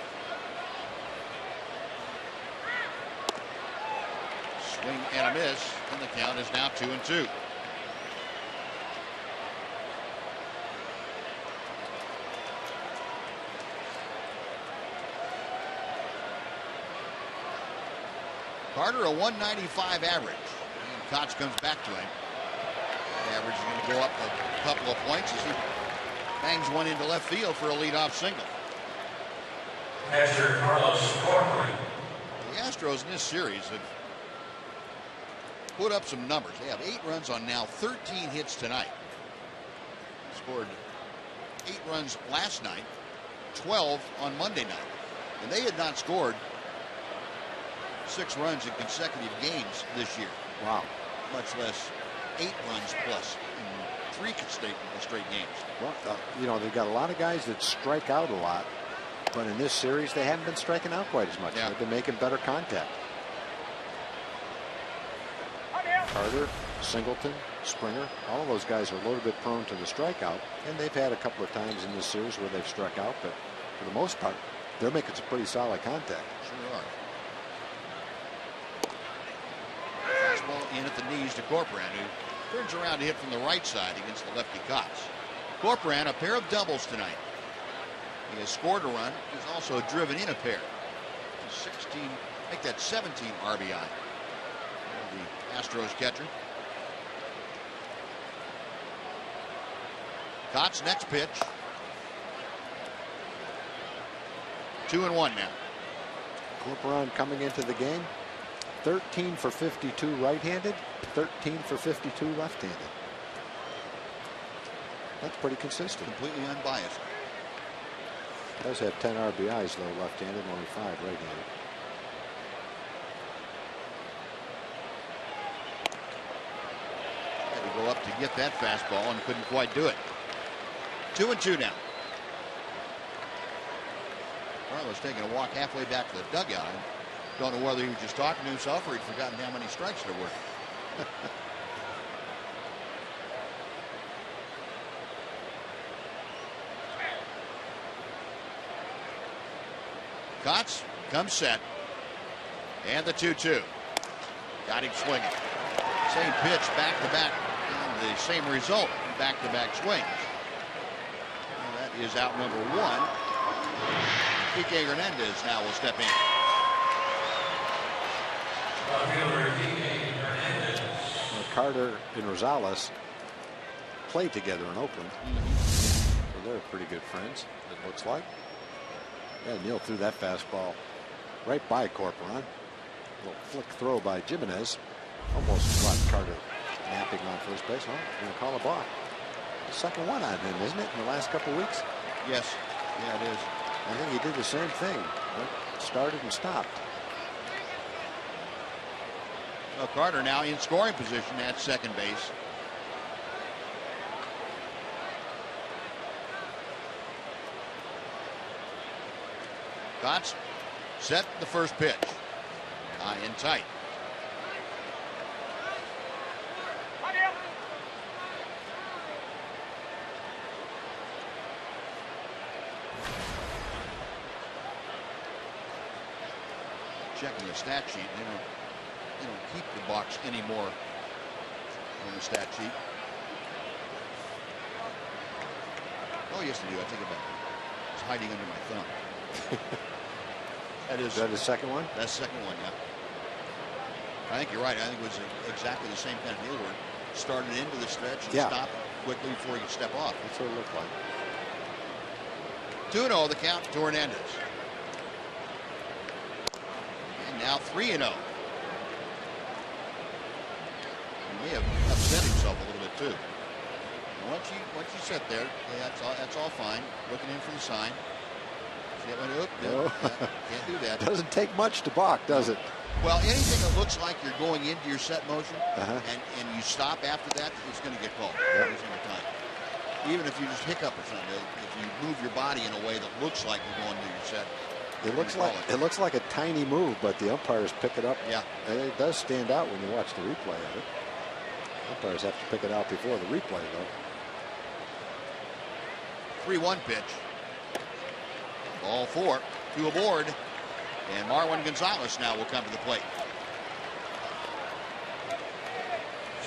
Swing and a miss, and the count is now 2-2. Carter a 195 average. And Cots comes back to him. The average is going to go up a couple of points as he bangs one into left field for a leadoff single. The Astros in this series have put up some numbers. They have 8 runs on now 13 hits tonight. Scored 8 runs last night, 12 on Monday night. And they had not scored 6 runs in consecutive games this year. Wow. Much less 8 runs plus in 3 straight games. Well, you know, they've got a lot of guys that strike out a lot, but in this series they haven't been striking out quite as much. Yeah. They've been making better contact. Carter, Singleton, Springer, all of those guys are a little bit prone to the strikeout, and they've had a couple of times in this series where they've struck out, but for the most part, they're making some pretty solid contact. Sure are. Fastball in at the knees to Corcoran, who turns around to hit from the right side against the lefty Cots. Corcoran, a pair of doubles tonight. He has scored a run. He's also driven in a pair. 16, make that 17 RBI. The Astros catcher. Cott's next pitch. 2-1 now. Corporon coming into the game, 13 for 52 right-handed, 13 for 52 left-handed. That's pretty consistent. Completely unbiased. Does have 10 RBIs though, left-handed, only 5 right-handed. Had to go up to get that fastball and couldn't quite do it. 2-2 now. Carlos taking a walk halfway back to the dugout. Don't know whether he was just talking to himself or he'd forgotten how many strikes there were. Kotz comes set. And the 2-2. Got him swinging. Same pitch back to back. And the same result back to back swings. And that is out number 1. Kike Hernandez now will step in. Carter and Rosales played together in Oakland. So they're pretty good friends, it looks like. Yeah, Neil threw that fastball right by Corporon. A little flick throw by Jimenez. Almost caught Carter napping on first base. Oh, going to call a balk. The second one on him, isn't it, in the last couple weeks? Yes. Yeah, it is. I think he did the same thing. Started and stopped. Well, Carter now in scoring position at second base. Kotz set the first pitch. High and tight. Checking the stat sheet. They don't keep the box anymore on the stat sheet. Oh, yes, they do. I take it back. It's hiding under my thumb. Is that the second one? That's the second one, yeah. I think you're right. I think it was exactly the same kind of deal where it started into the stretch and stopped quickly before you step off. That's what it looked like. 2-0 the count to Hernandez. And now 3-0. He may have upset himself a little bit too. And once you sit there, that's all fine. Looking in for the sign. Can't do that. Doesn't take much to balk, does it? Well, anything that looks like you're going into your set motion and you stop after that, it's going to get called every single time. Even if you just hiccup or something, if you move your body in a way that looks like you're going into your set, it looks like a tiny move, but the umpires pick it up. Yeah, and it does stand out when you watch the replay of it. Umpires have to pick it out before the replay, though. 3-1 pitch. Ball 4, 2 aboard, and Marwin Gonzalez now will come to the plate.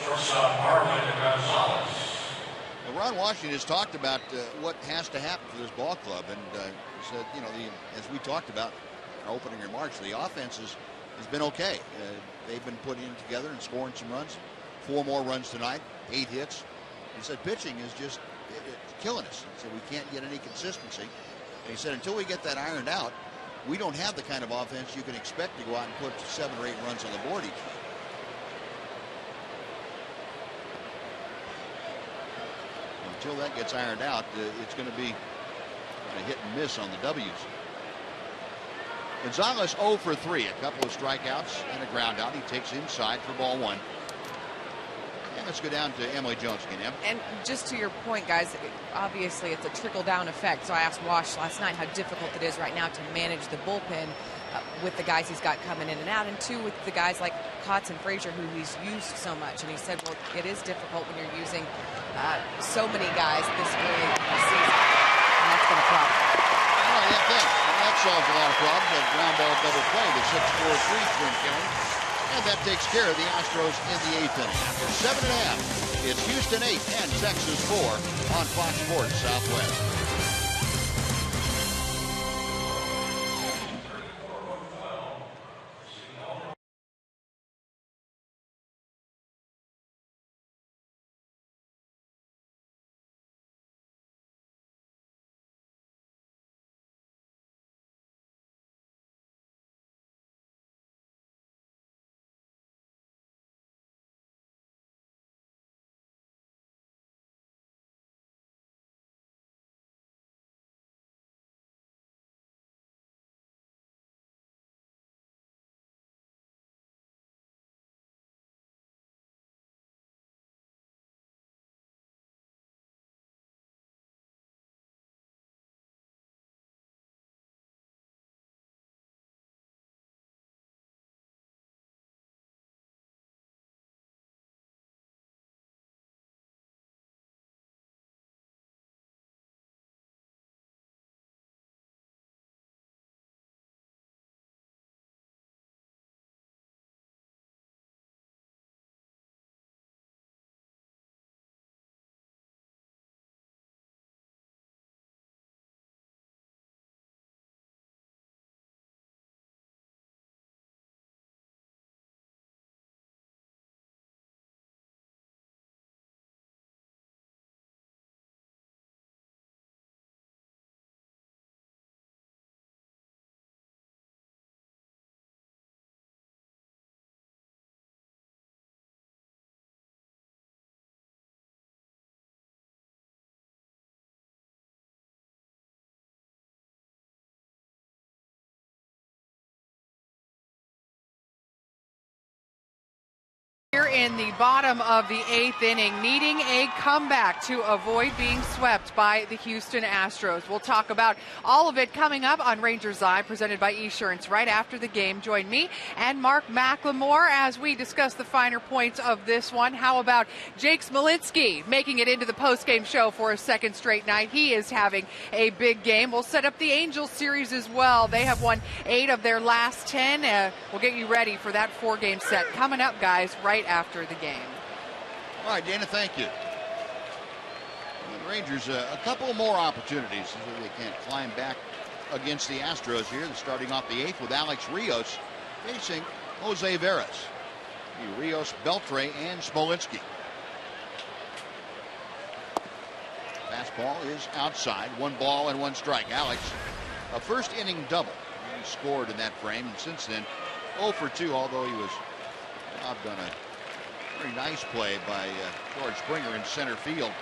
Shortstop Marwin Gonzalez. Well, Ron Washington has talked about what has to happen for this ball club, and he said, as we talked about in our opening remarks, the offense has been okay. They've been putting it together and scoring some runs. 4 more runs tonight, 8 hits. He said pitching is just it's killing us. He said we can't get any consistency. And he said until we get that ironed out, we don't have the kind of offense you can expect to go out and put 7 or 8 runs on the board each night. Until that gets ironed out, it's going to be a hit and miss on the W's. Gonzalez 0 for 3, a couple of strikeouts and a ground out. He takes inside for ball 1. And let's go down to Emily Jones again, Em. And just to your point, guys, obviously it's a trickle-down effect. So I asked Wash last night how difficult it is right now to manage the bullpen with the guys he's got coming in and out, and 2, with the guys like Kotz and Frazier, who he's used so much. And he said, well, it is difficult when you're using so many guys this early in the season. And that's been a problem. Well, that solves a lot of problems. That ground ball double play, the 6-4-3 swing count. And that takes care of the Astros in the 8th inning. After 7.5, it's Houston 8 and Texas 4 on Fox Sports Southwest. in the bottom of the 8th inning, needing a comeback to avoid being swept by the Houston Astros. We'll talk about all of it coming up on Rangers Eye, presented by Esurance, right after the game. Join me and Mark McLemore as we discuss the finer points of this one. How about Jake Smolinski making it into the postgame show for a second straight night? He is having a big game. We'll set up the Angels series as well. They have won 8 of their last 10. We'll get you ready for that 4-game set coming up, guys, right after the game. All right, Dana, thank you. The Rangers, a couple more opportunities. They can't climb back against the Astros here. They're starting off the 8th with Alex Rios facing Jose Veras. Rios, Beltre, and Smolinski. Fastball is outside. 1 ball and 1 strike. Alex, a first inning double. He scored in that frame, and since then, 0 for 2, although he was robbed on a very nice play by George Springer in center field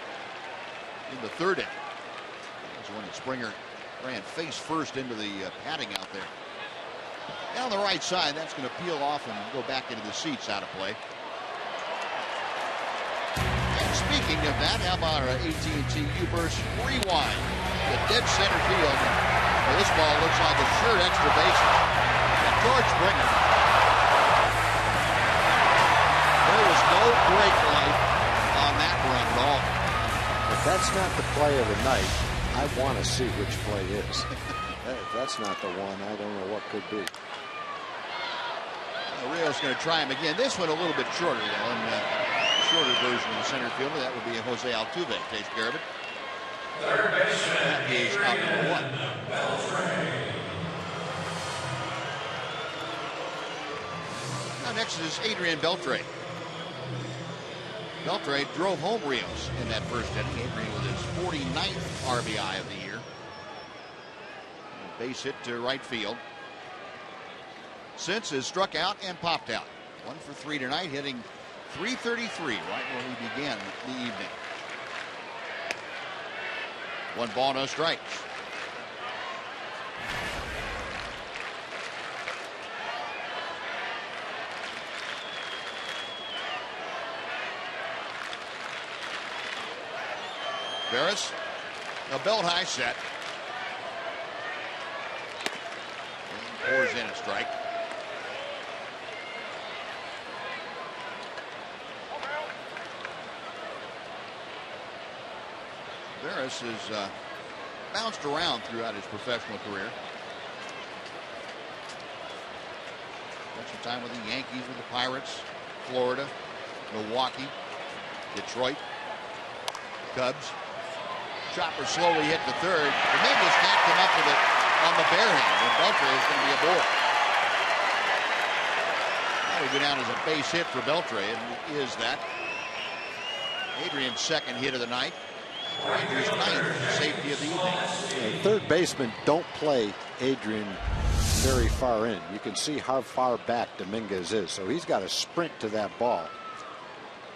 in the 3rd inning. That was when Springer ran face first into the padding out there. Down the right side, that's going to peel off and go back into the seats, out of play. And speaking of that, how about our AT&T U-Burst rewind? The dead center field. Well, this ball looks like a sure extra bases. And George Springer. There was no break light on that run at all. If that's not the play of the night, I want to see which play is. If that's not the one, I don't know what could be. Rios going to try him again. This one a little bit shorter, though, and the shorter version of the center fielder. That would be Jose Altuve. Takes care of it. That is out number 1. Now next is Adrian Beltre. Beltre drove home Rios in that first inning. Adrian with his 49th RBI of the year. A base hit to right field. Since has struck out and popped out. 1 for 3 tonight, hitting .333 right where he began the evening. 1 ball, no strikes. Veras, a belt high set. And pours in a strike. Veras has bounced around throughout his professional career. Spent some time with the Yankees, with the Pirates, Florida, Milwaukee, Detroit, Cubs. Chopper slowly hit the 3rd. Dominguez can't come up with it on the bare hand, and Beltre is going to be aboard. That would go down as a base hit for Beltre, and is that. Adrian's 2nd hit of the night. Rangers 9th safety of the evening. Third basemen don't play Adrian very far in. You can see how far back Dominguez is, so he's got to sprint to that ball.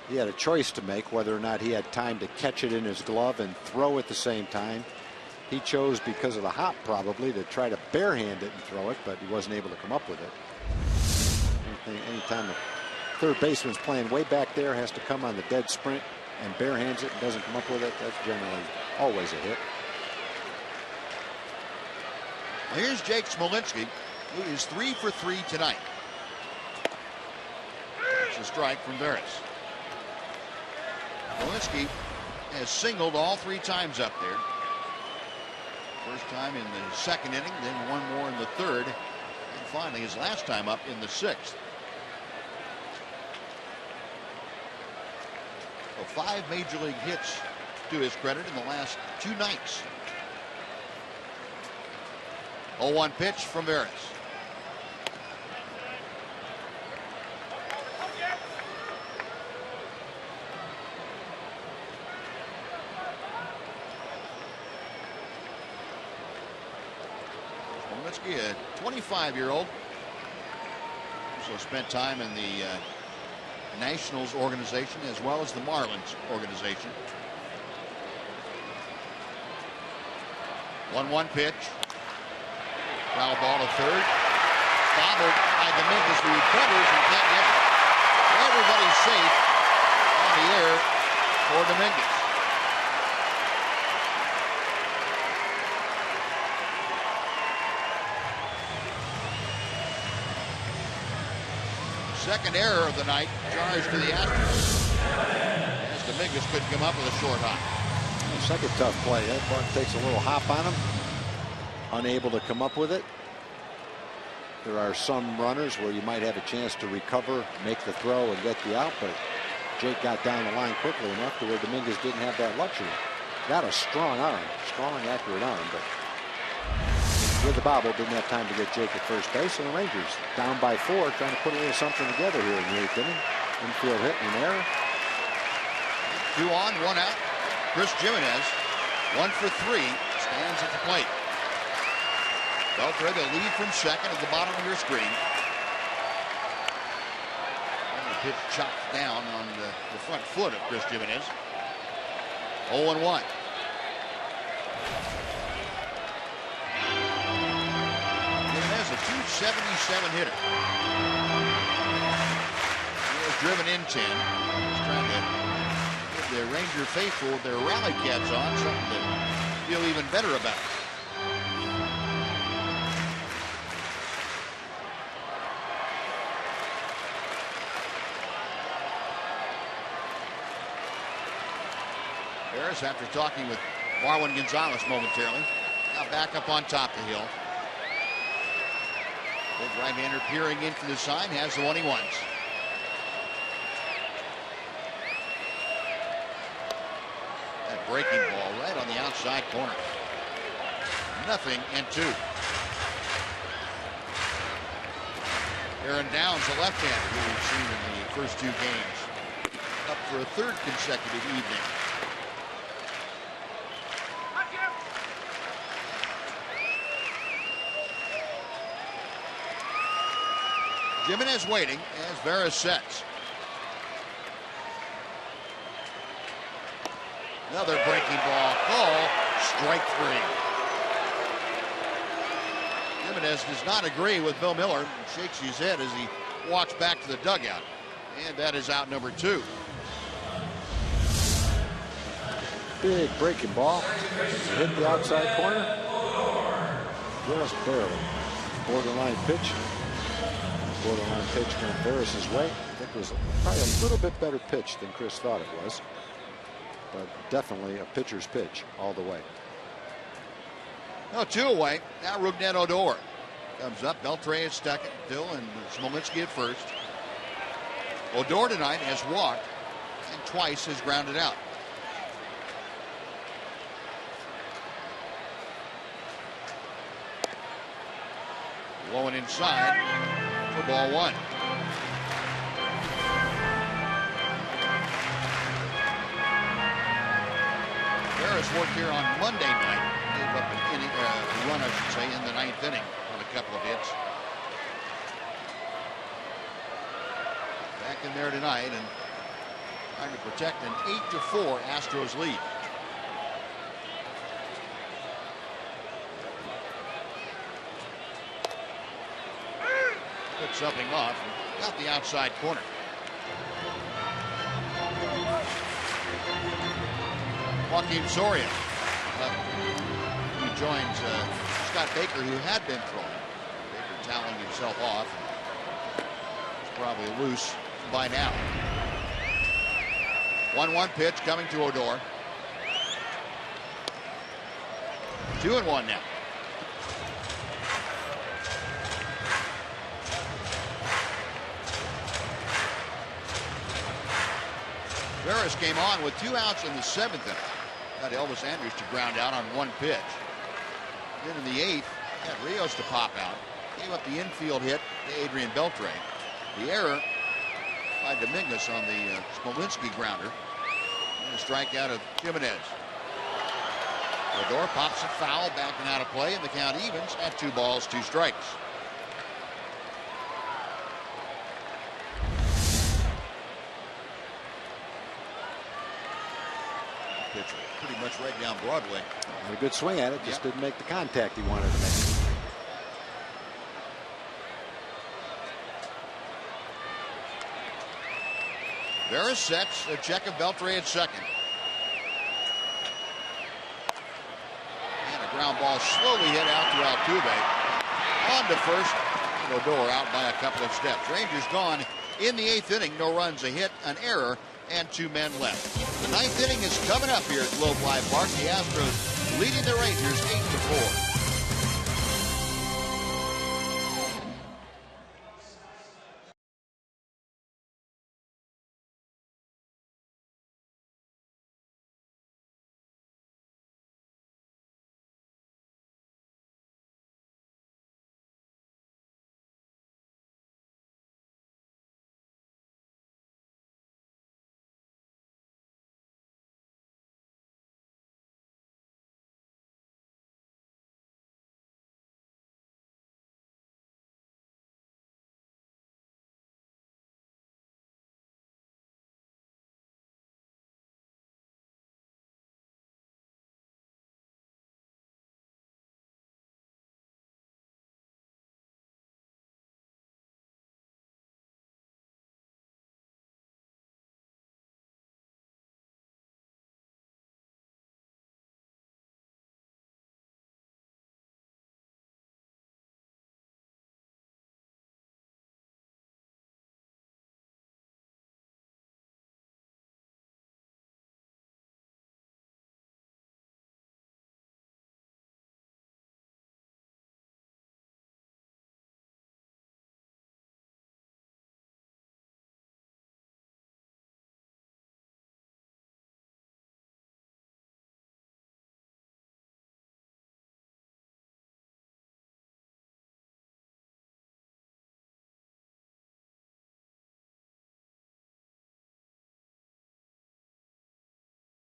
He had a choice to make whether or not he had time to catch it in his glove and throw at the same time. He chose, because of the hop probably, to try to barehand it and throw it, but he wasn't able to come up with it. Anytime the third baseman's playing way back there, has to come on the dead sprint and barehands it and doesn't come up with it, that's generally always a hit. Well, here's Jake Smolinski, who is 3 for 3 tonight. That's a strike from Veras. Smolinski has singled all 3 times up there. First time in the 2nd inning, then 1 more in the 3rd, and finally his last time up in the 6th. So 5 major league hits to his credit in the last 2 nights. 0-1 pitch from Veras. Smolinski, a 25-year-old. Also spent time in the Nationals organization as well as the Marlins organization. 1-1 pitch. Foul ball to 3rd. Bobbled by Dominguez, who recovers and can't get it. everybody's safe on the air for Dominguez. Second error of the night, charge to the Astros. As Dominguez couldn't come up with a short hop. Second tough play. That ball takes a little hop on him. Unable to come up with it. There are some runners where you might have a chance to recover, make the throw, and get the out, but Jake got down the line quickly enough to where Dominguez didn't have that luxury. Got a strong arm, strong, accurate arm, but with the bobble, didn't have time to get Jake at first base, and the Rangers down by 4, trying to put a little something together here in the 8th inning. Infield hit and an error. 2 on, 1 out. Chris Jimenez, 1 for 3, stands at the plate. Beltre, the lead from second at the bottom of your screen. And the pitch chopped down on the front foot of Chris Jimenez. 0-1. Jimenez, a .277 hitter. He has driven in 10. He's trying to give the Ranger faithful their rally caps on, something to feel even better about. Harris, after talking with Marwin Gonzalez momentarily, now back up on top of the hill. Big right-hander peering into the sign, has the one he wants. That breaking ball right on the outside corner. 0-2. Aaron Downs, a left-hander who we've seen in the first 2 games, up for a 3rd consecutive evening. Jimenez waiting as Veras sets. Another breaking ball call, strike 3. Jimenez does not agree with Bill Miller and shakes his head as he walks back to the dugout. And that is out number 2. Big breaking ball. Hit the outside corner. Just barely. Borderline pitch. Borderline pitch went Veras' way. I think it was probably a little bit better pitch than Chris thought it was. But definitely a pitcher's pitch all the way. No, 2 away. Now Rougned Odor comes up. Beltre is stuck at Dill and Smolinski at first. Odor tonight has walked and twice has grounded out. Low and inside for ball 1. Harris worked here on Monday night. Gave up an inning, a run, I should say, in the 9th inning on a couple of hits. Back in there tonight and trying to protect an 8-4 Astros lead. Put something off and got the outside corner. Joaquin Soria. He joins Scott Baker, who had been throwing. Baker toweling himself off. He's probably loose by now. 1-1 pitch coming to Odor. 2-1 now. Veras came on with 2 outs in the 7th inning. Got Elvis Andrus to ground out on 1 pitch. Then in the 8th, got Rios to pop out. Gave up the infield hit to Adrian Beltre. The error by Dominguez on the Smolinski grounder. And a strikeout of Jimenez. Odor pops a foul, backing out of play, and the count evens at 2 balls, 2 strikes. Pitcher pretty much right down Broadway. And a good swing at it, just didn't make the contact he wanted to make. Vera sets. A check of Beltre at second. And a ground ball slowly hit out to Altuve. On to first. Odor out by a couple of steps. Rangers gone in the 8th inning. No runs, a hit, an error, and 2 men left. The 9th inning is coming up here at Globe Life Park. The Astros leading the Rangers 8-4.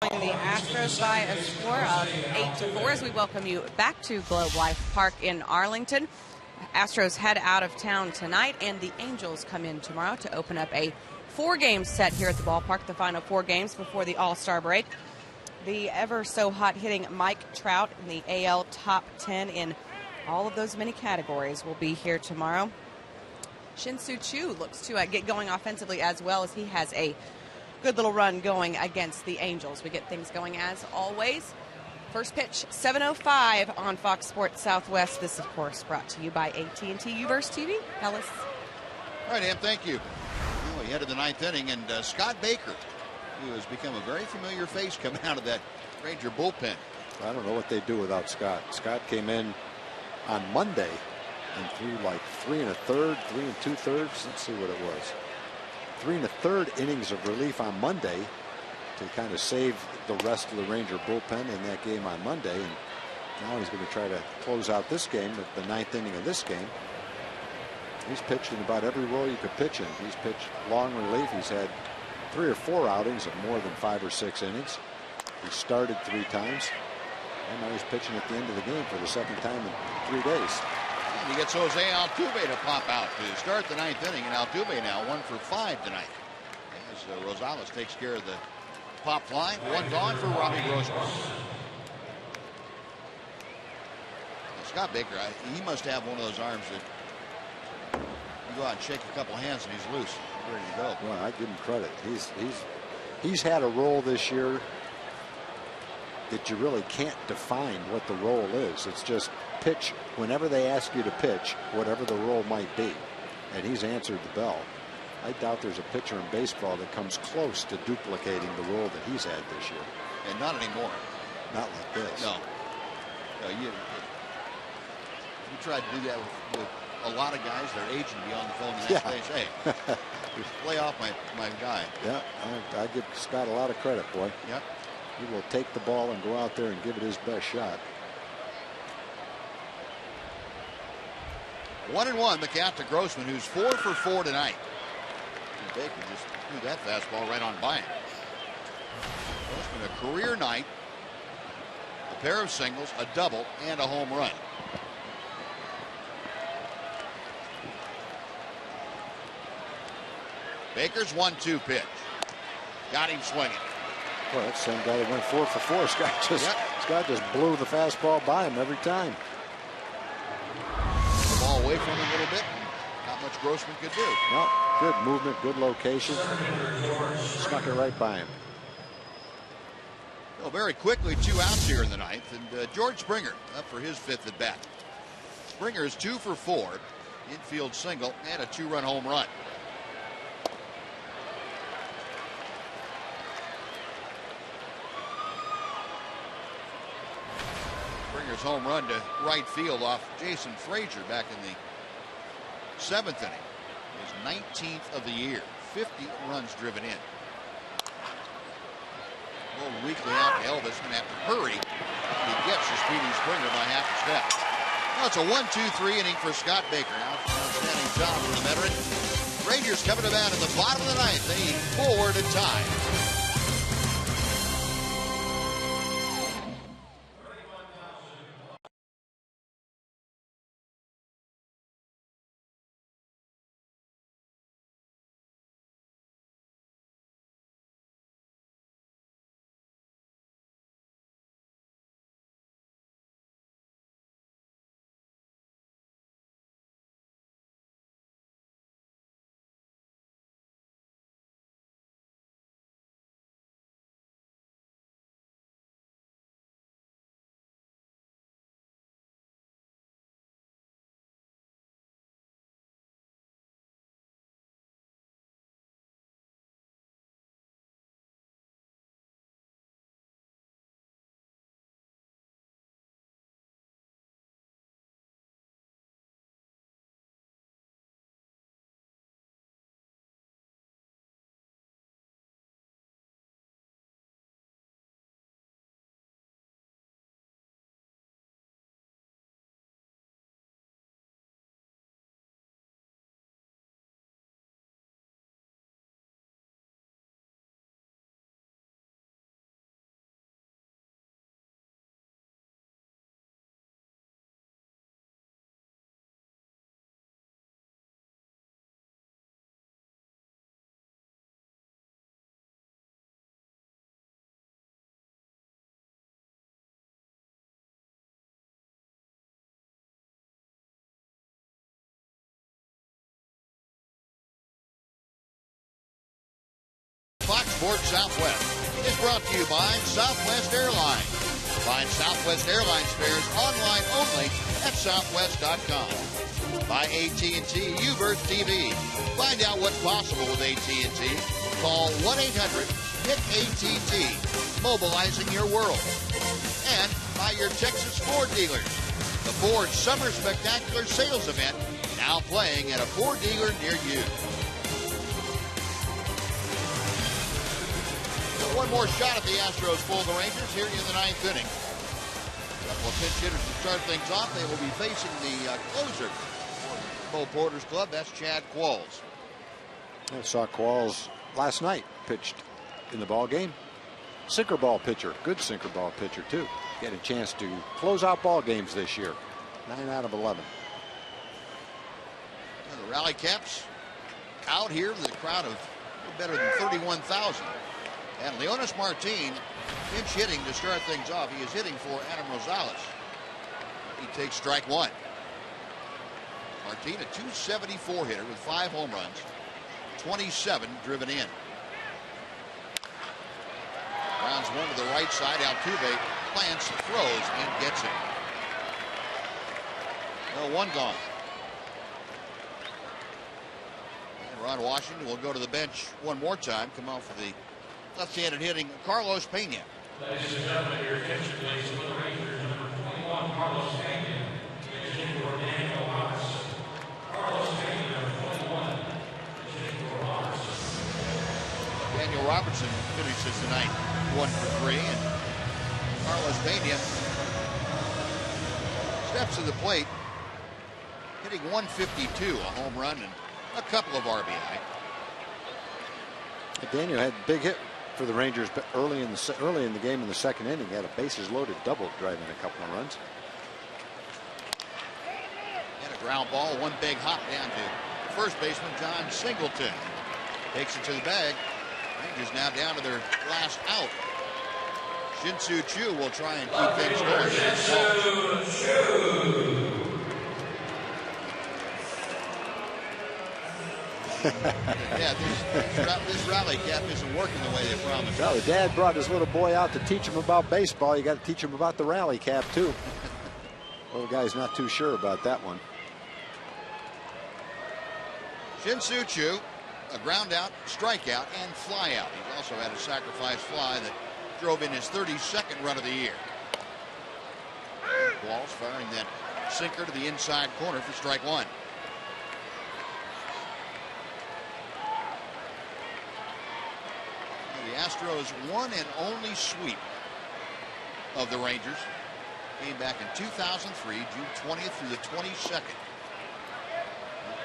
The Astros by a score of 8-4 as we welcome you back to Globe Life Park in Arlington. Astros head out of town tonight, and the Angels come in tomorrow to open up a 4-game set here at the ballpark, the final 4 games before the All-Star break. The ever so hot hitting Mike Trout in the AL top 10 in all of those many categories will be here tomorrow. Shin-Soo Choo looks to get going offensively as well, as he has a good little run going against the Angels. We get things going as always. First pitch, 7:05 on Fox Sports Southwest. This, of course, brought to you by AT&T Uverse TV. Ellis. All right, Em, thank you. Well, we headed the 9th inning, and Scott Baker, who has become a very familiar face coming out of that Ranger bullpen. I don't know what they do without Scott. Scott came in on Monday and threw like 3 1/3, 3 2/3. Let's see what it was. 3 1/3 innings of relief on Monday to kind of save the rest of the Ranger bullpen in that game on Monday. And now he's going to try to close out this game, the 9th inning of this game. He's pitched in about every role you could pitch in. He's pitched long relief. He's had 3 or 4 outings of more than 5 or 6 innings. He started 3 times. And now he's pitching at the end of the game for the 2nd time in 3 days. He gets Jose Altuve to pop out to start the 9th inning, and Altuve now 1 for 5 tonight. As Rosales takes care of the pop fly. 1 gone for Robbie Grossman. Scott Baker, he must have one of those arms that you go out and shake a couple hands and he's loose, ready to go. Well, I give him credit. He's had a role this year that you really can't define what the role is. It's just pitch whenever they ask you to pitch, whatever the role might be. And he's answered the bell. I doubt there's a pitcher in baseball that comes close to duplicating the role that he's had this year. And not anymore. Not like this. No. You tried to do that with a lot of guys. Their agent would be on the phone the next day. Hey, lay off my guy. Yeah, I give Scott a lot of credit, boy. Yep. He will take the ball and go out there and give it his best shot. 1-1 the count to Grossman, who's 4 for 4 tonight. And Baker just threw that fastball right on by him. Grossman a career night, a pair of singles, a double, and a home run. Baker's 1-2 pitch. Got him swinging. Well, that's the same guy that went 4 for 4. Scott just blew the fastball by him every time. The ball away from him a little bit. Not much much Grossman could do. No, good movement, good location. Snuck it right by him. Well, very quickly, 2 outs here in the ninth, and George Springer up for his 5th at bat. Springer is 2 for 4, infield single, and a 2-run home run. Springer's home run to right field off Jason Frazier back in the 7th inning. His 19th of the year, 50 runs driven in. A little weakly out to Elvis, going to have to hurry. He gets the speedy Springer by half a step. Now it's a 1-2-3 inning for Scott Baker. Outstanding job for the veteran. Rangers coming to bat in the bottom of the ninth. They need 4 to tie. Fox Sports Southwest is brought to you by Southwest Airlines. Find Southwest Airlines fares online only at southwest.com. By AT&T UVerse TV. Find out what's possible with AT&T. Call 1-800-HIT-ATT. Mobilizing your world. And by your Texas Ford dealers. The Ford Summer Spectacular Sales Event now playing at a Ford dealer near you. One more shot at the Astros fool the Rangers here in the 9th inning. A couple of pinch hitters to start things off. They will be facing the closer for Bo Porter's club. That's Chad Qualls. I saw Qualls last night, pitched in the ball game. Sinker ball pitcher, good sinker ball pitcher too. Get a chance to close out ball games this year. 9 out of 11. And the Rally Caps out here with a crowd of better than 31,000. And Leonis Martin pinch hitting to start things off. He is hitting for Adam Rosales. He takes strike 1. Martin, a .274 hitter with 5 home runs, 27 driven in. Rounds one to the right side. Altuve plants, throws, and gets it. Well, 1 gone. And Ron Washington will go to the bench one more time. Come off of the left-handed hitting Carlos Pena. Ladies and gentlemen, your attention please. For the Rangers, number 21, Carlos Pena. Is in for Daniel Robertson. Carlos Pena, number 21, is in for Robertson. Daniel Robertson finishes tonight 1 for 3, and Carlos Pena steps to the plate, hitting 152, a home run and a couple of RBI. Daniel had a big hit for the Rangers early in the game in the 2nd inning. He had a bases loaded double driving a couple of runs. And a ground ball, 1 big hop down to first baseman John Singleton. Takes it to the bag. Rangers now down to their last out. Shin-Soo Choo will try and keep things going. Yeah, this rally cap isn't working the way they promised. Well, the dad brought his little boy out to teach him about baseball. You got to teach him about the rally cap, too. Little guy's not too sure about that one. Shin-Soo Choo, a ground out, strikeout, and fly out. He's also had a sacrifice fly that drove in his 32nd run of the year. Walls firing that sinker to the inside corner for strike one. The Astros' one and only sweep of the Rangers came back in 2003, June 20th through the 22nd.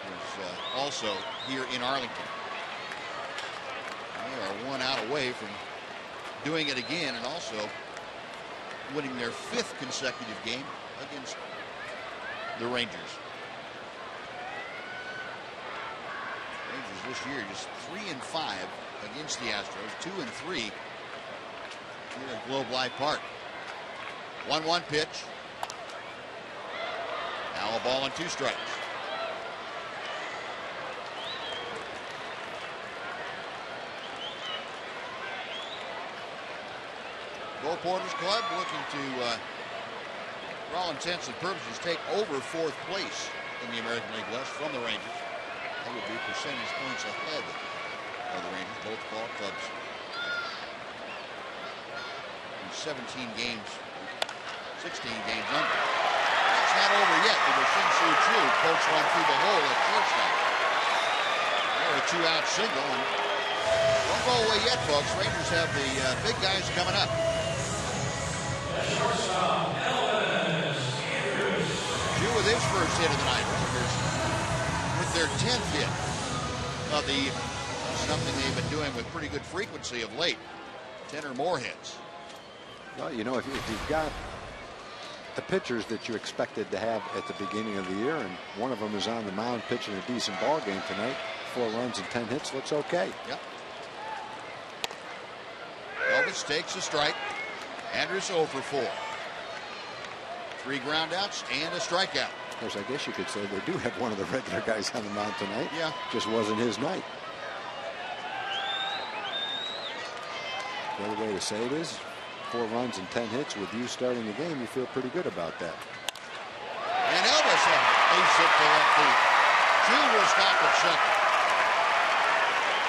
It was also here in Arlington. They are one out away from doing it again and also winning their 5th consecutive game against the Rangers. Rangers this year just 3-5 against the Astros, 2-3 here at Globe Life Park. 1-1 pitch. Now a ball and 2 strikes. Bo Porter's club looking to, for all intents and purposes, take over 4th place in the American League West from the Rangers. They would be percentage points ahead of the Rangers, both ball clubs. In 17 games, 16 games under. It's not over yet because Shin-Soo Choo pokes one through the hole at shortstop. They're a 2-out single. And don't go away yet, folks. Rangers have the big guys coming up. Choo with his first hit of the night. Rangers with their 10th hit of the something they've been doing with pretty good frequency of late. 10 or more hits. Well, you know, if you've got the pitchers that you expected to have at the beginning of the year, and one of them is on the mound pitching a decent ball game tonight, 4 runs and 10 hits, looks okay. Yep. Elvis takes a strike. Andrus 0 for 4. 3 groundouts and a strikeout. Of course, I guess you could say they do have one of the regular guys on the mound tonight. Yeah. Just wasn't his night. The other way to say it is 4 runs and 10 hits with you starting the game, you feel pretty good about that. And Elvis a base hit to left field. Choo will stop at second.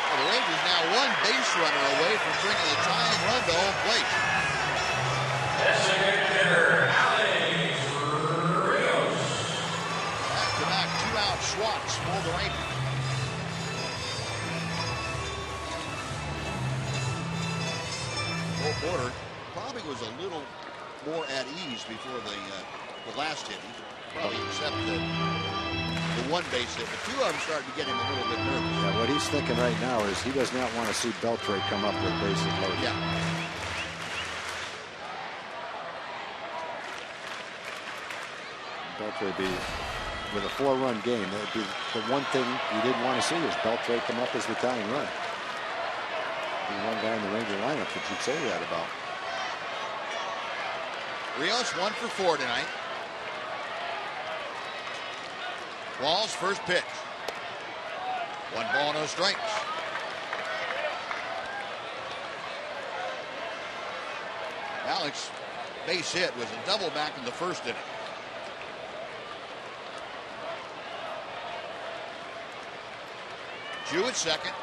Well, the Rangers now 1 base runner away from bringing the tying run to home plate. Back-to-back 2-out swats for the Rangers. Bo Porter probably was a little more at ease before the last hit. He probably accept the 1 base hit, but 2 of them started to get him a little bit nervous. Yeah, what he's thinking right now is he does not want to see Beltre come up with bases loaded. Yeah. Beltre be with a 4-run game. That would be the one thing you didn't want to see is Beltre come up as the tying run. The one guy in the Ranger lineup that you'd say that about. Rios 1 for 4 tonight. Walls first pitch. 1 ball, no strikes. Alex base hit was a double back in the first inning. Choo at second.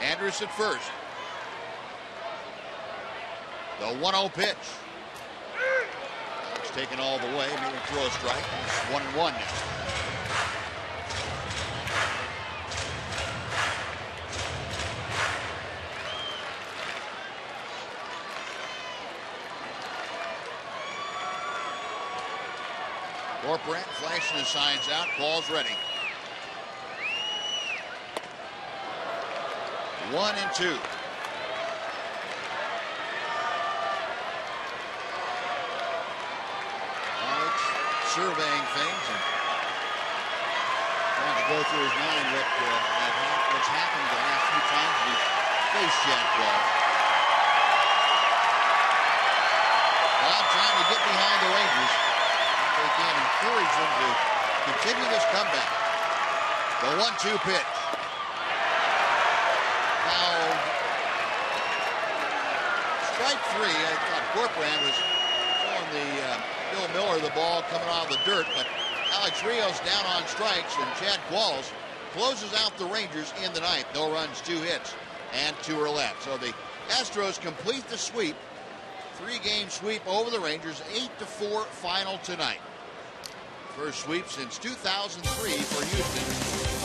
Andrus at first. The 1-0 pitch. Alex taken all the way. Maybe throw a strike. It's 1-1 now. Corporate flashing the signs out. Ball's ready. 1-2. Alex surveying things and trying to go through his mind what's happened the last few times we faced Jack Ball. Well, trying to get behind the Rangers. They can encourage them to continue this comeback. The 1-2 pitch. Fouled. Strike 3. I thought Corcoran was showing Bill Miller the ball coming out of the dirt, but Alex Rios down on strikes, and Chad Qualls closes out the Rangers in the ninth. No runs, 2 hits, and 2 are left. So the Astros complete the sweep. 3-game sweep over the Rangers, 8-4 final tonight. First sweep since 2003 for Houston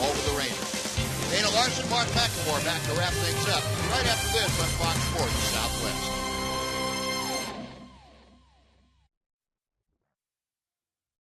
over the Rangers. Dana Larson, Mark McLemore back to wrap things up right after this on Fox Sports Southwest.